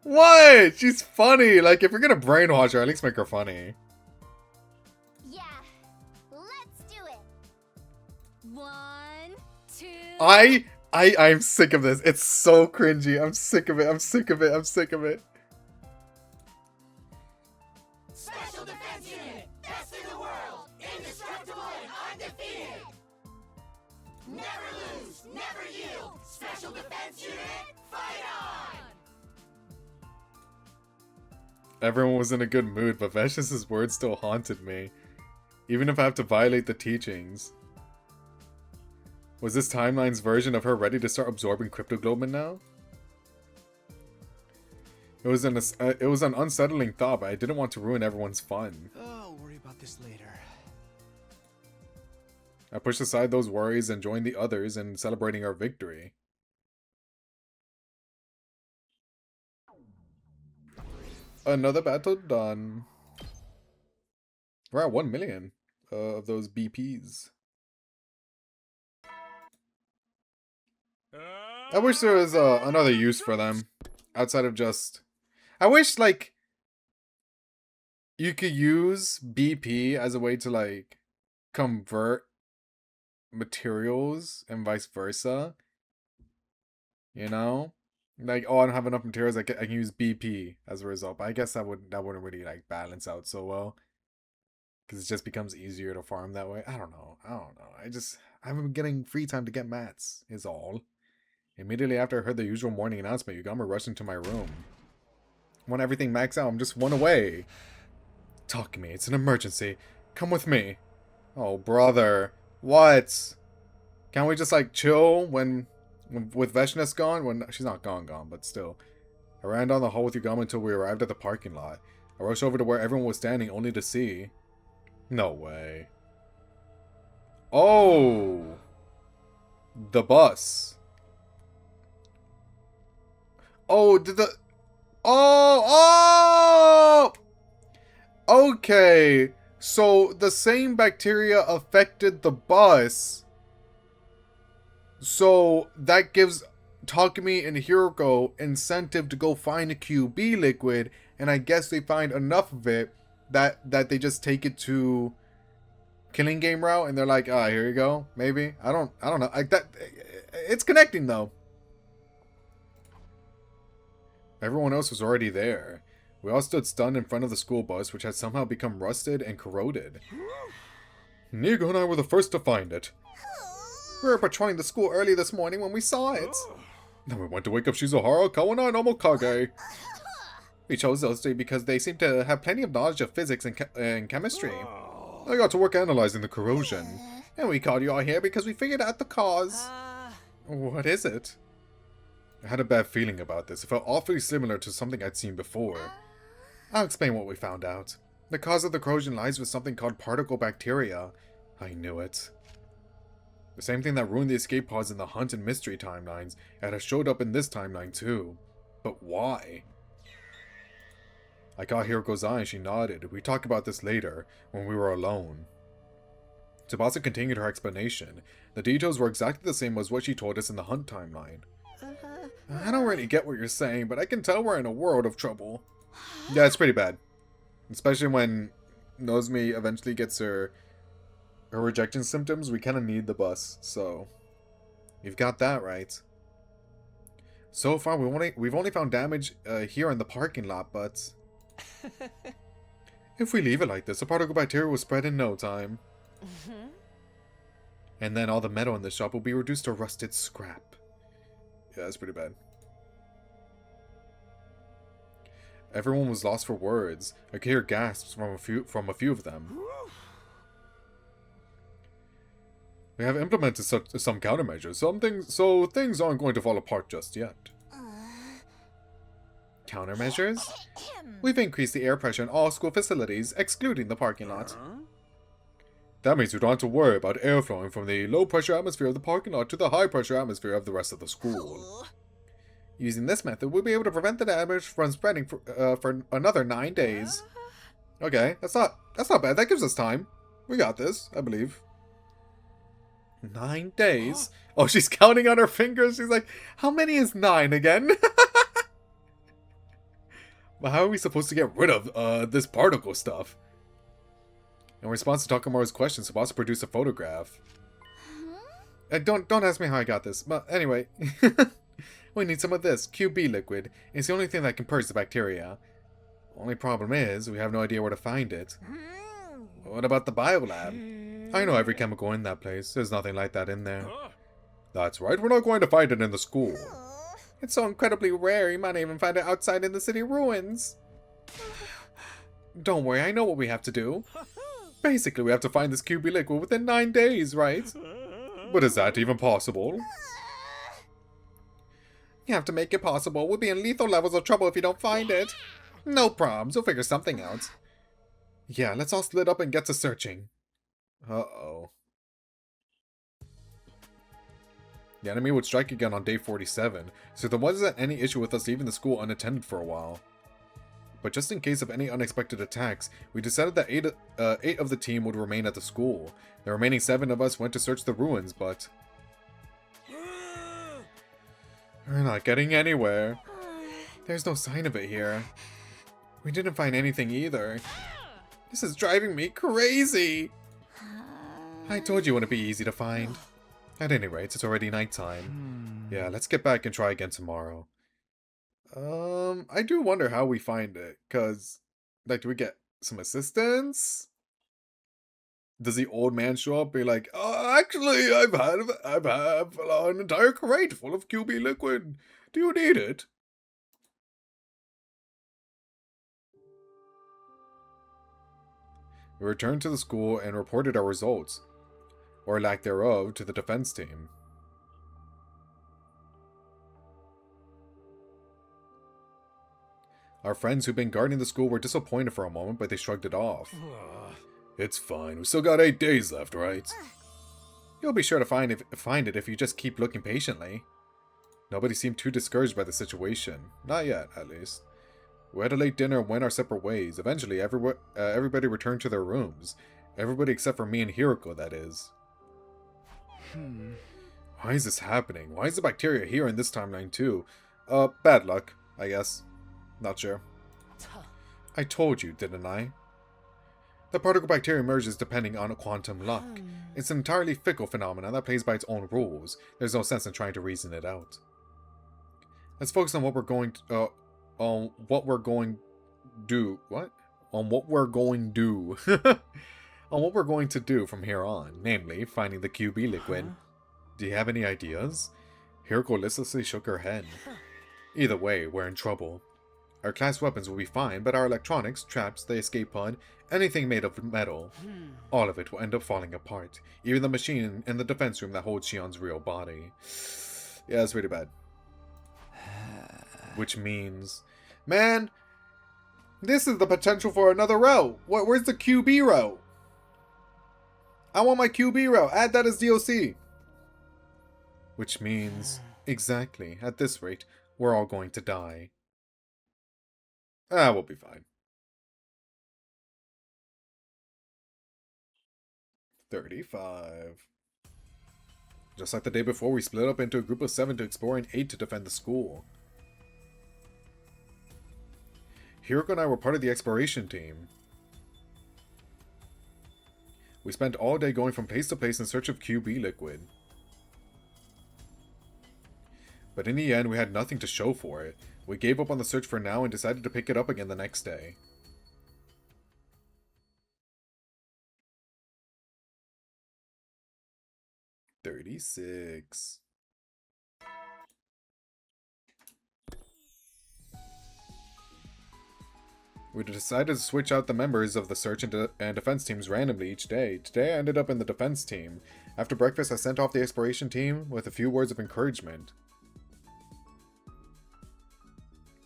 What? She's funny. Like, if you're gonna brainwash her, at least make her funny. Yeah, let's do it. 1, 2... I'm sick of this. It's so cringy. I'm sick of it. I'm sick of it. I'm sick of it. Special Defense Unit! Best in the world! Indestructible and undefeated! Never lose! Never yield! Special Defense Unit, fight on! Everyone was in a good mood, but Veshness's words still haunted me. Even if I have to violate the teachings. Was this timeline's version of her ready to start absorbing cryptoglobin now? It was an unsettling thought, but I didn't want to ruin everyone's fun. I'll worry about this later. I pushed aside those worries and joined the others in celebrating our victory. Another battle done. We're at 1 million of those BPs. I wish there was another use for them outside of just... I wish, like, you could use BP as a way to, like, convert materials and vice versa. You know? Like, oh, I don't have enough materials, I can use BP as a result. But I guess that wouldn't really, like, balance out so well. Because it just becomes easier to farm that way. I don't know. I haven't been getting free time to get mats, is all. Immediately after I heard the usual morning announcement, you got me rushing to my room. When everything maxed out, I'm just 1 away. Talk to me, it's an emergency. Come with me. Oh, brother. What? Can't we just, like, chill when With Veshness gone? Well, she's not gone, but still. I ran down the hall with Yugama until we arrived at the parking lot. I rushed over to where everyone was standing only to see... No way. Oh! The bus. Oh, did the... Oh! Oh! Okay. So, the same bacteria affected the bus. So, that gives Takumi and Hiroko incentive to go find a QB liquid, and I guess they find enough of it that they just take it to killing game route, and they're like, ah, here you go, maybe. I don't know. It's connecting though. Everyone else was already there. We all stood stunned in front of the school bus, which had somehow become rusted and corroded. Nigo and I were the first to find it. We were patrolling the school early this morning when we saw it. Then we went to wake up Shizuhara, Kawana, and Omokage. We chose those three because they seem to have plenty of knowledge of physics and chemistry. I got to work analyzing the corrosion. And we called you all here because we figured out the cause. What is it? I had a bad feeling about this. It felt awfully similar to something I'd seen before. I'll explain what we found out. The cause of the corrosion lies with something called particle bacteria. I knew it. The same thing that ruined the escape pods in the Hunt and Mystery timelines, and has showed up in this timeline too. But why? I caught Hiroko's eye and she nodded. We talked about this later, when we were alone. Tsubasa continued her explanation. The details were exactly the same as what she told us in the Hunt timeline. I don't really get what you're saying, but I can tell we're in a world of trouble. Yeah, it's pretty bad. Especially when Nozomi eventually gets her rejection symptoms. We kind of need the bus, so you've got that right. So far, we've only found damage here in the parking lot, but if we leave it like this, the particle bacteria will spread in no time. And then all the metal in the shop will be reduced to rusted scrap. Yeah, that's pretty bad. Everyone was lost for words. I could hear gasps from a few of them. We have implemented some countermeasures. So things aren't going to fall apart just yet. Countermeasures? We've increased the air pressure in all school facilities, excluding the parking lot. That means we don't have to worry about air flowing from the low-pressure atmosphere of the parking lot to the high-pressure atmosphere of the rest of the school. Using this method, we'll be able to prevent the damage from spreading for another 9 days. Okay, that's not bad. That gives us time. We got this, I believe. 9 days? Oh, she's counting on her fingers. She's like, how many is 9 again? But how are we supposed to get rid of this particle stuff? In response to Takamura's question, Tsubasa produced a photograph. Don't ask me how I got this, but anyway. We need some of this QB liquid. It's the only thing that can purge the bacteria. Only problem is, we have no idea where to find it. What about the biolab? I know every chemical in that place. There's nothing like that in there. That's right, we're not going to find it in the school. It's so incredibly rare, you might even find it outside in the city ruins. Don't worry, I know what we have to do. Basically, we have to find this QB liquid within 9 days, right? But is that even possible? You have to make it possible. We'll be in lethal levels of trouble if you don't find it. No problems, we'll figure something out. Yeah, let's all split up and get to searching. Uh-oh. The enemy would strike again on day 47, so there wasn't any issue with us leaving the school unattended for a while. But just in case of any unexpected attacks, we decided that 8 of the team would remain at the school. The remaining 7 of us went to search the ruins, but we're not getting anywhere. There's no sign of it here. We didn't find anything either. This is driving me crazy. I told you it wouldn't be easy to find. At any rate, it's already nighttime. Yeah, let's get back and try again tomorrow. I do wonder how we find it, cause, like, do we get some assistance? Does the old man show up and be like, oh, actually, I've an entire crate full of QB liquid. Do you need it? We returned to the school and reported our results, or lack thereof, to the defense team. Our friends who've been guarding the school were disappointed for a moment, but they shrugged it off. It's fine. We still got 8 days left, right? You'll be sure to find it if you just keep looking patiently. Nobody seemed too discouraged by the situation. Not yet, at least. We had a late dinner and went our separate ways. Eventually, everybody returned to their rooms. Everybody except for me and Hiroko, that is. Why is this happening? Why is the bacteria here in this timeline too? Bad luck, I guess. Not sure. I told you, didn't I? The particle bacteria emerges depending on quantum luck. It's an entirely fickle phenomenon that plays by its own rules. There's no sense in trying to reason it out. Let's focus on what we're going to, on what we're going to do from here on, namely, finding the QB liquid. Do you have any ideas? Hiroko listlessly shook her head. Either way, we're in trouble. Our class weapons will be fine, but our electronics, traps, the escape pod, anything made of metal, all of it will end up falling apart. Even the machine in the defense room that holds Shion's real body. Yeah, it's really bad. Which means... Man! This is the potential for another route! Where's the QB route? I want my QB route! Add that as DLC! Which means... Exactly. At this rate, we're all going to die. We'll be fine. 35. Just like the day before, we split up into a group of 7 to explore and 8 to defend the school. Hiroko and I were part of the exploration team. We spent all day going from place to place in search of QB liquid. But in the end, we had nothing to show for it. We gave up on the search for now and decided to pick it up again the next day. $36. We decided to switch out the members of the search and defense teams randomly each day. Today I ended up in the defense team. After breakfast I sent off the exploration team with a few words of encouragement.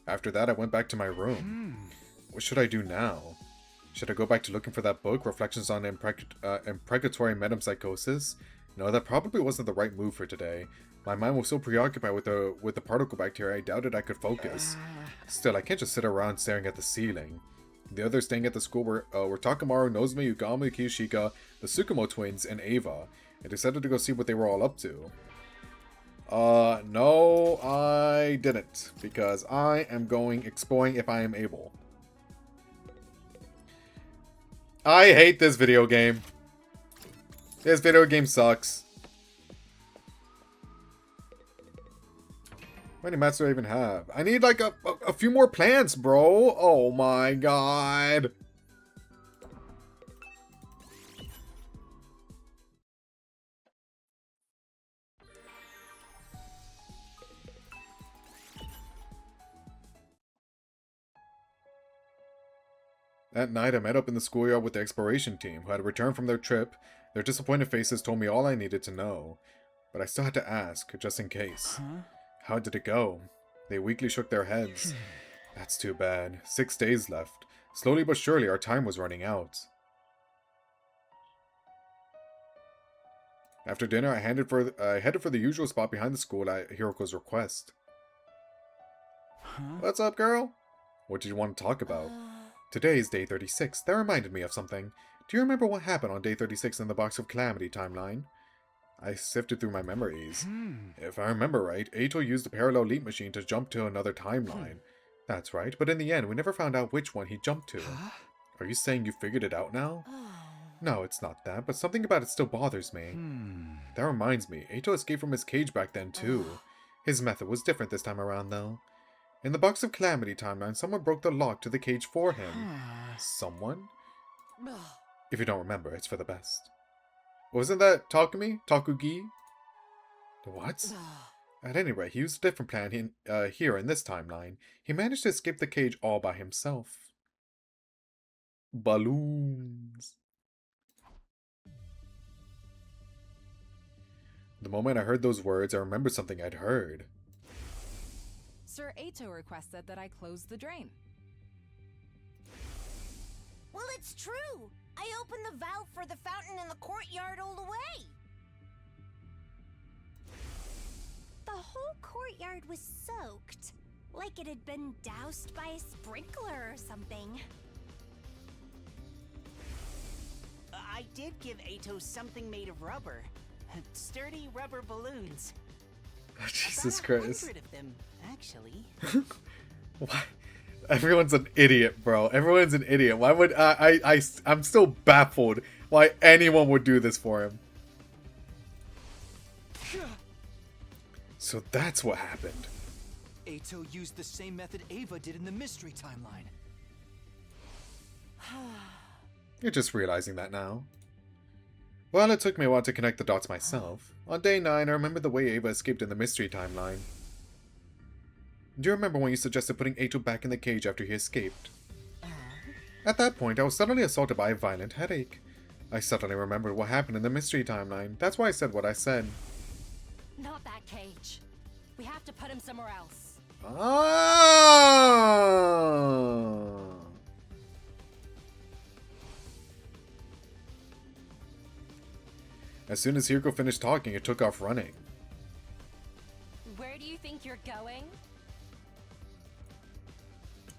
After that I went back to my room. What should I do now? Should I go back to looking for that book, Reflections on Imprecatory Metempsychosis? No, that probably wasn't the right move for today. My mind was so preoccupied with the particle bacteria, I doubted I could focus. Still, I can't just sit around staring at the ceiling. The others staying at the school were Takamaru, Nozomi, Yugami, Kiyoshiga, the Tsukumo twins, and Ava. I decided to go see what they were all up to. No, I didn't, because I am going exploring if I am able. I hate this video game. This video game sucks. How many mats do I even have? I need like a few more plants, bro. Oh my god. That night, I met up in the schoolyard with the exploration team, who had returned from their trip. Their disappointed faces told me all I needed to know. But I still had to ask, just in case. How did it go? They weakly shook their heads. That's too bad. 6 days left. Slowly but surely, our time was running out. After dinner, I headed for the usual spot behind the school at Hiroko's request. What's up, girl? What did you want to talk about? Today is day 36. That reminded me of something. Do you remember what happened on day 36 in the Box of Calamity timeline? I sifted through my memories. If I remember right, Eito used the parallel leap machine to jump to another timeline. That's right, but in the end, we never found out which one he jumped to. Are you saying you figured it out now? No, it's not that, but something about it still bothers me. That reminds me, Eito escaped from his cage back then too. His method was different this time around though. In the Box of Calamity timeline, someone broke the lock to the cage for him. Someone? If you don't remember, it's for the best. Wasn't that Takumi? Takugi? What? At any rate, he used a different plan here in this timeline. He managed to escape the cage all by himself. Balloons. The moment I heard those words, I remembered something I'd heard. Sir Eito requested that I close the drain. Well, it's true. I opened the valve for the fountain in the courtyard all the way. The whole courtyard was soaked, like it had been doused by a sprinkler or something. I did give Ato something made of rubber. Sturdy rubber balloons. Jesus About Christ. 100 of them, actually. Why? Everyone's an idiot, bro. Everyone's an idiot. Why would I'm still baffled why anyone would do this for him. So that's what happened. Ato used the same method Ava did in the mystery timeline. You're just realizing that now. Well, it took me a while to connect the dots myself. On day 9, I remember the way Ava escaped in the mystery timeline. Do you remember when you suggested putting Ato back in the cage after he escaped? At that point, I was suddenly assaulted by a violent headache. I suddenly remembered what happened in the mystery timeline. That's why I said what I said. Not that cage. We have to put him somewhere else. Ah! As soon as Hirko finished talking, it took off running. Where do you think you're going?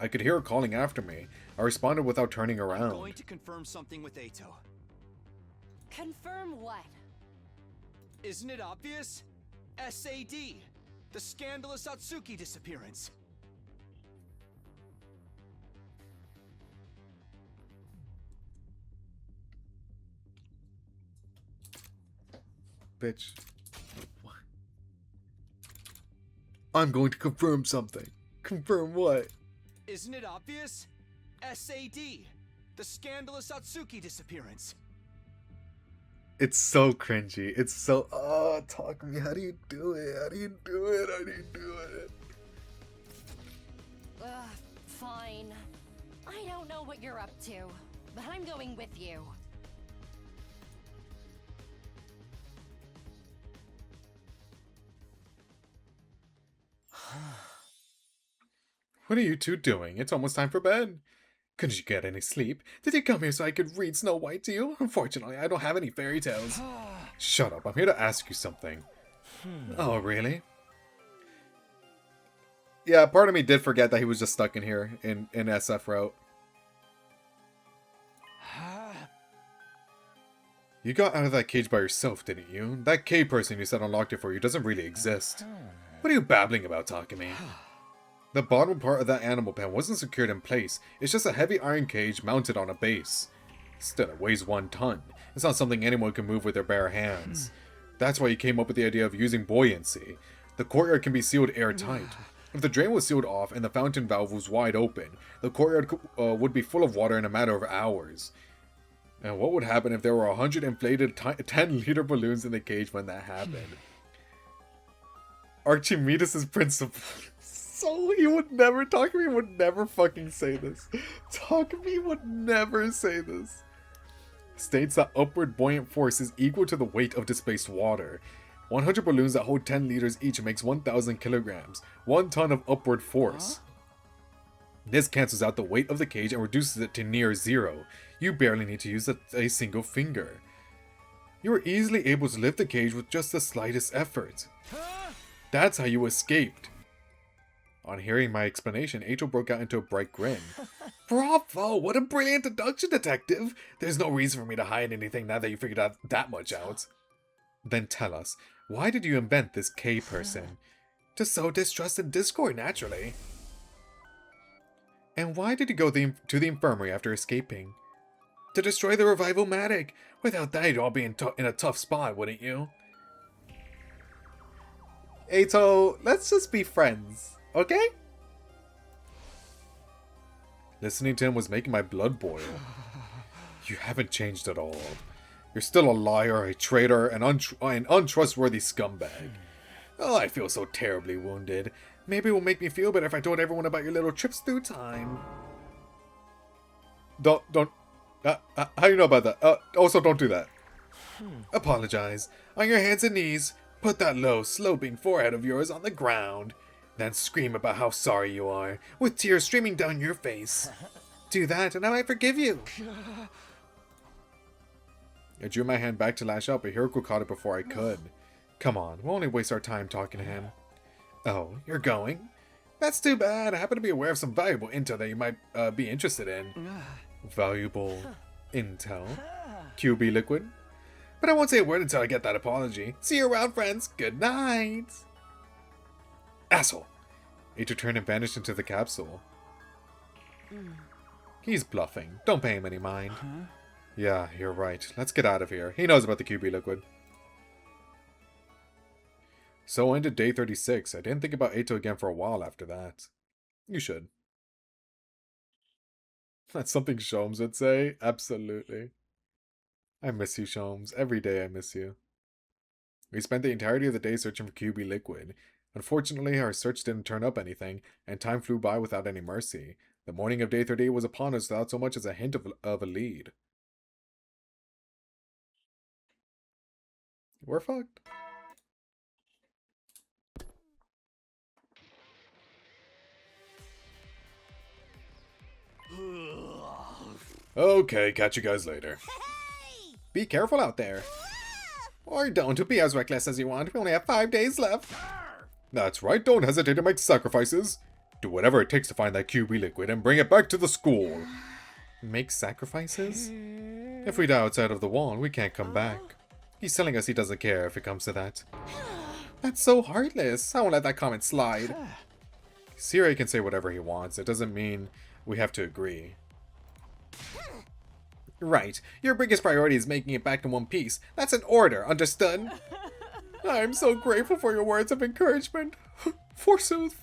I could hear her calling after me. I responded without turning I'm around. going to confirm something with Ato. Confirm what? Isn't it obvious? SAD. The scandalous Atsuki disappearance. Bitch. What? I'm going to confirm something. Confirm what? Isn't it obvious? SAD. The scandalous Atsuki disappearance. It's so cringy. It's so... Oh, talk to me. How do you do it? How do you do it? How do you do it? Fine. I don't know what you're up to, but I'm going with you. What are you two doing? It's almost time for bed. Couldn't you get any sleep? Did you come here so I could read Snow White to you? Unfortunately, I don't have any fairy tales. Shut up. I'm here to ask you something. Oh, really? Yeah, part of me did forget that he was just stuck in here in SF Route. You got out of that cage by yourself, didn't you? That cave person you said unlocked it for you doesn't really exist. What are you babbling about, Takumi? The bottom part of that animal pen wasn't secured in place. It's just a heavy iron cage mounted on a base. Still, it weighs 1 ton. It's not something anyone can move with their bare hands. That's why he came up with the idea of using buoyancy. The courtyard can be sealed airtight. If the drain was sealed off and the fountain valve was wide open, the courtyard would be full of water in a matter of hours. And what would happen if there were 100 inflated 10-liter balloons in the cage when that happened? Archimedes' principle. So he would never, Takumi would never fucking say this. Takumi would never say this. States that upward buoyant force is equal to the weight of displaced water. 100 balloons that hold 10 liters each makes 1,000 kilograms. 1 ton of upward force. This cancels out the weight of the cage and reduces it to near zero. You barely need to use a single finger. You were easily able to lift the cage with just the slightest effort. That's how you escaped. On hearing my explanation, Ato broke out into a bright grin. Bravo! What a brilliant deduction, detective! There's no reason for me to hide anything now that you figured out that much out. Then tell us, why did you invent this K person? To sow distrust and discord, naturally. And why did you go to the infirmary after escaping? To destroy the Revival-matic. Without that, you'd all be in a tough spot, wouldn't you? Ato, let's just be friends, okay? Listening to him was making my blood boil. You haven't changed at all. You're still a liar, a traitor, an untrustworthy scumbag. Oh, I feel so terribly wounded. Maybe it will make me feel better if I told everyone about your little trips through time. Don't, how do you know about that? Also, don't do that. Apologize. On your hands and knees, put that low, sloping forehead of yours on the ground. Then scream about how sorry you are, with tears streaming down your face. Do that, and I might forgive you. I drew my hand back to lash out, but Hiroko caught it before I could. Come on, we'll only waste our time talking to him. Oh, you're going? That's too bad. I happen to be aware of some valuable intel that you might be interested in. Valuable intel? QB liquid? But I won't say a word until I get that apology. See you around, friends. Good night. Asshole. Ato turned and vanished into the capsule. He's bluffing. Don't pay him any mind. Yeah, you're right. Let's get out of here. He knows about the QB liquid. So ended day 36. I didn't think about Ato again for a while after that. You should. That's something Sholmes would say. Absolutely. I miss you, Sholmes. Every day I miss you. We spent the entirety of the day searching for QB liquid. Unfortunately, our search didn't turn up anything, and time flew by without any mercy. The morning of day 38 was upon us without so much as a hint of a lead. We're fucked. Okay, catch you guys later. Be careful out there. Or don't be as reckless as you want. We only have 5 days left. That's right, don't hesitate to make sacrifices. Do whatever it takes to find that QB liquid and bring it back to the school. Make sacrifices? If we die outside of the wall, we can't come back. He's telling us he doesn't care if it comes to that. That's so heartless. I won't let that comment slide. Siri can say whatever he wants. It doesn't mean we have to agree. Right. Your biggest priority is making it back in one piece. That's an order, understood? I'm so grateful for your words of encouragement. Forsooth.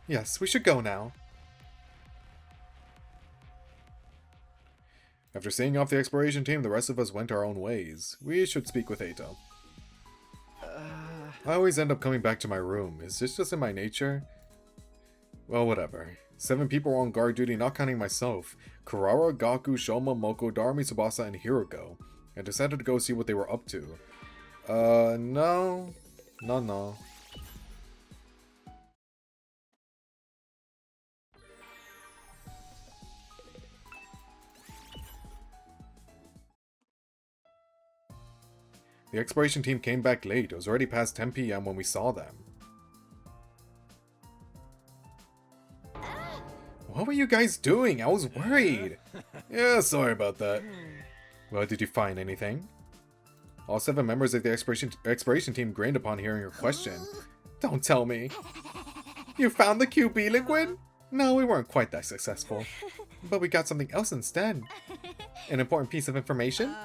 Yes, we should go now. After seeing off the exploration team, the rest of us went our own ways. We should speak with Ato. I always end up coming back to my room. Is this just in my nature? Well, whatever. 7 people were on guard duty, not counting myself. Kurara, Gaku, Shoma, Moko, Darumi, Tsubasa, and Hiroko. I decided to go see what they were up to. No. No. The exploration team came back late. It was already past 10 p.m. when we saw them. What were you guys doing? I was worried. Yeah, sorry about that. Well, did you find anything? All 7 members of the exploration team grinned upon hearing your question. Don't tell me. You found the QB liquid? No, we weren't quite that successful. But we got something else instead. An important piece of information?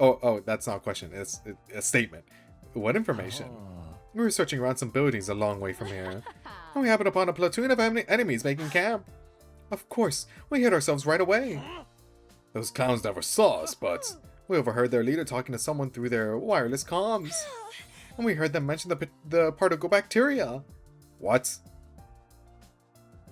Oh, that's not a question. It's a statement. What information? We were searching around some buildings a long way from here. And we happened upon a platoon of enemies making camp. Of course, we hid ourselves right away. Those clowns never saw us, but we overheard their leader talking to someone through their wireless comms. And we heard them mention the particle bacteria. What?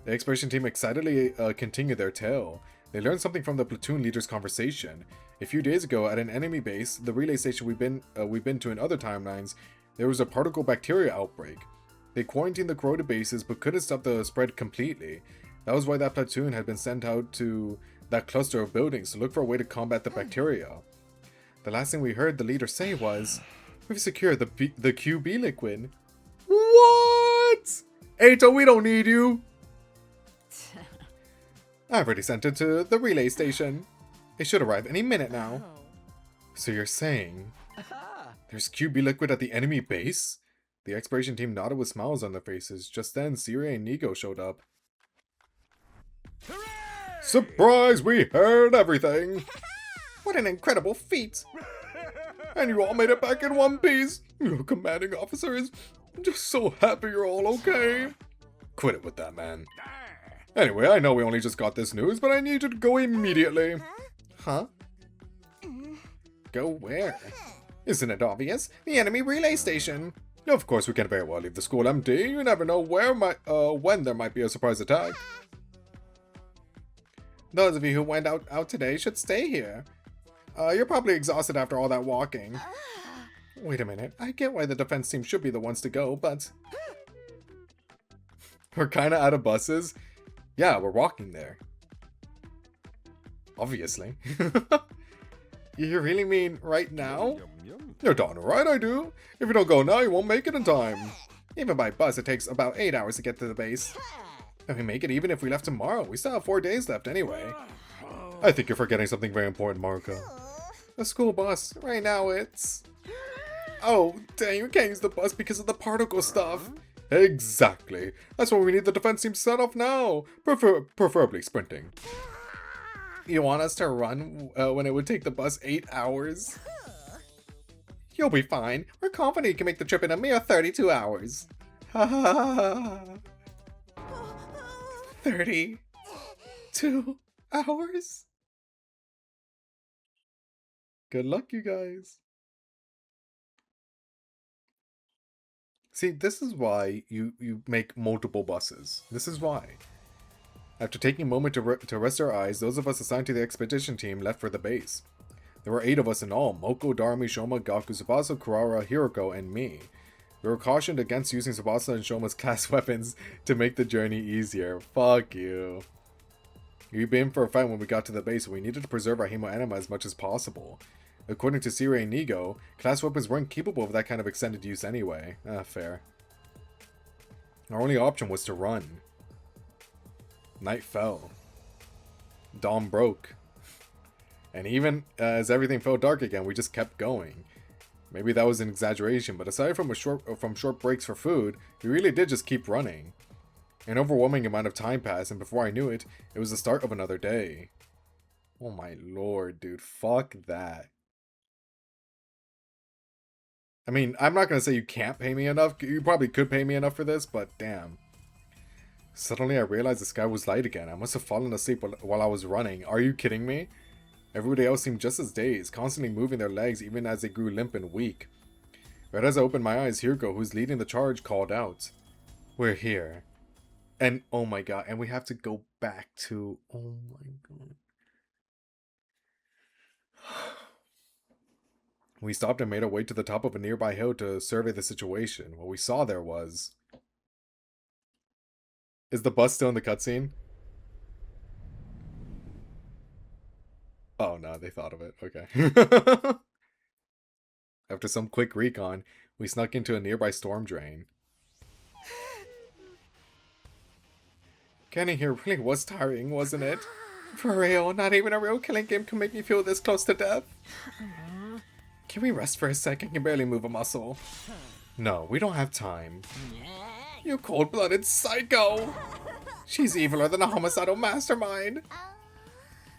The exploration team excitedly continued their tale. They learned something from the platoon leader's conversation. A few days ago, at an enemy base, the relay station we've been to in other timelines, there was a particle bacteria outbreak. They quarantined the corroded bases, but couldn't stop the spread completely. That was why that platoon had been sent out to that cluster of buildings to look for a way to combat the bacteria. The last thing we heard the leader say was, "We've secured the QB liquid." What? Ato, we don't need you. I've already sent it to the relay station. It should arrive any minute now. So you're saying there's QB liquid at the enemy base? The exploration team nodded with smiles on their faces. Just then, Siri and Nigo showed up. Hooray! Surprise! We heard everything! What an incredible feat! And you all made it back in one piece! Your commanding officer is just so happy you're all okay! Quit it with that, man. Anyway, I know we only just got this news, but I need you to go immediately. Huh? Go where? Isn't it obvious? The enemy relay station! Of course, we can very well leave the school empty. You never know when there might be a surprise attack. Those of you who went out today should stay here. You're probably exhausted after all that walking. Wait a minute. I get why the defense team should be the ones to go, but... We're kinda out of buses. Yeah, we're walking there. Obviously. You really mean right now? You're darn right I do. If you don't go now, you won't make it in time. Even by bus, it takes about 8 hours to get to the base. And we make it even if we left tomorrow. We still have 4 days left anyway. I think you're forgetting something very important, Marco. The school bus. Right now it's... Oh, dang, you can't use the bus because of the particle stuff. Exactly. That's why we need the defense team set off now. Preferably sprinting. You want us to run when it would take the bus 8 hours? You'll be fine. We're confident you can make the trip in a mere 32 hours. Ha ha ha. 32 hours? Good luck, you guys. See, this is why you make multiple buses. This is why. After taking a moment to rest our eyes, those of us assigned to the expedition team left for the base. There were 8 of us in all: Moko, Darumi, Shoma, Gaku, Tsubasa, Kurara, Hiroko, and me. We were cautioned against using Tsubasa and Shoma's class weapons to make the journey easier. Fuck you. We'd been in for a fight when we got to the base, and we needed to preserve our Hemoanima as much as possible. According to Sire and Nigo, class weapons weren't capable of that kind of extended use anyway. Fair. Our only option was to run. Night fell. Dawn broke. And even as everything felt dark again, we just kept going. Maybe that was an exaggeration, but aside from short breaks for food, we really did just keep running. An overwhelming amount of time passed, and before I knew it, it was the start of another day. Oh my lord, dude. Fuck that. I mean, I'm not going to say you can't pay me enough. You probably could pay me enough for this, but damn. Suddenly I realized the sky was light again. I must have fallen asleep while I was running. Are you kidding me? Everybody else seemed just as dazed, constantly moving their legs even as they grew limp and weak. Right as I opened my eyes, Hiroko, who's leading the charge, called out, "We're here." And oh my god, and we have to go back to... Oh my god. We stopped and made our way to the top of a nearby hill to survey the situation. What we saw there was... Is the bus still in the cutscene? Oh no, they thought of it. Okay. After some quick recon, we snuck into a nearby storm drain. Getting here really was tiring, wasn't it? For real, not even a real killing game can make me feel this close to death. Can we rest for a sec? I can barely move a muscle. No, we don't have time. You cold-blooded psycho! She's eviler than a homicidal mastermind!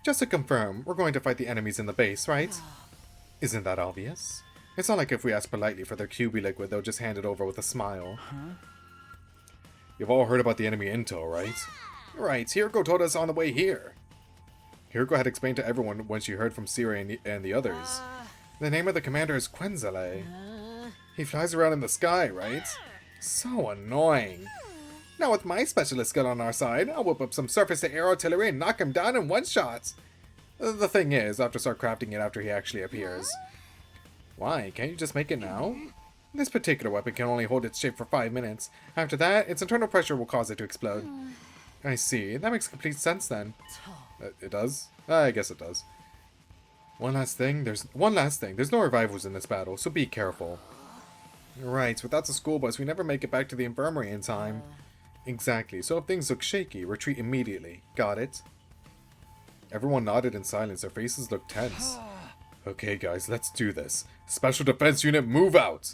Just to confirm, we're going to fight the enemies in the base, right? Isn't that obvious? It's not like if we ask politely for their QB liquid, they'll just hand it over with a smile. You've all heard about the enemy intel, right? Right, Hiroko told us on the way here. Hiroko had explained to everyone when she heard from Sire and the others. The name of the commander is Quenzele. He flies around in the sky, right? So annoying. Now with my specialist skill on our side, I'll whip up some surface-to-air artillery and knock him down in one shot. The thing is, I'll have to start crafting it after he actually appears. Why? Can't you just make it now? This particular weapon can only hold its shape for 5 minutes. After that, its internal pressure will cause it to explode. I see. That makes complete sense then. It does? I guess it does. One last thing. There's no revivals in this battle, so be careful. Right, without the school bus, we never make it back to the infirmary in time. Exactly, so if things look shaky, retreat immediately. Got it? Everyone nodded in silence, their faces looked tense. Okay guys, let's do this. Special Defense Unit, move out!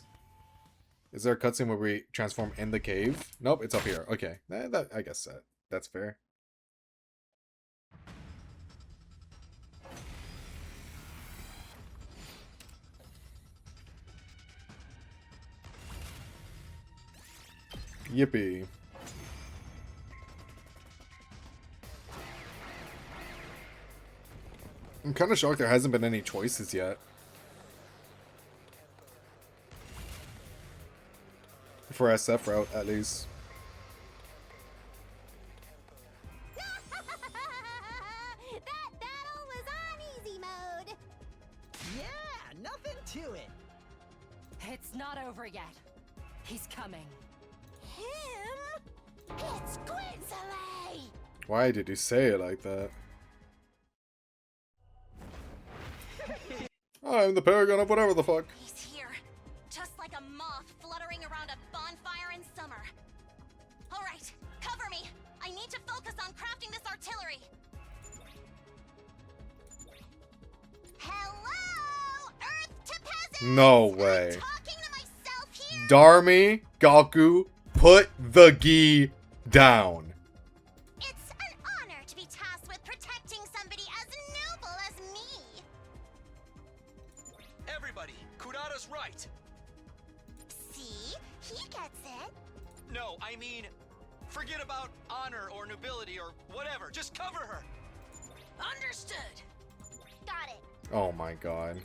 Is there a cutscene where we transform in the cave? Nope, it's up here. Okay, I guess that's fair. Yippee. I'm kind of shocked there hasn't been any choices yet. For SF route, at least. That battle was on easy mode. Yeah, nothing to it. It's not over yet. He's coming. Him? It's Quinsley! Why did you say it like that? I'm the paragon of whatever the fuck. He's here, just like a moth fluttering around a bonfire in summer. All right, cover me. I need to focus on crafting this artillery. Hello, Earth to peasants. No way. I'm talking to myself here. Darmy, Gaku, put the gi down. It's an honor to be tasked with protecting somebody as noble as me. Everybody, Kurata's right. See, he gets it. No, I mean, forget about honor or nobility or whatever. Just cover her. Understood. Got it. Oh my god.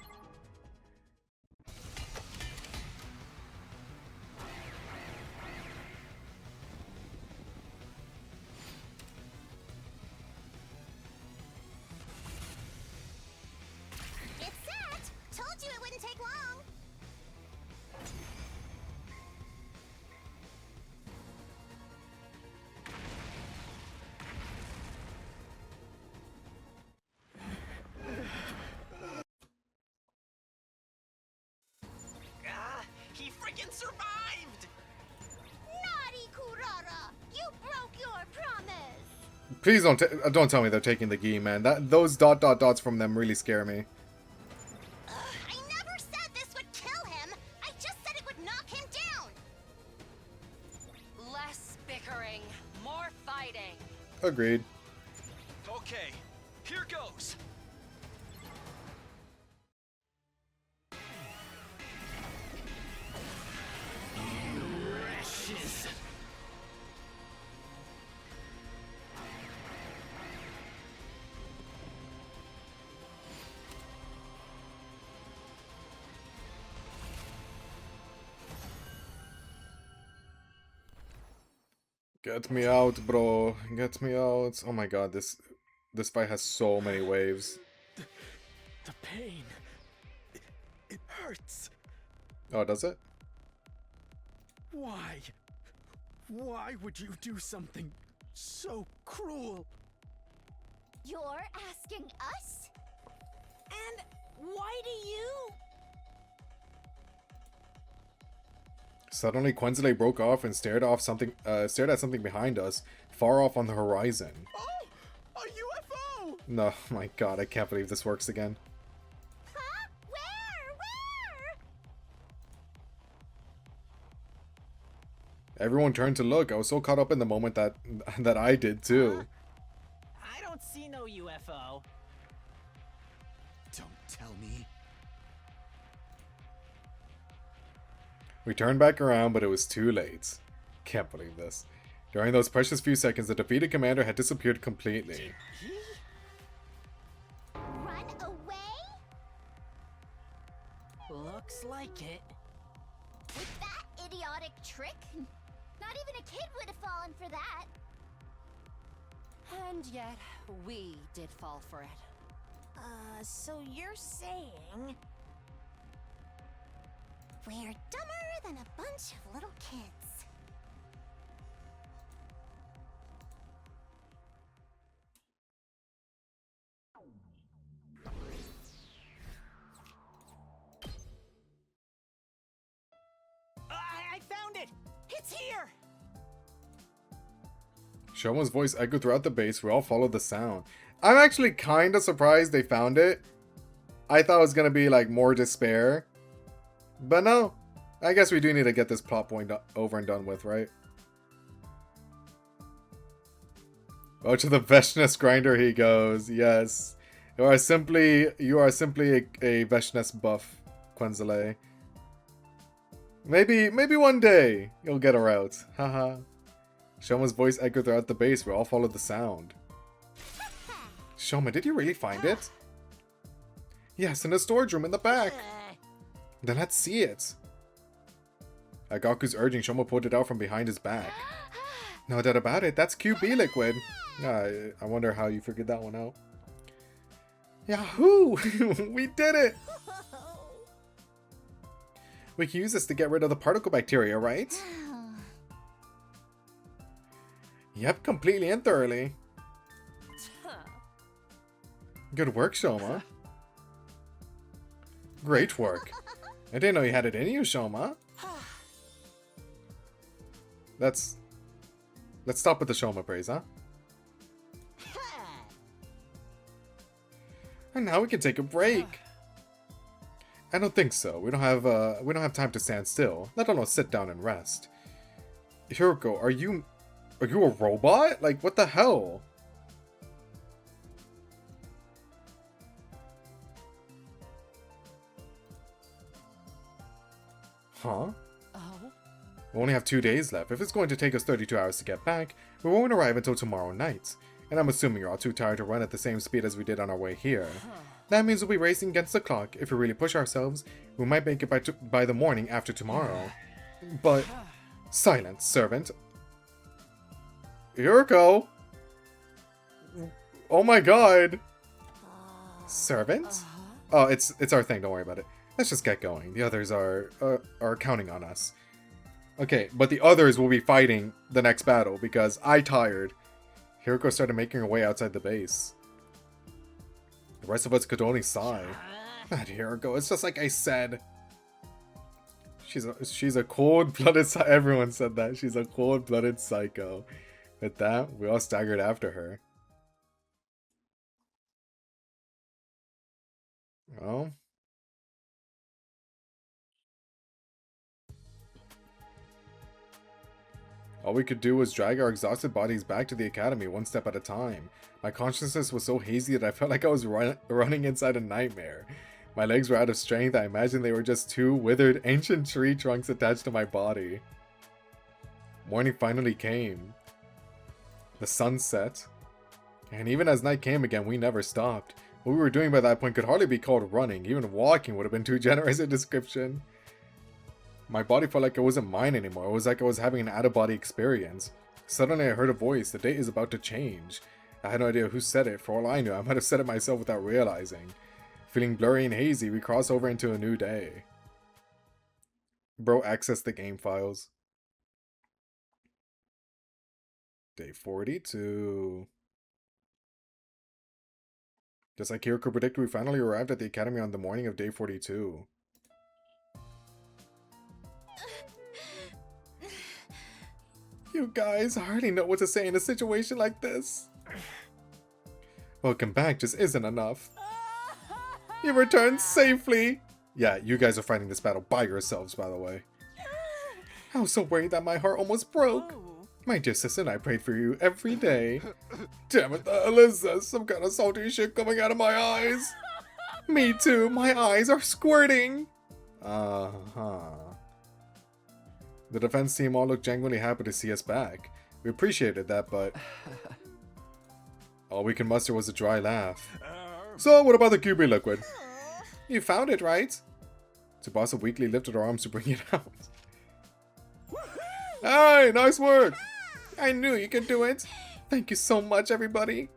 It's set. Told you it wouldn't take long. Ah, he freaking survived! Naughty Kurara! You broke your promise! Please don't tell me they're taking the gi, man. Those dots from them really scare me. I never said this would kill him! I just said it would knock him down! Less bickering, more fighting. Agreed. Okay, here goes. Wretches. Get me out, bro. Get me out. Oh my god, this fight has so many waves. The pain. It hurts. Oh, does it? Why? Why would you do something so cruel? You're asking us? And why do you? Suddenly, Quenzile broke off and stared at something behind us, far off on the horizon. Oh! A UFO! No, my god, I can't believe this works again. Huh? Where? Everyone turned to look. I was so caught up in the moment that I did too. I don't see no UFO. Don't tell me. We turned back around, but it was too late. Can't believe this. During those precious few seconds, the defeated commander had disappeared completely. Run away? Looks like it. With that idiotic trick? Not even a kid would have fallen for that. And yet, we did fall for it. So you're saying... we're dumber than a bunch of little kids. I found it! It's here! Shoma's voice echoed throughout the base. We all followed the sound. I'm actually kind of surprised they found it. I thought it was going to be like more despair. But no. I guess we do need to get this plot point over and done with, right? Oh, to the Veshness grinder he goes. Yes. You are simply a Veshness buff, Quenzile. Maybe one day you'll get her out. Haha. Shoma's voice echoed throughout the base. We all followed the sound. Shoma, did you really find it? Yes, in the storage room in the back. Then let's see it. At Gaku's urging, Shoma pulled it out from behind his back. No doubt about it, that's QB liquid. I wonder how you figured that one out. Yahoo! We did it! We can use this to get rid of the particle bacteria, right? Yep, completely and thoroughly. Good work, Shoma. Great work. I didn't know you had it in you, Shoma. Let's stop with the Shoma praise, huh? And now we can take a break. I don't think so. We don't have time to stand still, let alone sit down and rest. Hiroko, are you a robot? Like, what the hell? Huh? Oh? We only have 2 days left. If it's going to take us 32 hours to get back, we won't arrive until tomorrow night. And I'm assuming you're all too tired to run at the same speed as we did on our way here. That means we'll be racing against the clock. If we really push ourselves, we might make it by the morning after tomorrow. But... Silence, servant. Hiroko! Oh my god! Servant? Oh, it's our thing, don't worry about it. Let's just get going. The others are counting on us. Okay, but the others will be fighting the next battle because I tired. Hiroko started making her way outside the base. The rest of us could only sigh. Not Hiroko, it's just like I said. She's a cold-blooded everyone said that. She's a cold-blooded psycho. At that, we all staggered after her. Well... all we could do was drag our exhausted bodies back to the academy one step at a time. My consciousness was so hazy that I felt like I was running inside a nightmare. My legs were out of strength. I imagined they were just 2 withered ancient tree trunks attached to my body. Morning finally came. The sun set. And even as night came again, we never stopped. What we were doing by that point could hardly be called running. Even walking would have been too generous a description. My body felt like it wasn't mine anymore. It was like I was having an out-of-body experience. Suddenly I heard a voice. The date is about to change. I had no idea who said it. For all I knew, I might have said it myself without realizing. Feeling blurry and hazy, we cross over into a new day. Bro, access the game files. Day 42. Just like Hiroko predicted, we finally arrived at the academy on the morning of day 42. You guys, I hardly know what to say in a situation like this. Welcome back just isn't enough. You returned safely! Yeah, you guys are fighting this battle by yourselves, by the way. I was so worried that my heart almost broke. My dear sister and I prayed for you every day. Damn it, the hell is this? Some kind of salty shit coming out of my eyes. Me too, my eyes are squirting. Uh-huh. The defense team all looked genuinely happy to see us back. We appreciated that, but... all we could muster was a dry laugh. So, what about the QB liquid? You found it, right? Tsubasa weakly lifted her arms to bring it out. Hey, nice work! I knew you could do it! Thank you so much, everybody!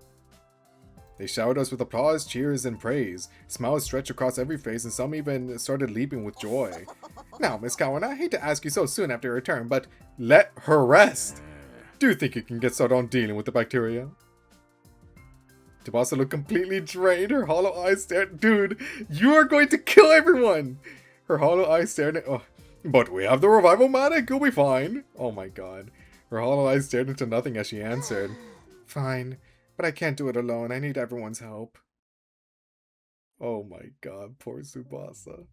They showered us with applause, cheers, and praise. Smiles stretched across every face, and some even started leaping with joy. Now, Miss Cowan, I hate to ask you so soon after your return, but let her rest! Do you think you can get started on dealing with the bacteria? Tsubasa looked completely drained. Her hollow eyes stared. Dude, you are going to kill everyone! Her hollow eyes stared at... oh, but we have the revival manic, you'll be fine. Oh my god. Her hollow eyes stared into nothing as she answered. Fine, but I can't do it alone. I need everyone's help. Oh my god, poor Tsubasa.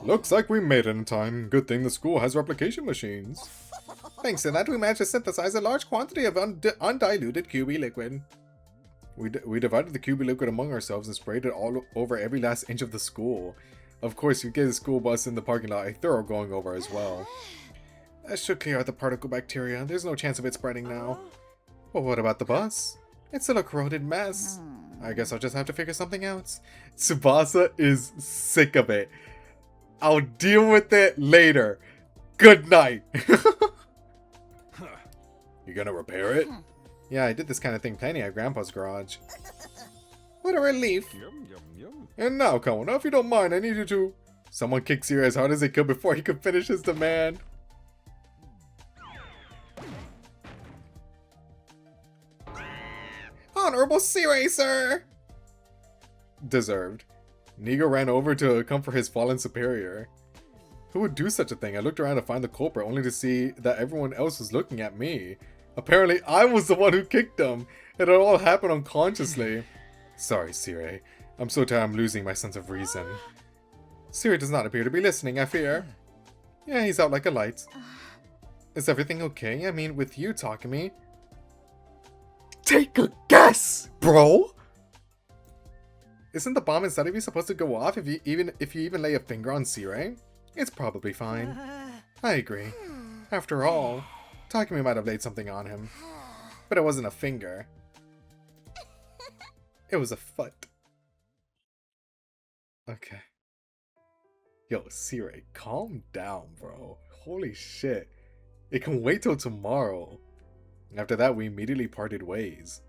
Looks like we made it in time. Good thing the school has replication machines. Thanks to that, we managed to synthesize a large quantity of undiluted QB liquid. We divided the QB liquid among ourselves and sprayed it all over every last inch of the school. Of course, you get a school bus in the parking lot a thorough going over as well. That should clear out the particle bacteria. There's no chance of it spreading now. Well, what about the bus? It's still a corroded mess. I guess I'll just have to figure something out. Tsubasa is sick of it. I'll deal with it later. Good night. You gonna repair it? Yeah, I did this kind of thing plenty at Grandpa's garage. What a relief. Yum, yum, yum. And now, Kona, if you don't mind, I need you to... Someone kicked Siri as hard as they could before he could finish his demand. Honorable sea racer! Deserved. Nigo ran over to comfort his fallen superior. Who would do such a thing? I looked around to find the culprit, only to see that everyone else was looking at me. Apparently, I was the one who kicked him. It had all happened unconsciously. Sorry, Sire. I'm so tired I'm losing my sense of reason. Sire does not appear to be listening, I fear. Yeah, he's out like a light. Is everything okay? I mean, with you, Takumi. Take a guess, bro! Isn't the bomb inside of you supposed to go off if you even lay a finger on Sire? It's probably fine. I agree. After all, Takumi might have laid something on him. But it wasn't a finger. It was a foot. Okay. Yo, Sire, calm down, bro. Holy shit. It can wait till tomorrow. After that, we immediately parted ways.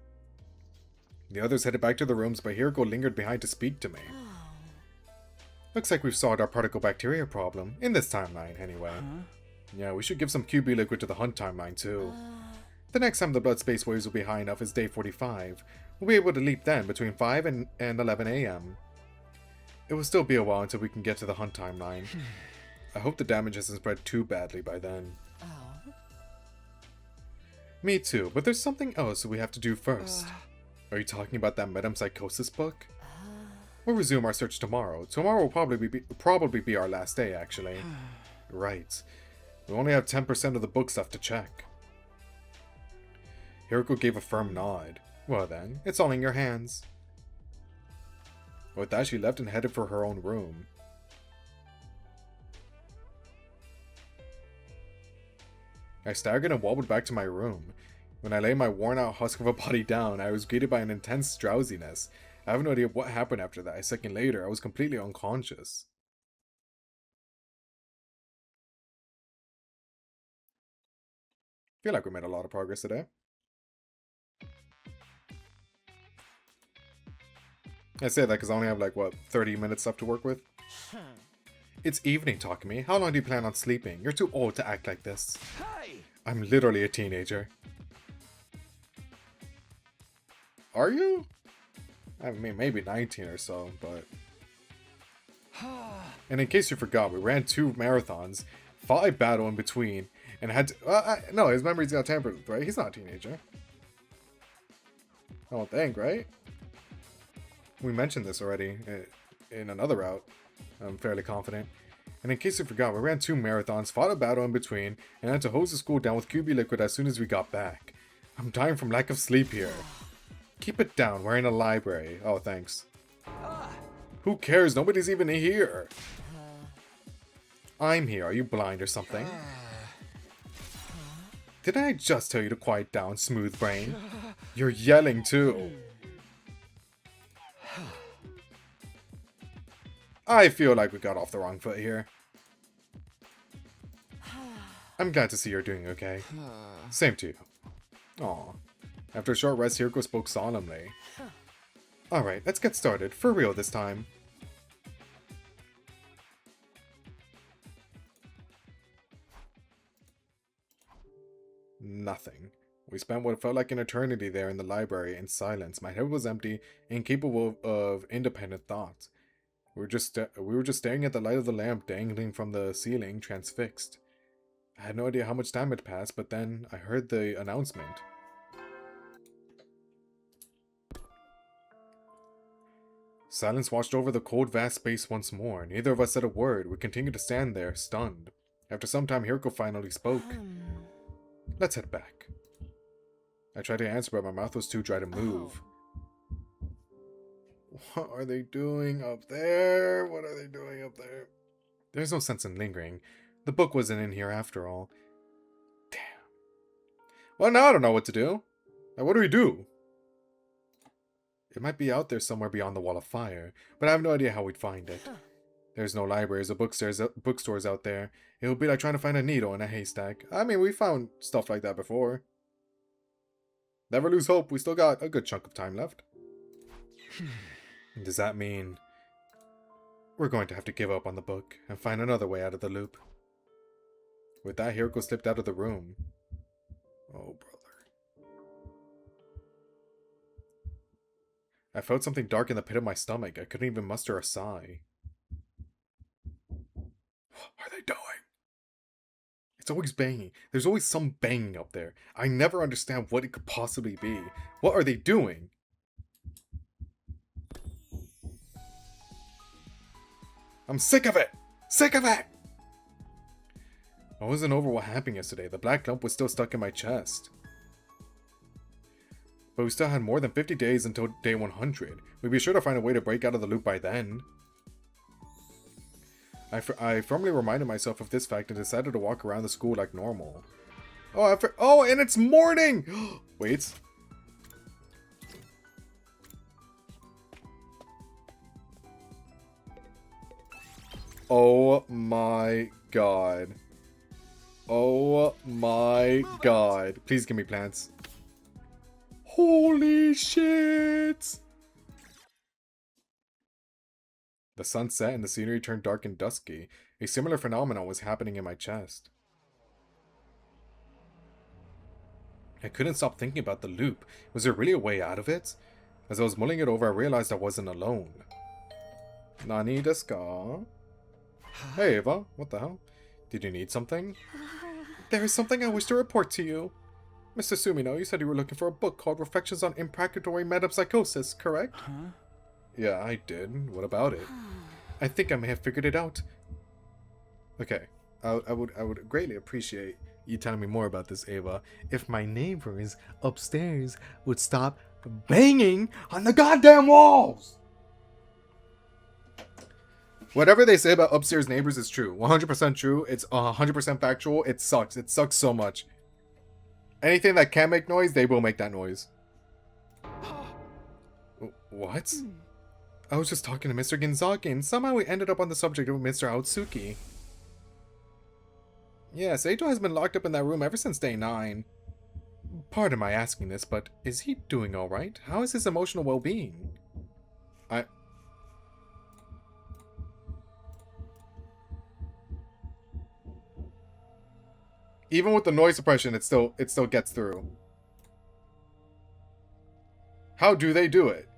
The others headed back to the rooms, but Hiroko lingered behind to speak to me. Looks like we've solved our particle bacteria problem. In this timeline, anyway. Yeah, we should give some QB liquid to the hunt timeline, too. The next time the blood space waves will be high enough is day 45. We'll be able to leap then, between 5 and 11 AM. It will still be a while until we can get to the hunt timeline. I hope the damage hasn't spread too badly by then. Me too, but there's something else we have to do first. Are you talking about that metempsychosis book? We'll resume our search tomorrow. Tomorrow will probably be our last day, actually. Right. We only have 10% of the books left to check. Hiroko gave a firm nod. Well then, it's all in your hands. With that, she left and headed for her own room. I staggered and wobbled back to my room. When I lay my worn-out husk of a body down, I was greeted by an intense drowsiness. I have no idea what happened after that. A second later, I was completely unconscious. Feel like we made a lot of progress today. I say that because I only have like, what, 30 minutes left to work with? It's evening, Takumi. How long do you plan on sleeping? You're too old to act like this. Hey! I'm literally a teenager. Are you? I mean, maybe 19 or so, but... And in case you forgot, we ran 2 marathons, fought a battle in between, and had to... no, his memories got tampered with, right? He's not a teenager. I don't think, right? We mentioned this already in another route. I'm fairly confident. And in case you forgot, we ran 2 marathons, fought a battle in between, and had to hose the school down with QB liquid as soon as we got back. I'm dying from lack of sleep here. Keep it down, we're in a library. Oh, thanks. Who cares? Nobody's even here. I'm here. Are you blind or something? Didn't I just tell you to quiet down, smooth brain? You're yelling too. I feel like we got off the wrong foot here. I'm glad to see you're doing okay. Same to you. Aw. After a short rest, Hiroko spoke solemnly. Alright, let's get started. For real this time. Nothing. We spent what felt like an eternity there in the library in silence. My head was empty, incapable of independent thought. We were just staring at the light of the lamp dangling from the ceiling, transfixed. I had no idea how much time had passed, but then I heard the announcement. Silence washed over the cold, vast space once more. Neither of us said a word. We continued to stand there, stunned. After some time, Hiroko finally spoke. Let's head back. I tried to answer, but my mouth was too dry to move. What are they doing up there? What are they doing up there? There's no sense in lingering. The book wasn't in here after all. Damn. Well, now I don't know what to do. Now, what do we do? It might be out there somewhere beyond the wall of fire, but I have no idea how we'd find it. There's no libraries or bookstores out there. It would be like trying to find a needle in a haystack. I mean, we found stuff like that before. Never lose hope. We still got a good chunk of time left. Does that mean we're going to have to give up on the book and find another way out of the loop? With that, Hiroko slipped out of the room. Oh, brother. I felt something dark in the pit of my stomach. I couldn't even muster a sigh. What are they doing? It's always banging. There's always some banging up there. I never understand what it could possibly be. What are they doing? I'm sick of it! Sick of it! I wasn't over what happened yesterday. The black lump was still stuck in my chest. But we still had more than 50 days until day 100. We'd be sure to find a way to break out of the loop by then. I firmly reminded myself of this fact and decided to walk around the school like normal. Oh, and it's morning! Wait. Oh my god. Oh my god. Please give me plants. Holy shit! The sun set and the scenery turned dark and dusky. A similar phenomenon was happening in my chest. I couldn't stop thinking about the loop. Was there really a way out of it? As I was mulling it over, I realized I wasn't alone. Nani desu ka? Hey Ava, what the hell? Did you need something? There is something I wish to report to you. Mr. Sumino, you said you were looking for a book called Reflections on Imprecatory Metempsychosis, correct? Huh? Yeah, I did. What about it? I think I may have figured it out. Okay, I would greatly appreciate you telling me more about this, Ava. If my neighbors upstairs would stop banging on the goddamn walls! Whatever they say about upstairs neighbors is true. 100% true. It's 100% factual. It sucks. It sucks so much. Anything that can make noise, they will make that noise. What? I was just talking to Mr. Ginzaki, and somehow we ended up on the subject of Mr. Aotsuki. Yes, Eito has been locked up in that room ever since day 9. Pardon my asking this, but is he doing alright? How is his emotional well-being? Even with the noise suppression, it still gets through. How do they do it?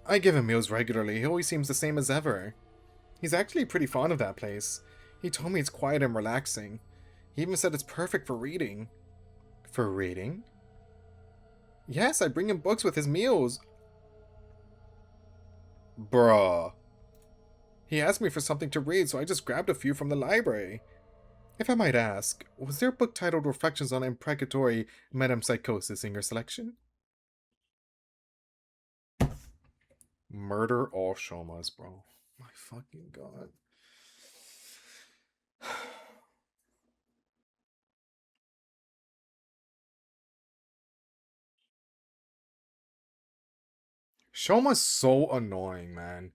I give him meals regularly. He always seems the same as ever. He's actually pretty fond of that place. He told me it's quiet and relaxing. He even said it's perfect for reading. For reading? Yes, I bring him books with his meals. Bruh. He asked me for something to read, so I just grabbed a few from the library. If I might ask, was there a book titled Reflections on Imprecatory Metempsychosis in your selection? Murder all Shomas, bro. My fucking god. Shoma's so annoying, man.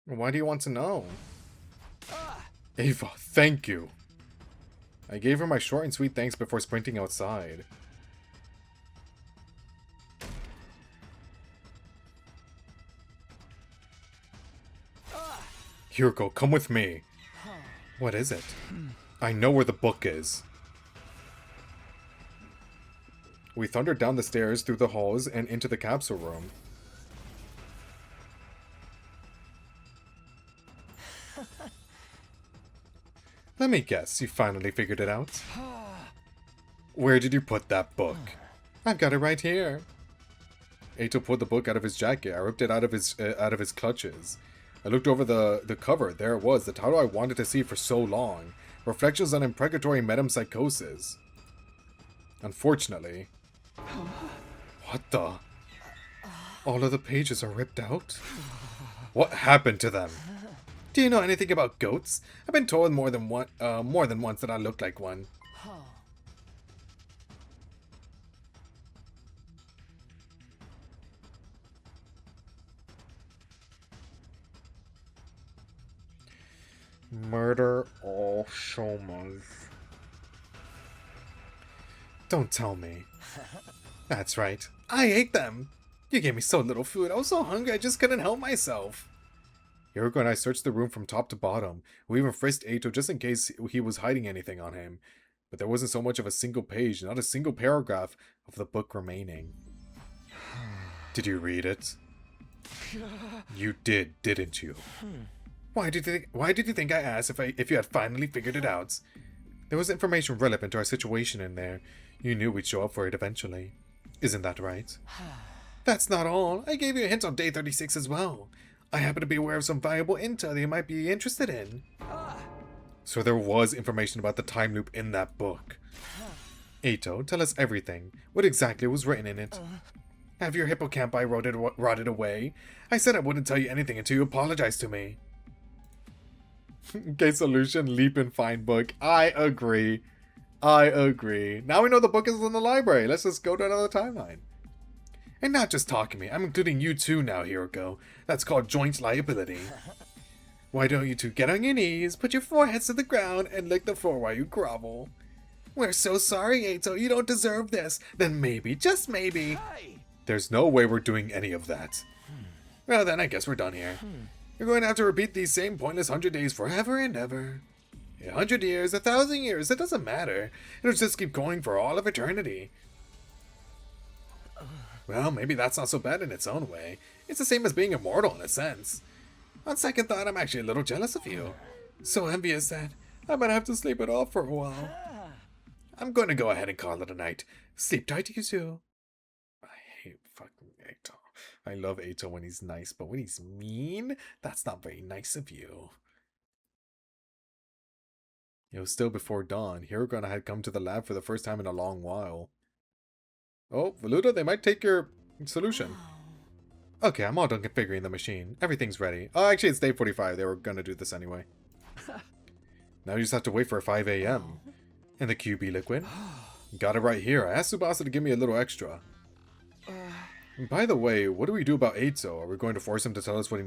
Why do you want to know? Ava, thank you. I gave her my short and sweet thanks before sprinting outside. Hiroko, come with me. What is it? I know where the book is. We thundered down the stairs, through the halls, and into the capsule room. Let me guess, you finally figured it out? Where did you put that book? I've got it right here. Eito pulled the book out of his jacket. I ripped it out of his clutches. I looked over the cover. There it was, the title I wanted to see for so long. Reflections on Imprecatory Metempsychosis. Unfortunately. What the? All of the pages are ripped out? What happened to them? Do you know anything about goats? I've been told more than once that I look like one. Murder all Shomas. Don't tell me. That's right. I ate them. You gave me so little food. I was so hungry I just couldn't help myself. Hiroko and I searched the room from top to bottom. We even frisked Eito just in case he was hiding anything on him. but there wasn't so much of a single page, not a single paragraph of the book remaining. Did you read it? You did, didn't you? Why did you think I asked if you had finally figured it out? There was information relevant to our situation in there. You knew we'd show up for it eventually. Isn't that right? That's not all. I gave you a hint on day 36 as well. I happen to be aware of some valuable intel that you might be interested in. So there was information about the time loop in that book. Eito, tell us everything. What exactly was written in it? Have your hippocampi rotted away? I said I wouldn't tell you anything until you apologized to me. Okay, solution, leap and find book. I agree. Now we know the book is in the library. Let's just go to another timeline. And not just talking me, I'm including you too now, Hiroko. That's called joint liability. Why don't you two get on your knees, put your foreheads to the ground, and lick the floor while you grovel? We're so sorry, Eito, you don't deserve this. Then maybe, just maybe. Hey! There's no way we're doing any of that. Well then, I guess we're done here. You're going to have to repeat these same pointless 100 days forever and ever. 100 years, 1,000 years, it doesn't matter. It'll just keep going for all of eternity. Well, maybe that's not so bad in its own way. It's the same as being immortal in a sense. On second thought, I'm actually a little jealous of you. So envious that I might have to sleep it off for a while. I'm going to go ahead and call it a night. Sleep tight, you two. I hate fucking Eito. I love Eito when he's nice, but when he's mean, that's not very nice of you. It was still before dawn. Hiroko had come to the lab for the first time in a long while. Oh, Valuta, they might take your solution. Okay, I'm all done configuring the machine. Everything's ready. Oh, actually, it's day 45. They were gonna do this anyway. Now you just have to wait for 5 a.m. And the QB liquid? Got it right here. I asked Tsubasa to give me a little extra. And by the way, what do we do about Eito? Are we going to force him to tell us what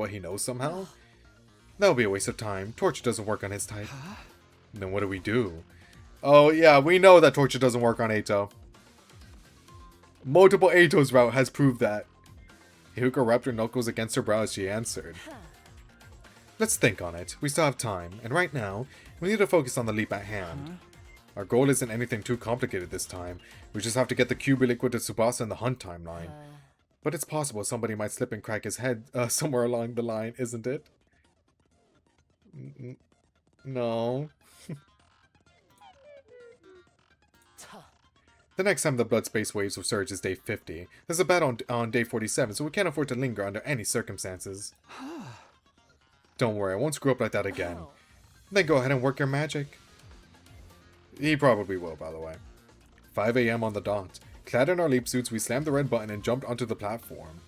he knows somehow? That would be a waste of time. Torture doesn't work on his type. Then what do we do? Oh yeah, we know that torture doesn't work on Eito. Multiple Eito's route has proved that. Hiroko wrapped her knuckles against her brow as she answered. Let's think on it. We still have time, and right now, we need to focus on the leap at hand. Our goal isn't anything too complicated this time. We just have to get the QB liquid to Tsubasa in the hunt timeline. But it's possible somebody might slip and crack his head somewhere along the line, isn't it? No. The next time the blood space waves will surge is day 50. There's a battle on day 47, so we can't afford to linger under any circumstances. Don't worry, I won't screw up like that again. Then go ahead and work your magic. He probably will, by the way. 5 a.m. on the dot. Clad in our leap suits, we slammed the red button and jumped onto the platform.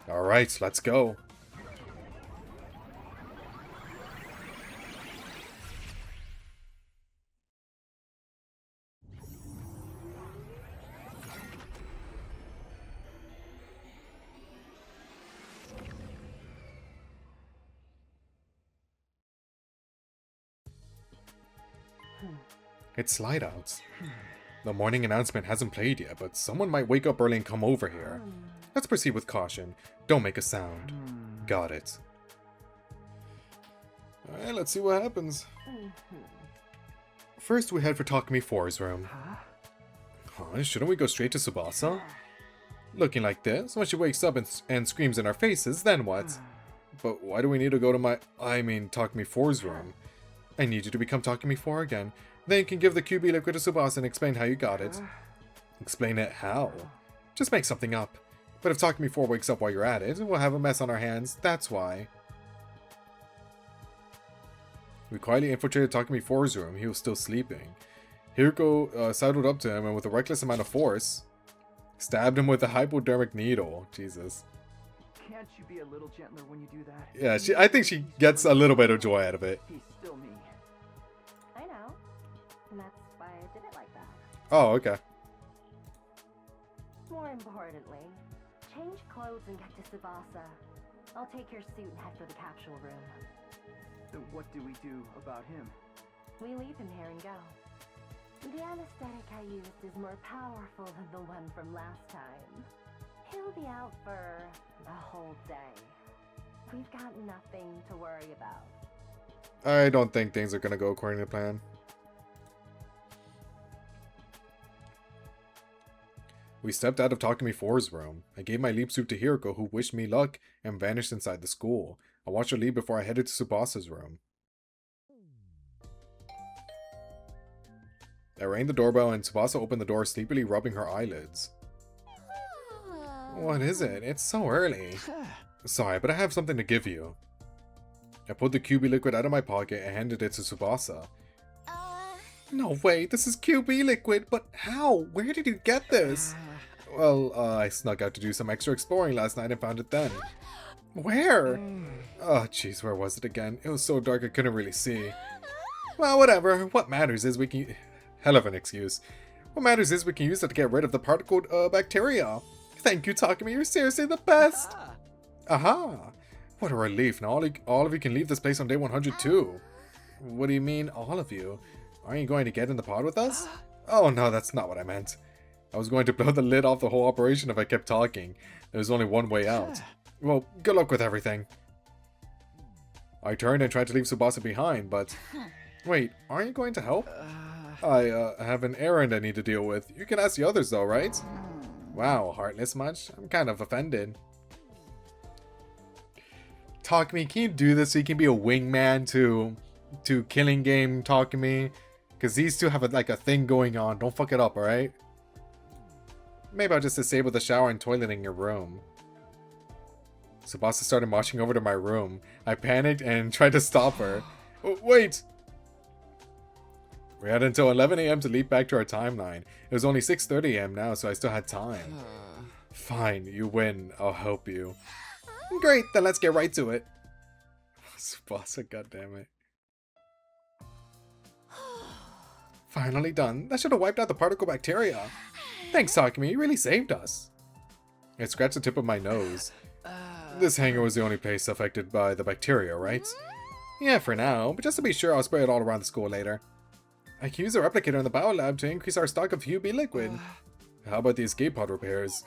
Alright, let's go. It's light out. The morning announcement hasn't played yet, but someone might wake up early and come over here. Let's proceed with caution. Don't make a sound. Got it. Alright, let's see what happens. First, we head for Takumi 4's room. Huh, shouldn't we go straight to Tsubasa? Looking like this, when she wakes up and screams in our faces, then what? But why do we need to go to Takumi 4's room? I need you to become Takumi 4 again. Then you can give the QB liquid to Tsubasa and explain how you got it. Explain it how? Just make something up. But if Takumi 4 wakes up while you're at it, we'll have a mess on our hands, that's why. We quietly infiltrated Takumi 4's room. He was still sleeping. Hiroko sidled up to him and with a reckless amount of force, stabbed him with a hypodermic needle. Jesus. Can't you be a little gentler when you do that? Yeah, I think she gets a little bit of joy out of it. He's still me. I know. And that's why I did it like that. Oh, okay. More importantly, change clothes and get to Tsubasa. I'll take your suit and head for the capsule room. Then what do we do about him? We leave him here and go. The anesthetic I used is more powerful than the one from last time. He'll be out for a whole day. We've got nothing to worry about. I don't think things are gonna go according to plan. We stepped out of Takumi 4's room. I gave my leap suit to Hiroko, who wished me luck and vanished inside the school. I watched her leave before I headed to Tsubasa's room. I rang the doorbell and Tsubasa opened the door, sleepily rubbing her eyelids. What is it? It's so early. Sorry, but I have something to give you. I pulled the QB liquid out of my pocket and handed it to Tsubasa. No way, this is QB liquid, but how? Where did you get this? Well, I snuck out to do some extra exploring last night and found it then. Where? Oh, jeez, where was it again? It was so dark I couldn't really see. Well, whatever. What matters is we can... Hell of an excuse. What matters is we can use it to get rid of the particle bacteria. Thank you, Takumi. You're seriously the best. Aha. What a relief. Now all of you can leave this place on day 100 too. What do you mean, all of you? Aren't you going to get in the pod with us? Oh no, that's not what I meant. I was going to blow the lid off the whole operation if I kept talking. There was only one way out. Well, good luck with everything. I turned and tried to leave Tsubasa behind, but... Wait, aren't you going to help? I have an errand I need to deal with. You can ask the others though, right? Wow, heartless much? I'm kind of offended. Takumi, can you do this so you can be a wingman to Killing Game Takumi? Because these two have like a thing going on. Don't fuck it up, alright? Maybe I'll just disable the shower and toilet in your room. Tsubasa started marching over to my room. I panicked and tried to stop her. Wait! We had until 11 AM to leap back to our timeline. It was only 6:30 AM now, so I still had time. Fine, you win. I'll help you. Great, then let's get right to it. Tsubasa, goddammit. Finally done. That should have wiped out the particle bacteria. Thanks, Takumi. You really saved us. I scratched the tip of my nose. This hangar was the only place affected by the bacteria, right? Yeah, for now. But just to be sure, I'll spray it all around the school later. I can use a replicator in the biolab to increase our stock of UB liquid. How about the escape pod repairs?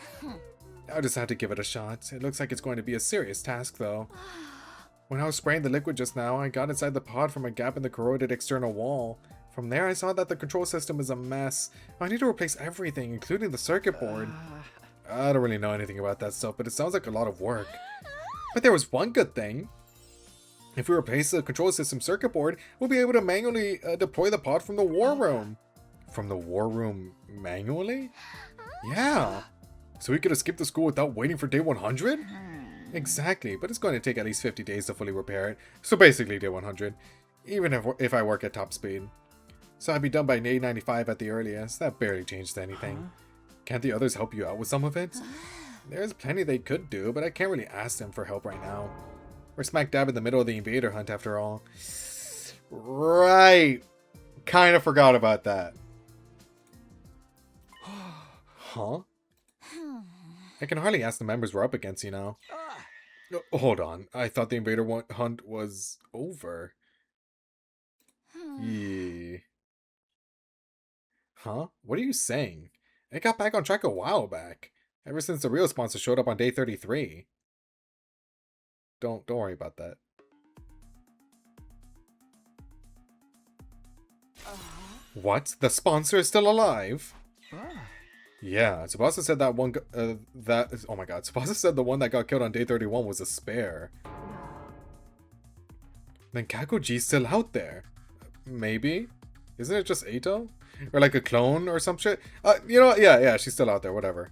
I'll just have to give it a shot. It looks like it's going to be a serious task, though. When I was spraying the liquid just now, I got inside the pod from a gap in the corroded external wall. From there, I saw that the control system is a mess. I need to replace everything, including the circuit board. I don't really know anything about that stuff, but it sounds like a lot of work. But there was one good thing. If we replace the control system circuit board, we'll be able to manually deploy the pod from the war room. From the war room manually? Yeah. So we could have skipped the school without waiting for day 100? Exactly, but it's going to take at least 50 days to fully repair it. So basically day 100. Even if I work at top speed. So I'd be done by day 95 at the earliest. That barely changed anything. Can't the others help you out with some of it? There's plenty they could do, but I can't really ask them for help right now. We're smack dab in the middle of the invader hunt after all. Right. Kind of forgot about that. Huh? I can hardly ask the members we're up against, you know. Hold on. I thought the invader hunt was over. Yeah. Huh? What are you saying? It got back on track a while back. Ever since the real sponsor showed up on day 33. Don't worry about that. What? The sponsor is still alive? Yeah, Tsubasa said that one. Oh my god, Tsubasa said the one that got killed on day 31 was a spare. Then Kakoji's still out there. Maybe? Isn't it just Eito? Or like a clone or some shit? You know what? Yeah, she's still out there, whatever.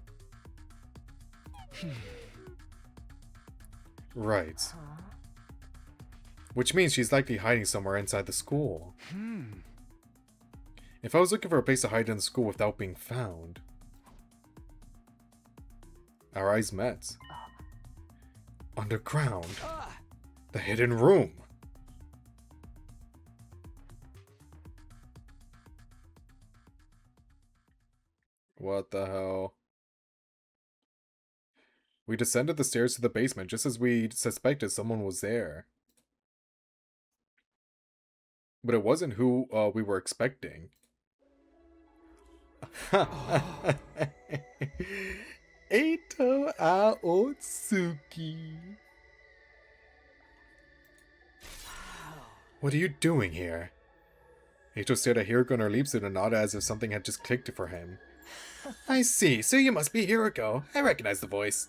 Right. Which means she's likely hiding somewhere inside the school. If I was looking for a place to hide in the school without being found... Our eyes met. Underground. The hidden room. What the hell? We descended the stairs to the basement just as we suspected someone was there. But it wasn't who we were expecting. Eito Aotsuki. What are you doing here? Eito stared at Hiroko in her leap suit and nodded as if something had just clicked for him. I see, so you must be Hiroko. I recognize the voice.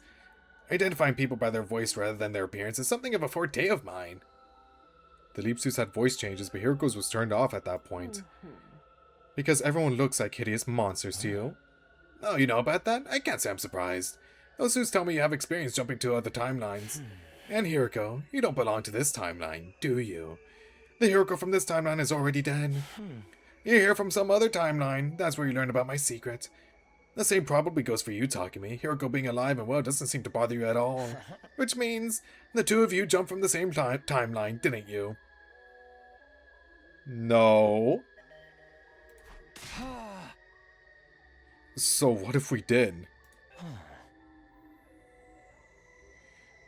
Identifying people by their voice rather than their appearance is something of a forte of mine. The leap suits had voice changes, but Hiroko's was turned off at that point. Because everyone looks like hideous monsters to you. Oh, you know about that? I can't say I'm surprised. Those suits tell me you have experience jumping to other timelines. And Hiroko, you don't belong to this timeline, do you? The Hiroko from this timeline is already dead. You're here from some other timeline. That's where you learned about my secret. The same probably goes for you, Takumi. Hiroko being alive and well doesn't seem to bother you at all. Which means the two of you jumped from the same timeline, didn't you? No. So what if we did?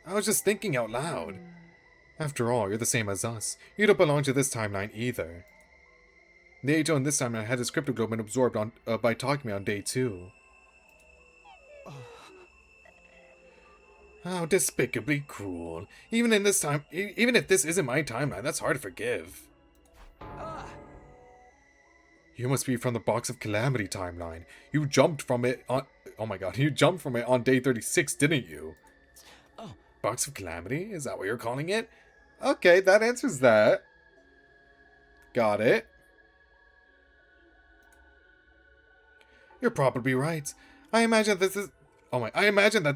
I was just thinking out loud. After all, you're the same as us. You don't belong to this timeline either. The Eito in this timeline had his cryptoglobin absorbed by Takumi on day 2. How despicably cruel. Even if this isn't my timeline, that's hard to forgive. You must be from the Box of Calamity timeline. You jumped from it on... Oh my god, you jumped from it on day 36, didn't you? Oh. Box of Calamity? Is that what you're calling it? Okay, that answers that. Got it. You're probably right. I imagine that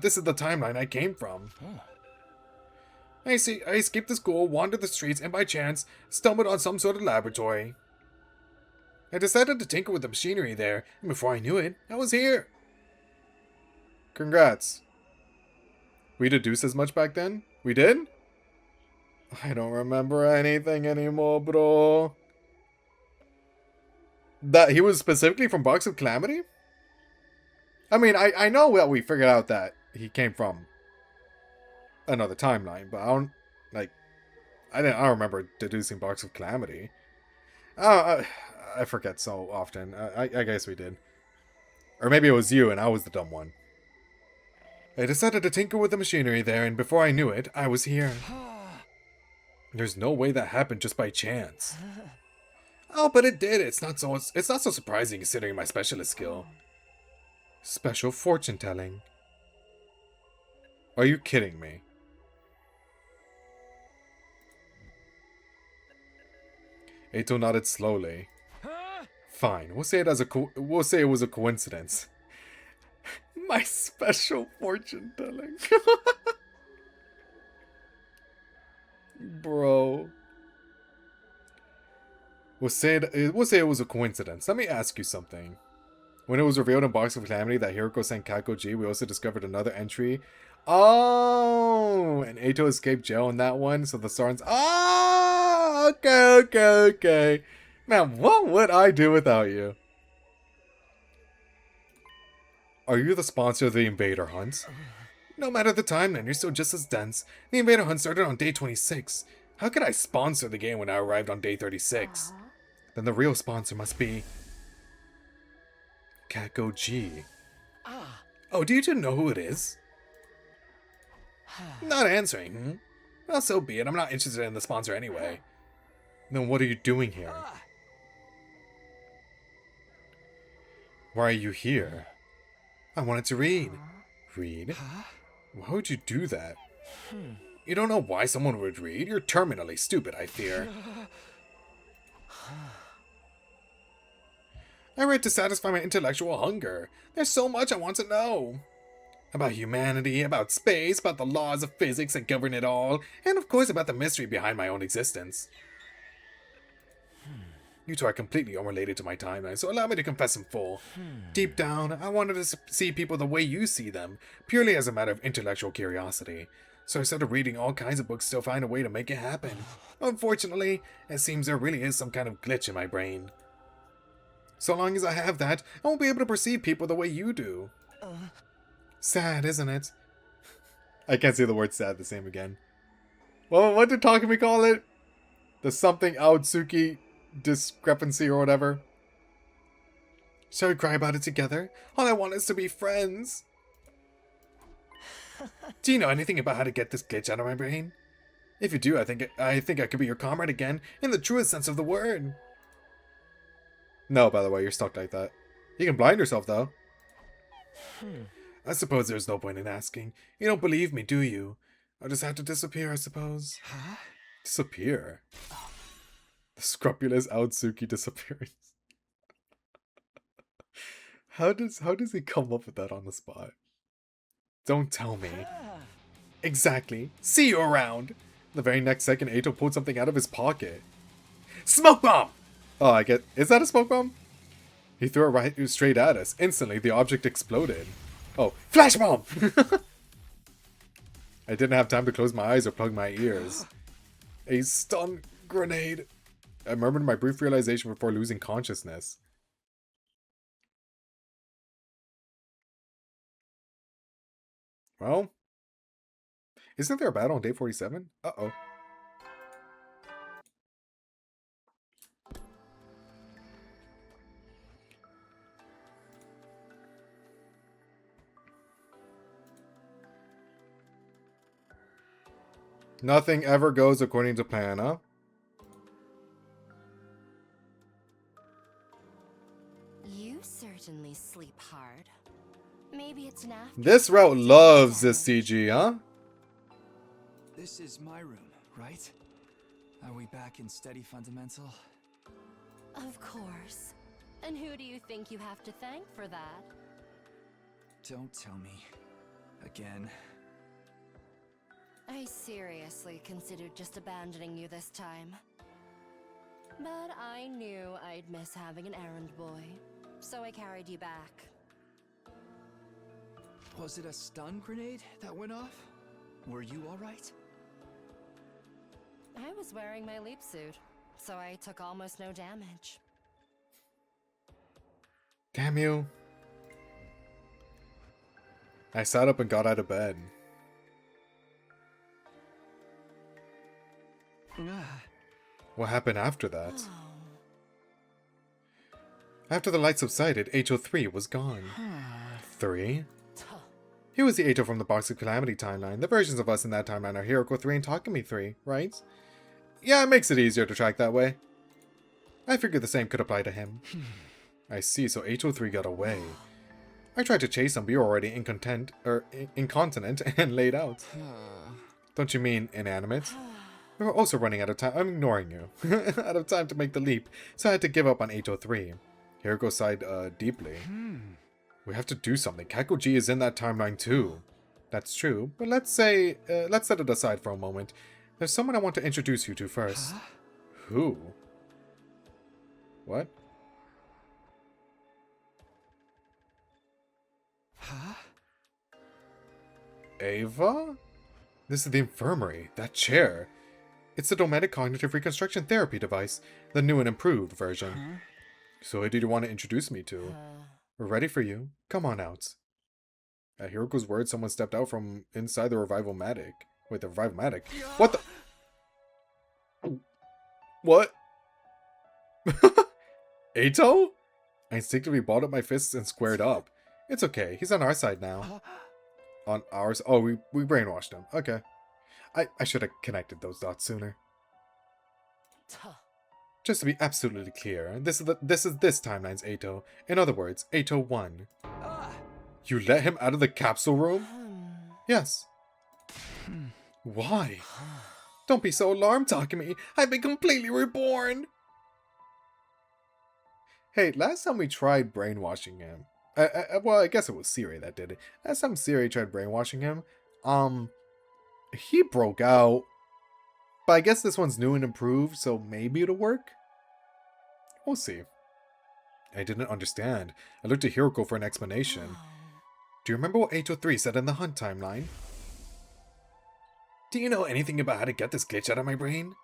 this is the timeline I came from. I escaped the school, wandered the streets, and by chance, stumbled on some sort of laboratory. I decided to tinker with the machinery there, and before I knew it, I was here. Congrats. We deduced as much back then? We did? I don't remember anything anymore, bro. That he was specifically from Box of Calamity? I mean, I know that we figured out that he came from another timeline, but I don't, like, I don't remember deducing Box of Calamity. I forget so often. I guess we did. Or maybe it was you and I was the dumb one. I decided to tinker with the machinery there, and before I knew it, I was here. There's no way that happened just by chance. Oh, but it did. It's not so surprising considering my specialist skill. Special fortune telling. Are you kidding me? Eito nodded slowly. Fine, we'll say it was a coincidence. My special fortune telling. Bro. We'll say it was a coincidence. Let me ask you something. When it was revealed in Box of Calamity that Hiroko sent Kakoji, we also discovered another entry. Oh! And Eito escaped jail in that one, so the Sarns... Oh! Okay. Man, what would I do without you? Are you the sponsor of the Invader Hunt? No matter the timeline, you're still just as dense. The Invader Hunt started on day 26. How could I sponsor the game when I arrived on day 36? Then the real sponsor must be... Kako G. Oh, do you two know who it is? Not answering, hmm? Well, so be it. I'm not interested in the sponsor anyway. Then what are you doing here? Why are you here? I wanted to read. Read? Why would you do that? You don't know why someone would read? You're terminally stupid, I fear. I read to satisfy my intellectual hunger. There's so much I want to know. About humanity, about space, about the laws of physics that govern it all, and of course about the mystery behind my own existence. You two are completely unrelated to my timeline, so allow me to confess in full. Deep down, I wanted to see people the way you see them, purely as a matter of intellectual curiosity. So I started reading all kinds of books to find a way to make it happen. Unfortunately, it seems there really is some kind of glitch in my brain. So long as I have that, I won't be able to perceive people the way you do. Sad, isn't it? I can't say the word sad the same again. Well, what did Takumi call it? The something Aotsuki discrepancy or whatever. Shall we cry about it together? All I want is to be friends. Do you know anything about how to get this glitch out of my brain? If you do, I think I could be your comrade again, in the truest sense of the word. No, by the way, you're stuck like that. You can blind yourself, though. I suppose there's no point in asking. You don't believe me, do you? I'll just have to disappear, I suppose. Huh? Disappear? The scrupulous Aotsuki disappearance. How does he come up with that on the spot? Don't tell me. Exactly. See you around! The very next second, Eito pulled something out of his pocket. Smoke bomb! Oh, I get... Is that a smoke bomb? He threw it right straight at us. Instantly, the object exploded. Oh, flash bomb! I didn't have time to close my eyes or plug my ears. A stun grenade. I murmured my brief realization before losing consciousness. Well, isn't there a battle on day 47? Uh-oh. Nothing ever goes according to plan, huh? You certainly sleep hard. Maybe it's an after. This route loves this CG, huh? This is my room, right? Are we back in steady fundamental? Of course. And who do you think you have to thank for that? Don't tell me. Again. I seriously considered just abandoning you this time. But I knew I'd miss having an errand boy, so I carried you back. Was it a stun grenade that went off? Were you alright? I was wearing my leap suit, so I took almost no damage. Damn you. I sat up and got out of bed. What happened after that? Oh. After the light subsided, HO3 was gone. 3? He was the Eito from the Box of Calamity timeline. The versions of us in that timeline are Hiroko 3 and Takumi 3, right? Yeah, it makes it easier to track that way. I figured the same could apply to him. I see, so HO3 got away. I tried to chase him, but you're already incontinent and laid out. Don't you mean inanimate? We were also running out of time. I'm ignoring you. Out of time to make the leap, so I had to give up on HO3. Hiroko sighed deeply. We have to do something. Kakuji is in that timeline too. That's true, but let's set it aside for a moment. There's someone I want to introduce you to first. Huh? Who? What? Huh? Ava? This is the infirmary. That chair. It's the Domestic Cognitive Reconstruction Therapy device, the new and improved version. Huh? So who did you want to introduce me to? We're ready for you. Come on out. At Hiroko's words, someone stepped out from inside the Revival-matic. Wait, the Revival-matic? What the? What? Eito? I instinctively balled up my fists and squared up. It's okay. He's on our side now. On ours? Oh, we brainwashed him. Okay. I should have connected those dots sooner. Just to be absolutely clear, this is this timeline's Eito. In other words, Eito 1. You let him out of the capsule room? Yes. Why? Don't be so alarmed, Takumi. I've been completely reborn. Hey, last time we tried brainwashing him, well, I guess it was Siri that did it. Last time Siri tried brainwashing him, he broke out. But I guess this one's new and improved, so maybe it'll work? We'll see. I didn't understand. I looked to Hiroko for an explanation. Do you remember what H03 said in the Hunt timeline? Do you know anything about how to get this glitch out of my brain?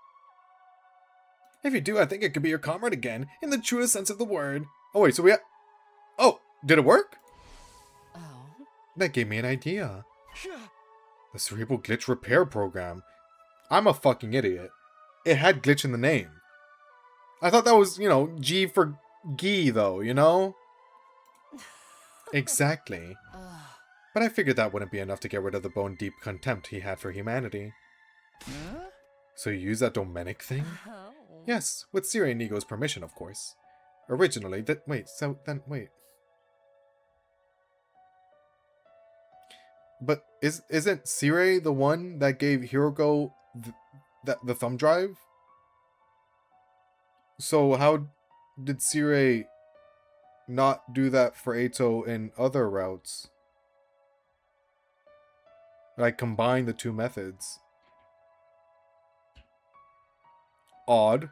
If you do, I think I could be your comrade again, in the truest sense of the word. Oh wait, so oh, did it work? Oh. That gave me an idea. The Cerebral Glitch Repair Program. I'm a fucking idiot. It had glitch in the name. I thought that was, G for Gi, though, you know? Exactly. But I figured that wouldn't be enough to get rid of the bone-deep contempt he had for humanity. So you use that Domenic thing? Oh. Yes, with Siri and Nigo's permission, of course. Originally, wait. But isn't Siri the one that gave Hiroko the thumb drive? So how did Siri not do that for Eito in other routes? Like combine the two methods. Odd.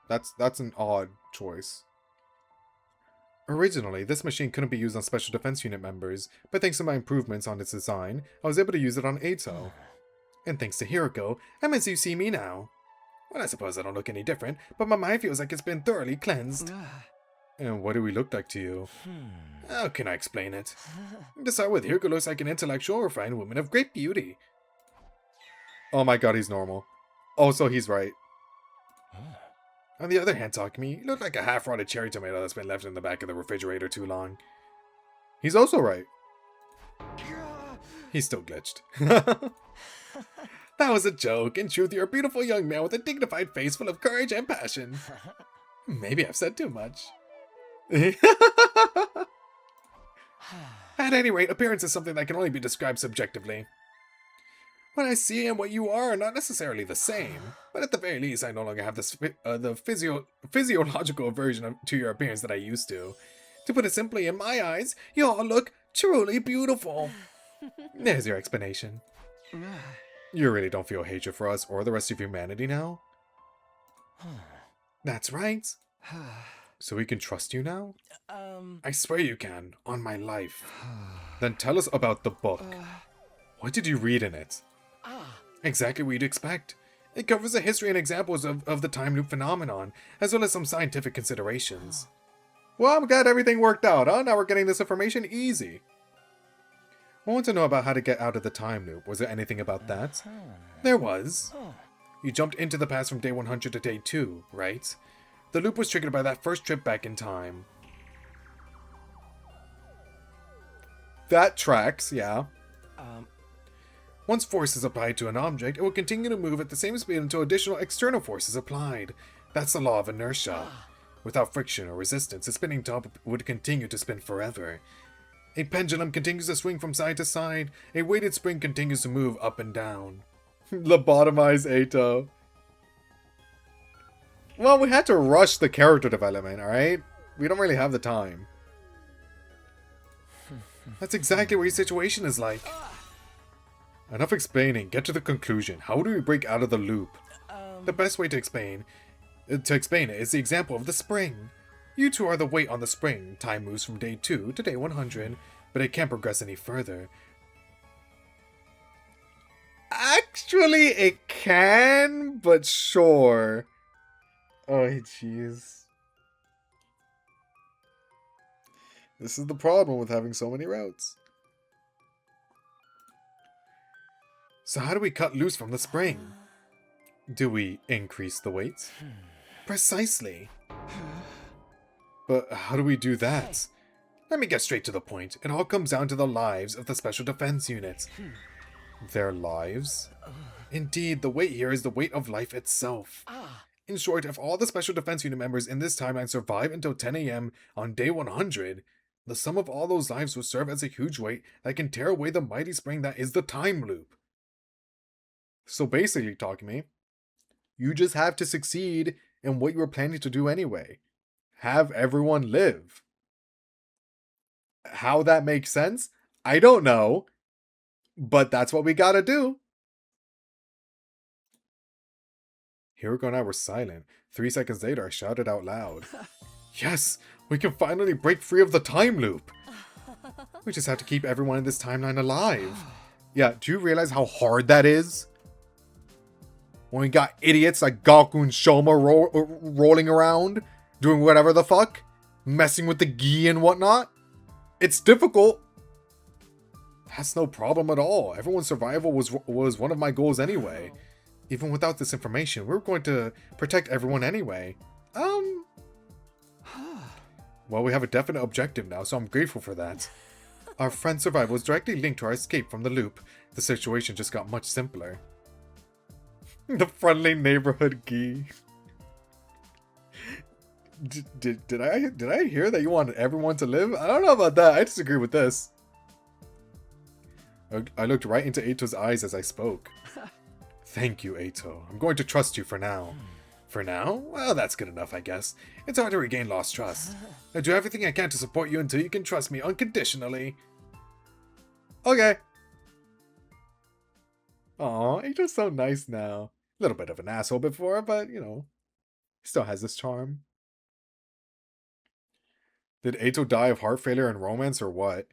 That's an odd choice. Originally, this machine couldn't be used on Special Defense Unit members, but thanks to my improvements on its design, I was able to use it on Eito. And thanks to Hiroko, I'm as you see me now. Well, I suppose I don't look any different, but my mind feels like it's been thoroughly cleansed. And what do we look like to you? How can I explain it? To start with, Hiroko looks like an intellectual, refined woman of great beauty. Oh my god, he's normal. Also, he's right. On the other hand, Takumi, you look like a half-rotted cherry tomato that's been left in the back of the refrigerator too long. He's also right. He's still glitched. That was a joke. In truth, you're a beautiful young man with a dignified face full of courage and passion. Maybe I've said too much. At any rate, appearance is something that can only be described subjectively. What I see and what you are not necessarily the same, but at the very least, I no longer have the physiological aversion to your appearance that I used to. To put it simply, in my eyes, you all look truly beautiful. There's your explanation. You really don't feel hatred for us or the rest of humanity now? That's right. So we can trust you now? I swear you can, on my life. Then tell us about the book. What did you read in it? Exactly what you'd expect. It covers the history and examples of the time loop phenomenon, as well as some scientific considerations. Well, I'm glad everything worked out, huh? Now we're getting this information easy. I want to know about how to get out of the time loop. Was there anything about that? There was. You jumped into the past from day 100 to day 2, right? The loop was triggered by that first trip back in time. That tracks, yeah. Once force is applied to an object, it will continue to move at the same speed until additional external force is applied. That's the law of inertia. Without friction or resistance, a spinning top would continue to spin forever. A pendulum continues to swing from side to side. A weighted spring continues to move up and down. Lobotomize Eito. Well, we had to rush the character development, alright? We don't really have the time. That's exactly what your situation is like. Enough explaining. Get to the conclusion. How do we break out of the loop? The best way to explain it is the example of the spring. You two are the weight on the spring. Time moves from day 2 to day 100, but it can't progress any further. Actually, it can, but sure. Oh, jeez. This is the problem with having so many routes. So how do we cut loose from the spring? Do we increase the weight? Precisely. But how do we do that? Let me get straight to the point. It all comes down to the lives of the Special Defense Unit. Their lives? Indeed, the weight here is the weight of life itself. In short, if all the Special Defense Unit members in this timeline survive until 10 AM on day 100, the sum of all those lives will serve as a huge weight that can tear away the mighty spring that is the time loop. So basically, Takumi, you just have to succeed in what you were planning to do anyway. Have everyone live. How that makes sense, I don't know. But that's what we gotta do. Hiroko and I were silent. 3 seconds later, I shouted out loud. Yes, we can finally break free of the time loop. We just have to keep everyone in this timeline alive. Yeah, do you realize how hard that is? When we got idiots like Gaku and Shoma rolling around, doing whatever the fuck, messing with the gi and whatnot. It's difficult. That's no problem at all. Everyone's survival was one of my goals anyway. Even without this information, we were going to protect everyone anyway. Well, we have a definite objective now, so I'm grateful for that. Our friend's survival was directly linked to our escape from the loop. The situation just got much simpler. The friendly neighborhood Gee. Did I hear that you wanted everyone to live? I don't know about that. I disagree with this. I looked right into Ato's eyes as I spoke. Thank you, Ato. I'm going to trust you for now. For now? Well, that's good enough, I guess. It's hard to regain lost trust. I'll do everything I can to support you until you can trust me unconditionally. Okay. Aw, Ato's so nice now. A little bit of an asshole before, but, you know, still has this charm. Did Ato die of heart failure and romance or what?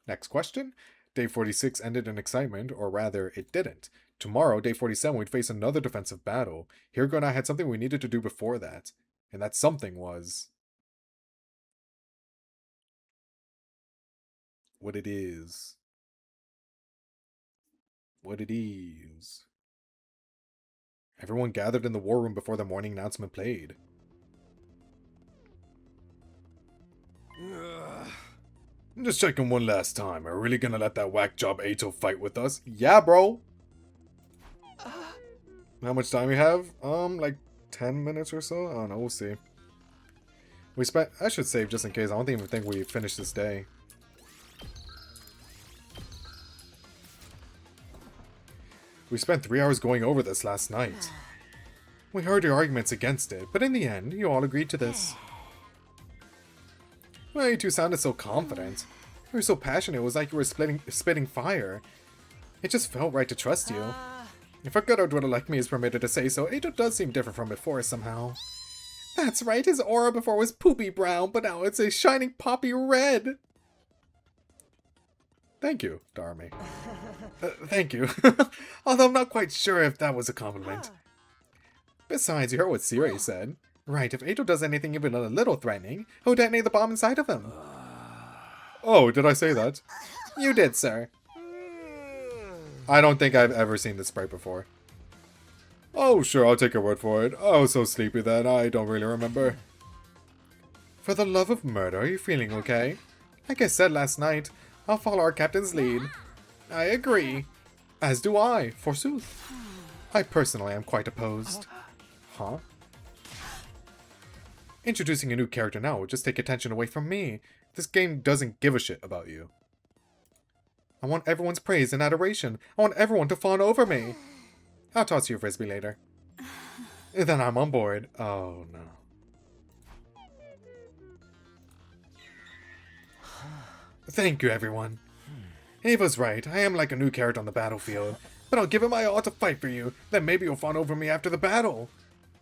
Next question. Day 46 ended in excitement, or rather, it didn't. Tomorrow, day 47, we'd face another defensive battle. Hirgo and I had something we needed to do before that. And that something was... what it is. What it is. Everyone gathered in the war room before the morning announcement played. I'm just checking one last time. Are we really gonna let that whack job Ato fight with us? Yeah, bro. How much time we have? Like 10 minutes or so? I don't know, we'll see. I should save just in case. I don't even think we finished this day. We spent 3 hours going over this last night. We heard your arguments against it, but in the end, you all agreed to this. Well, you two sounded so confident. You were so passionate, it was like you were spitting fire. It just felt right to trust you. If a good Odwilla like me is permitted to say so, Ato does seem different from before somehow. That's right, his aura before was poopy brown, but now it's a shining poppy red. Thank you, Darmy. Thank you. Although I'm not quite sure if that was a compliment. Besides, you heard what Siri said. Right, if Ato does anything even a little threatening, he'll detonate the bomb inside of him. Oh, did I say that? You did, sir. I don't think I've ever seen this sprite before. Oh, sure, I'll take your word for it. I was so sleepy then, I don't really remember. For the love of murder, are you feeling okay? Like I said last night, I'll follow our captain's lead. I agree. As do I, forsooth. I personally am quite opposed. Huh? Introducing a new character now would just take attention away from me. This game doesn't give a shit about you. I want everyone's praise and adoration. I want everyone to fawn over me. I'll toss you a frisbee later. Then I'm on board. Oh, no. Thank you, everyone. Ava's right. I am like a new character on the battlefield. But I'll give it my all to fight for you. Then maybe you'll fawn over me after the battle.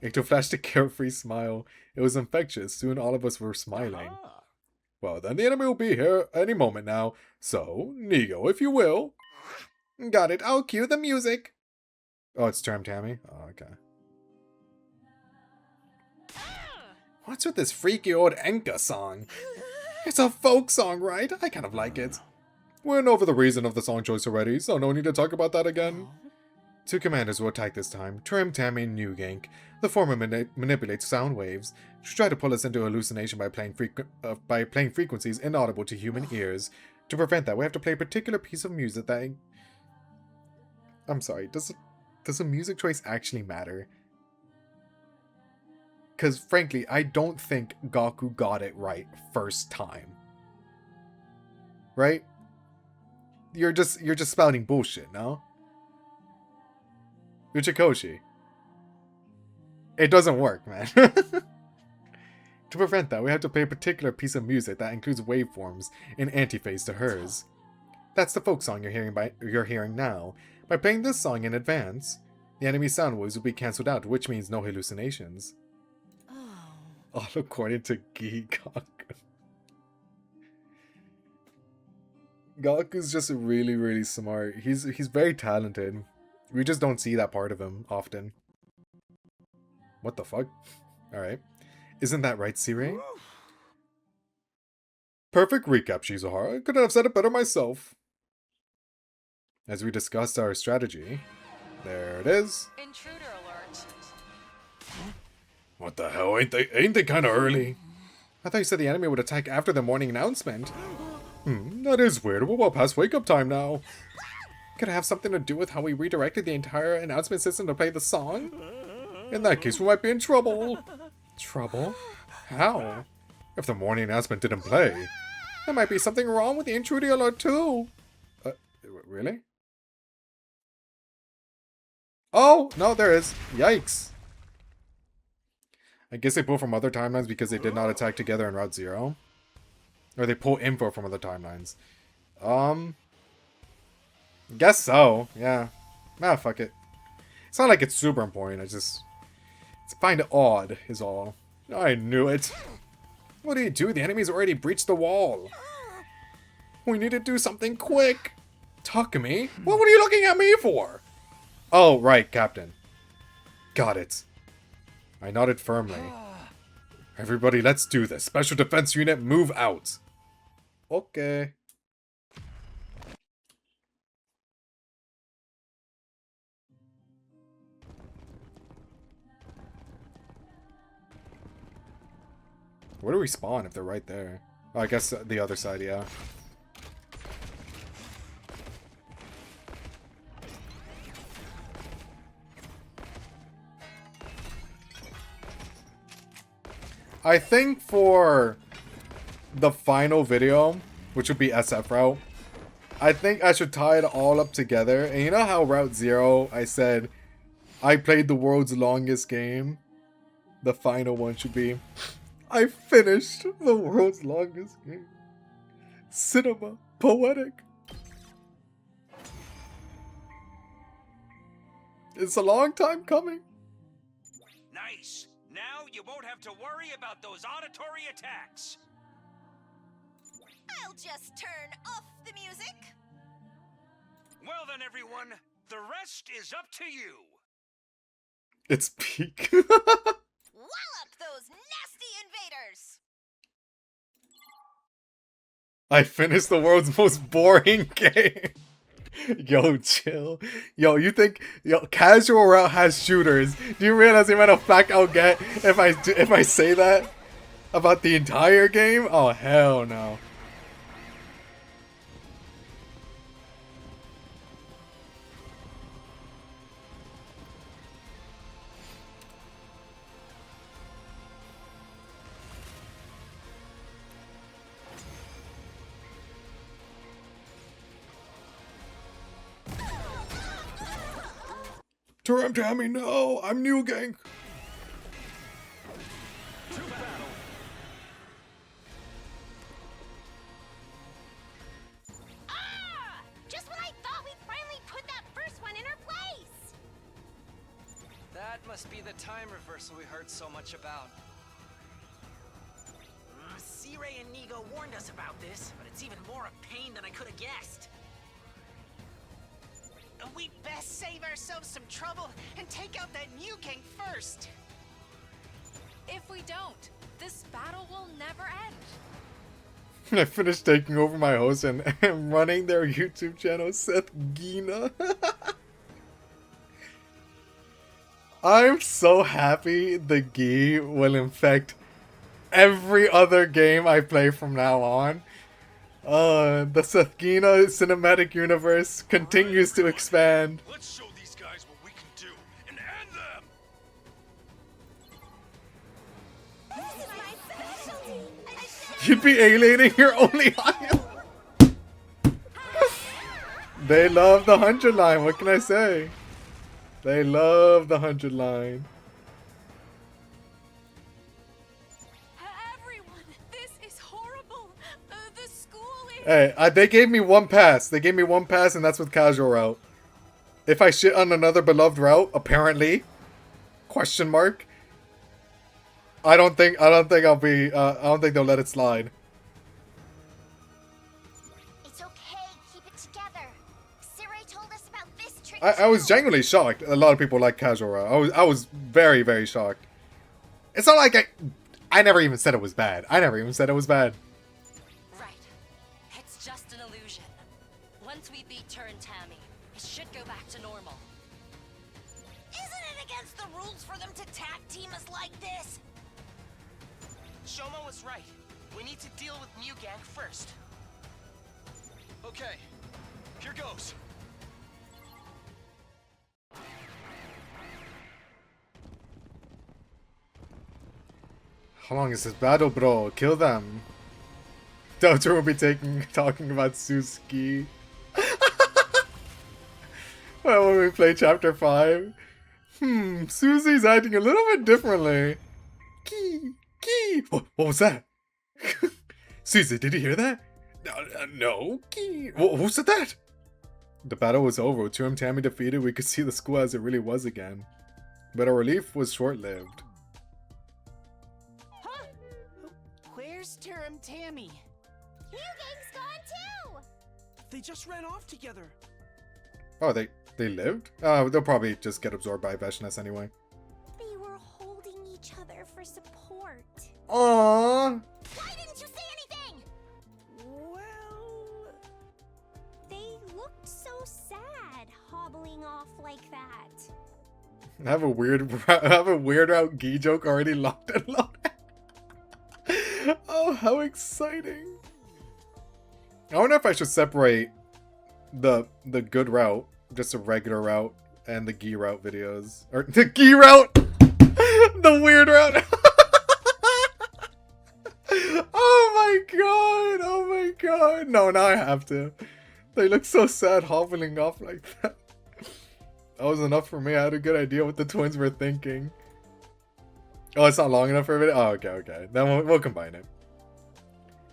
Ito flashed a carefree smile. It was infectious. Soon all of us were smiling. Well, then the enemy will be here any moment now. So, Nigo, if you will. Got it. I'll cue the music. Oh, it's Term Tammy? Oh, okay. What's with this freaky old Enka song? It's a folk song, right? I kind of like it. We went over the reason of the song choice already, so no need to talk about that again. Two commanders will attack this time, Trim, Tammy, and New Gank. The former manipulates sound waves to try to pull us into hallucination by playing frequencies inaudible to human ears. To prevent that, we have to play a particular piece of music that... I'm sorry, does the music choice actually matter? Because frankly, I don't think Gaku got it right first time. Right? You're just spouting bullshit, no? Uchikoshi. It doesn't work, man. To prevent that, we have to play a particular piece of music that includes waveforms in antiphase to hers. That's the folk song you're hearing now. By playing this song in advance, the enemy sound waves will be cancelled out, which means no hallucinations. All according to Gaku. Gaku's just really, really smart. He's very talented. We just don't see that part of him often. What the fuck? Alright. Isn't that right, Sirei? Perfect recap, Shizuhara. I couldn't have said it better myself. As we discussed our strategy. There it is. Intruder alert. What the hell? Ain't they kinda early? I thought you said the enemy would attack after the morning announcement. That is weird. We're well past wake-up time now. Could it have something to do with how we redirected the entire announcement system to play the song? In that case, we might be in trouble. Trouble? How? If the morning announcement didn't play, there might be something wrong with the intruder alert too. Really? Oh, no, there is. Yikes. I guess they pull from other timelines because they did not attack together in Route 0. Or they pull info from other timelines. Guess so, yeah. Ah, fuck it. It's not like it's super important, I find it odd, is all. I knew it. What do you do? The enemy's already breached the wall. We need to do something quick. Takumi? What were you looking at me for? Oh, right, Captain. Got it. I nodded firmly. Everybody, let's do this. Special Defense Unit, move out. Okay. Where do we spawn if they're right there? Oh, I guess the other side, yeah. I think for the final video, which would be SF route, I think I should tie it all up together. And you know how Route 0, I said, I played the world's longest game? The final one should be, I finished the world's longest game. Cinema. Poetic. It's a long time coming. Nice. Now you won't have to worry about those auditory attacks. I'll just turn off the music. Well then, everyone, the rest is up to you. It's peak. Wallop those nasty invaders! I finished the world's most boring game. Yo, chill. Yo, you think Casual Route has shooters? Do you realize the amount of flack I'll get if I say that about the entire game? Oh hell no. Turam Tammy, no! I'm New Gang! Ah! Just when I thought we'd finally put that first one in her place! That must be the time reversal we heard so much about. C-Ray and Nigo warned us about this, but it's even more a pain than I could have guessed. We'd best save ourselves some trouble and take out that new gang first. If we don't, this battle will never end. I finished taking over my host and running their YouTube channel, Sathena. I'm so happy the Gi will infect every other game I play from now on. The Sathena cinematic universe continues to expand. Let's show these guys what we can do and end them. This is my specialty! You'd be alienating your only item. They love the 100 line, what can I say? They love the 100 line. Hey, they gave me one pass. They gave me one pass, and that's with Casual Route. If I shit on another beloved route, apparently, question mark. I don't think I'll be. I don't think they'll let it slide. It's okay, keep it together. C-Ray told us about this trick. I was genuinely shocked. A lot of people like Casual Route. I was very, very shocked. It's not like I never even said it was bad. I never even said it was bad. Just an illusion. Once we beat Turan Tammy, it should go back to normal. Isn't it against the rules for them to tag team us like this? Shoma was right. We need to deal with New Gang first. Okay, here goes. How long is this battle, bro? Kill them. Doctor will be talking about Suzuki. Well, when we play chapter 5. Susie's acting a little bit differently. Key. What was that? Susie, did you hear that? No. Key. Who said that? The battle was over. With Turum Tammy defeated, we could see the school as it really was again. But our relief was short-lived. Huh? Where's Turum Tammy? New Game's gone too! They just ran off together. Oh, they lived? They'll probably just get absorbed by Veshness anyway. They were holding each other for support. Aww. Why didn't you say anything? Well, they looked so sad hobbling off like that. I have a weird out Gee joke already locked and loaded. Oh, how exciting. I wonder if I should separate the good route, just a regular route, and the Gee route videos. Or the Gee route! The weird route! Oh my god! No, now I have to. They look so sad hobbling off like that. That was enough for me. I had a good idea what the twins were thinking. Oh, it's not long enough for a video? Oh, okay. Then we'll combine it.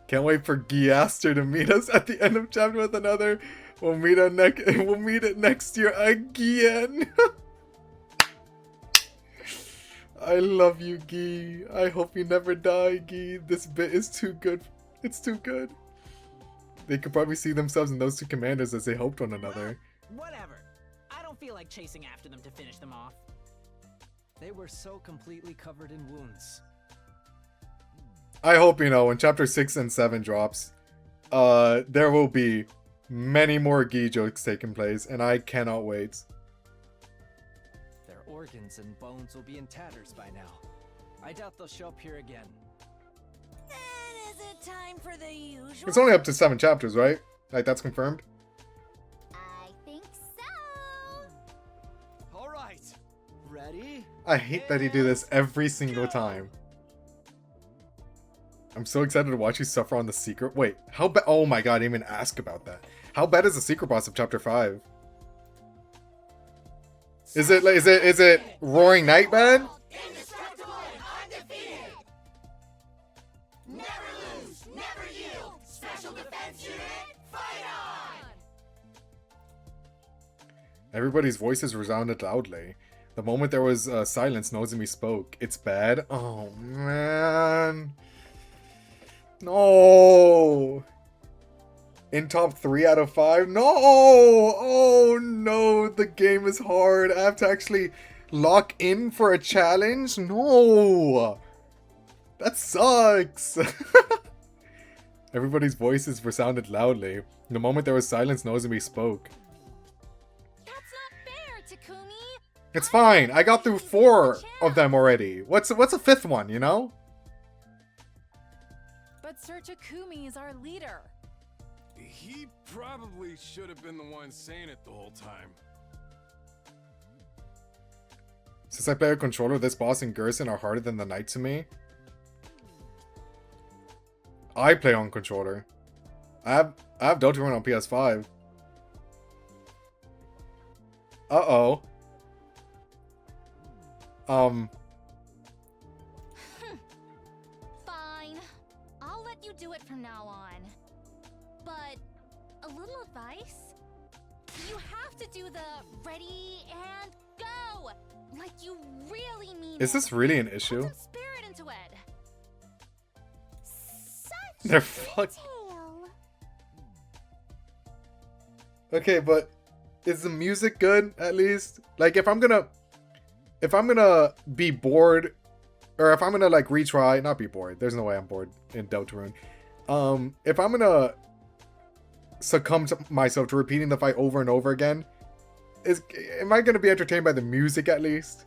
Can't wait for Giaster to meet us at the end of chapter with another. We'll meet it next year again. I love you, Gee. I hope you never die, Gee. This bit is too good. It's too good. They could probably see themselves in those two commanders as they helped one another. Whatever. I don't feel like chasing after them to finish them off. They were so completely covered in wounds. I hope, when chapter 6 and 7 drops, there will be many more Gee jokes taking place, and I cannot wait. Their organs and bones will be in tatters by now. I doubt they'll show up here again. Then is it time for the usual? It's only up to 7 chapters, right? Like, that's confirmed? I think so. All right. Ready? I hate that he do this every single time. I'm so excited to watch you suffer on the secret. Wait, how bad? Oh my god, I didn't even ask about that. How bad is the secret boss of chapter 5? Is it Roaring Night bad? Indestructible and undefeated. Never lose, never yield. Special defense unit, fight on! Everybody's voices resounded loudly. The moment there was silence, Nozumi spoke. It's bad? Oh man. No. In top 3 out of 5? No! Oh no, the game is hard. I have to actually lock in for a challenge? No! That sucks! Everybody's voices resounded loudly. The moment there was silence, Nozumi spoke. That's not fair, Takumi. It's fine. I got through 4 of them already. What's a 5th one, But Sir Takumi is our leader. He probably should have been the one saying it the whole time. Since I play a controller, this boss and Gerson are harder than the knight to me. I play on controller. I have Deltarune on PS5. Uh-oh. Fine. I'll let you do it from now on. But a little advice? You have to do the ready and go! Like you really mean Is this really an issue? Put some spirit into it. Such They're fucked. detail. Okay, but is the music good at least? Like if I'm gonna be bored, or if I'm gonna like retry, not be bored. There's no way I'm bored in Deltarune. If I'm gonna succumb to myself to repeating the fight over and over again, am I gonna be entertained by the music at least?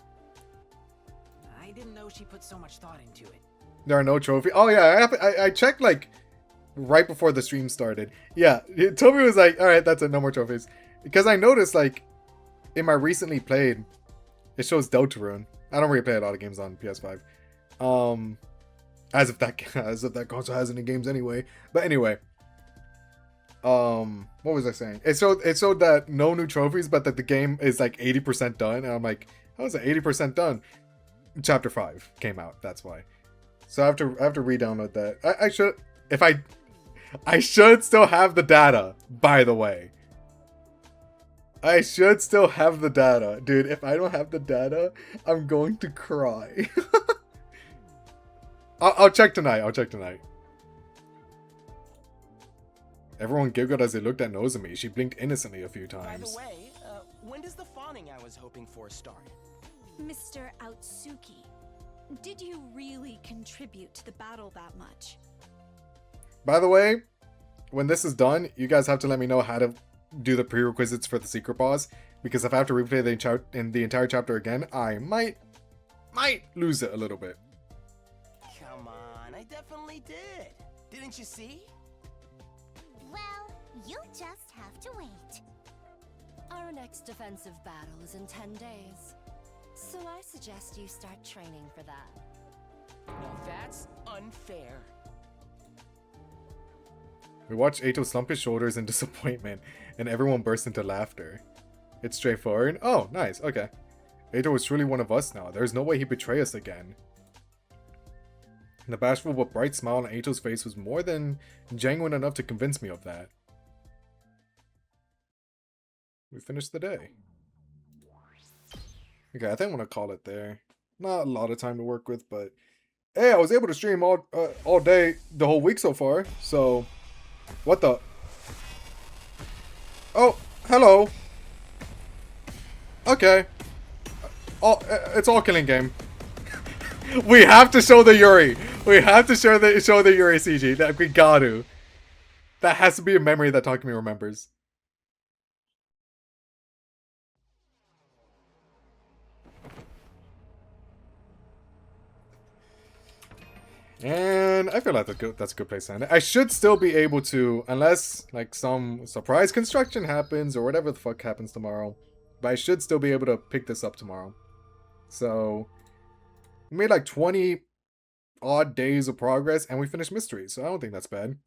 I didn't know she put so much thought into it. There are no trophies. Oh yeah, I checked like right before the stream started. Yeah, Toby was like, all right, that's it, no more trophies. Because I noticed, like, in my recently played, it shows Deltarune. I don't really play a lot of games on PS5. As if that console has any games anyway. But anyway. What was I saying? It showed that no new trophies, but that the game is like 80% done. And I'm like, how is it 80% done? Chapter 5 came out, that's why. So I have to re-download that. I should still have the data, by the way. I should still have the data. Dude, if I don't have the data, I'm going to cry. I'll check tonight. Everyone giggled as they looked at Nozomi. She blinked innocently a few times. By the way, when does the fawning I was hoping for start? Mr. Outsuki, did you really contribute to the battle that much? By the way, when this is done, you guys have to let me know how to do the prerequisites for the secret boss, because if I have to replay the entire chapter again, I might lose it a little bit. Come on, I definitely did. Didn't you see? Well, you just have to wait. Our next defensive battle is in 10 days. So I suggest you start training for that. Now that's unfair. We watched Ato slump his shoulders in disappointment, and everyone burst into laughter. It's straightforward? Oh, nice, okay. Ato is truly one of us now. There's no way he'd betray us again. The bashful but bright smile on Ato's face was more than genuine enough to convince me of that. We finished the day. Okay, I think I'm gonna call it there. Not a lot of time to work with, but hey, I was able to stream all day, the whole week so far. So, what the? Oh, hello. Okay. Oh, it's all killing game. We have to show the Yuri. We have to show the Yuri CG. That we got to. That has to be a memory that Takumi remembers. And I feel like that's a good place to end it. I should still be able to, unless like some surprise construction happens or whatever the fuck happens tomorrow. But I should still be able to pick this up tomorrow. So we made like 20 odd days of progress and we finished mystery, so I don't think that's bad.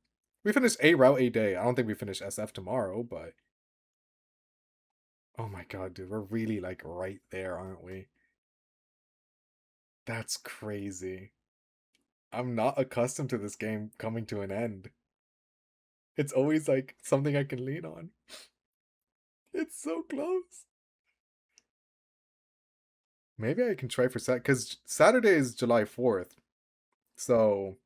We finished a route a day. I don't think we finish SF tomorrow, but oh my god, dude, we're really like right there, aren't we? That's crazy. I'm not accustomed to this game coming to an end. It's always like something I can lean on. It's so close. Maybe I can try for Saturday, because Saturday is July 4th. So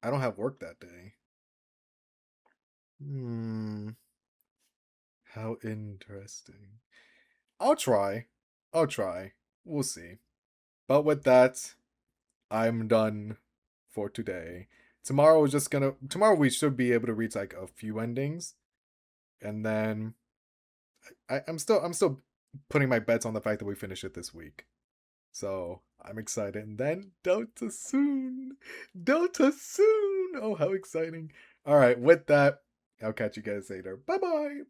I don't have work that day. How interesting. I'll try. We'll see. But with that, I'm done for today. Tomorrow we should be able to reach like a few endings. And then I'm still putting my bets on the fact that we finish it this week. So I'm excited. And then Delta soon. Oh, how exciting. All right, with that, I'll catch you guys later. Bye-bye.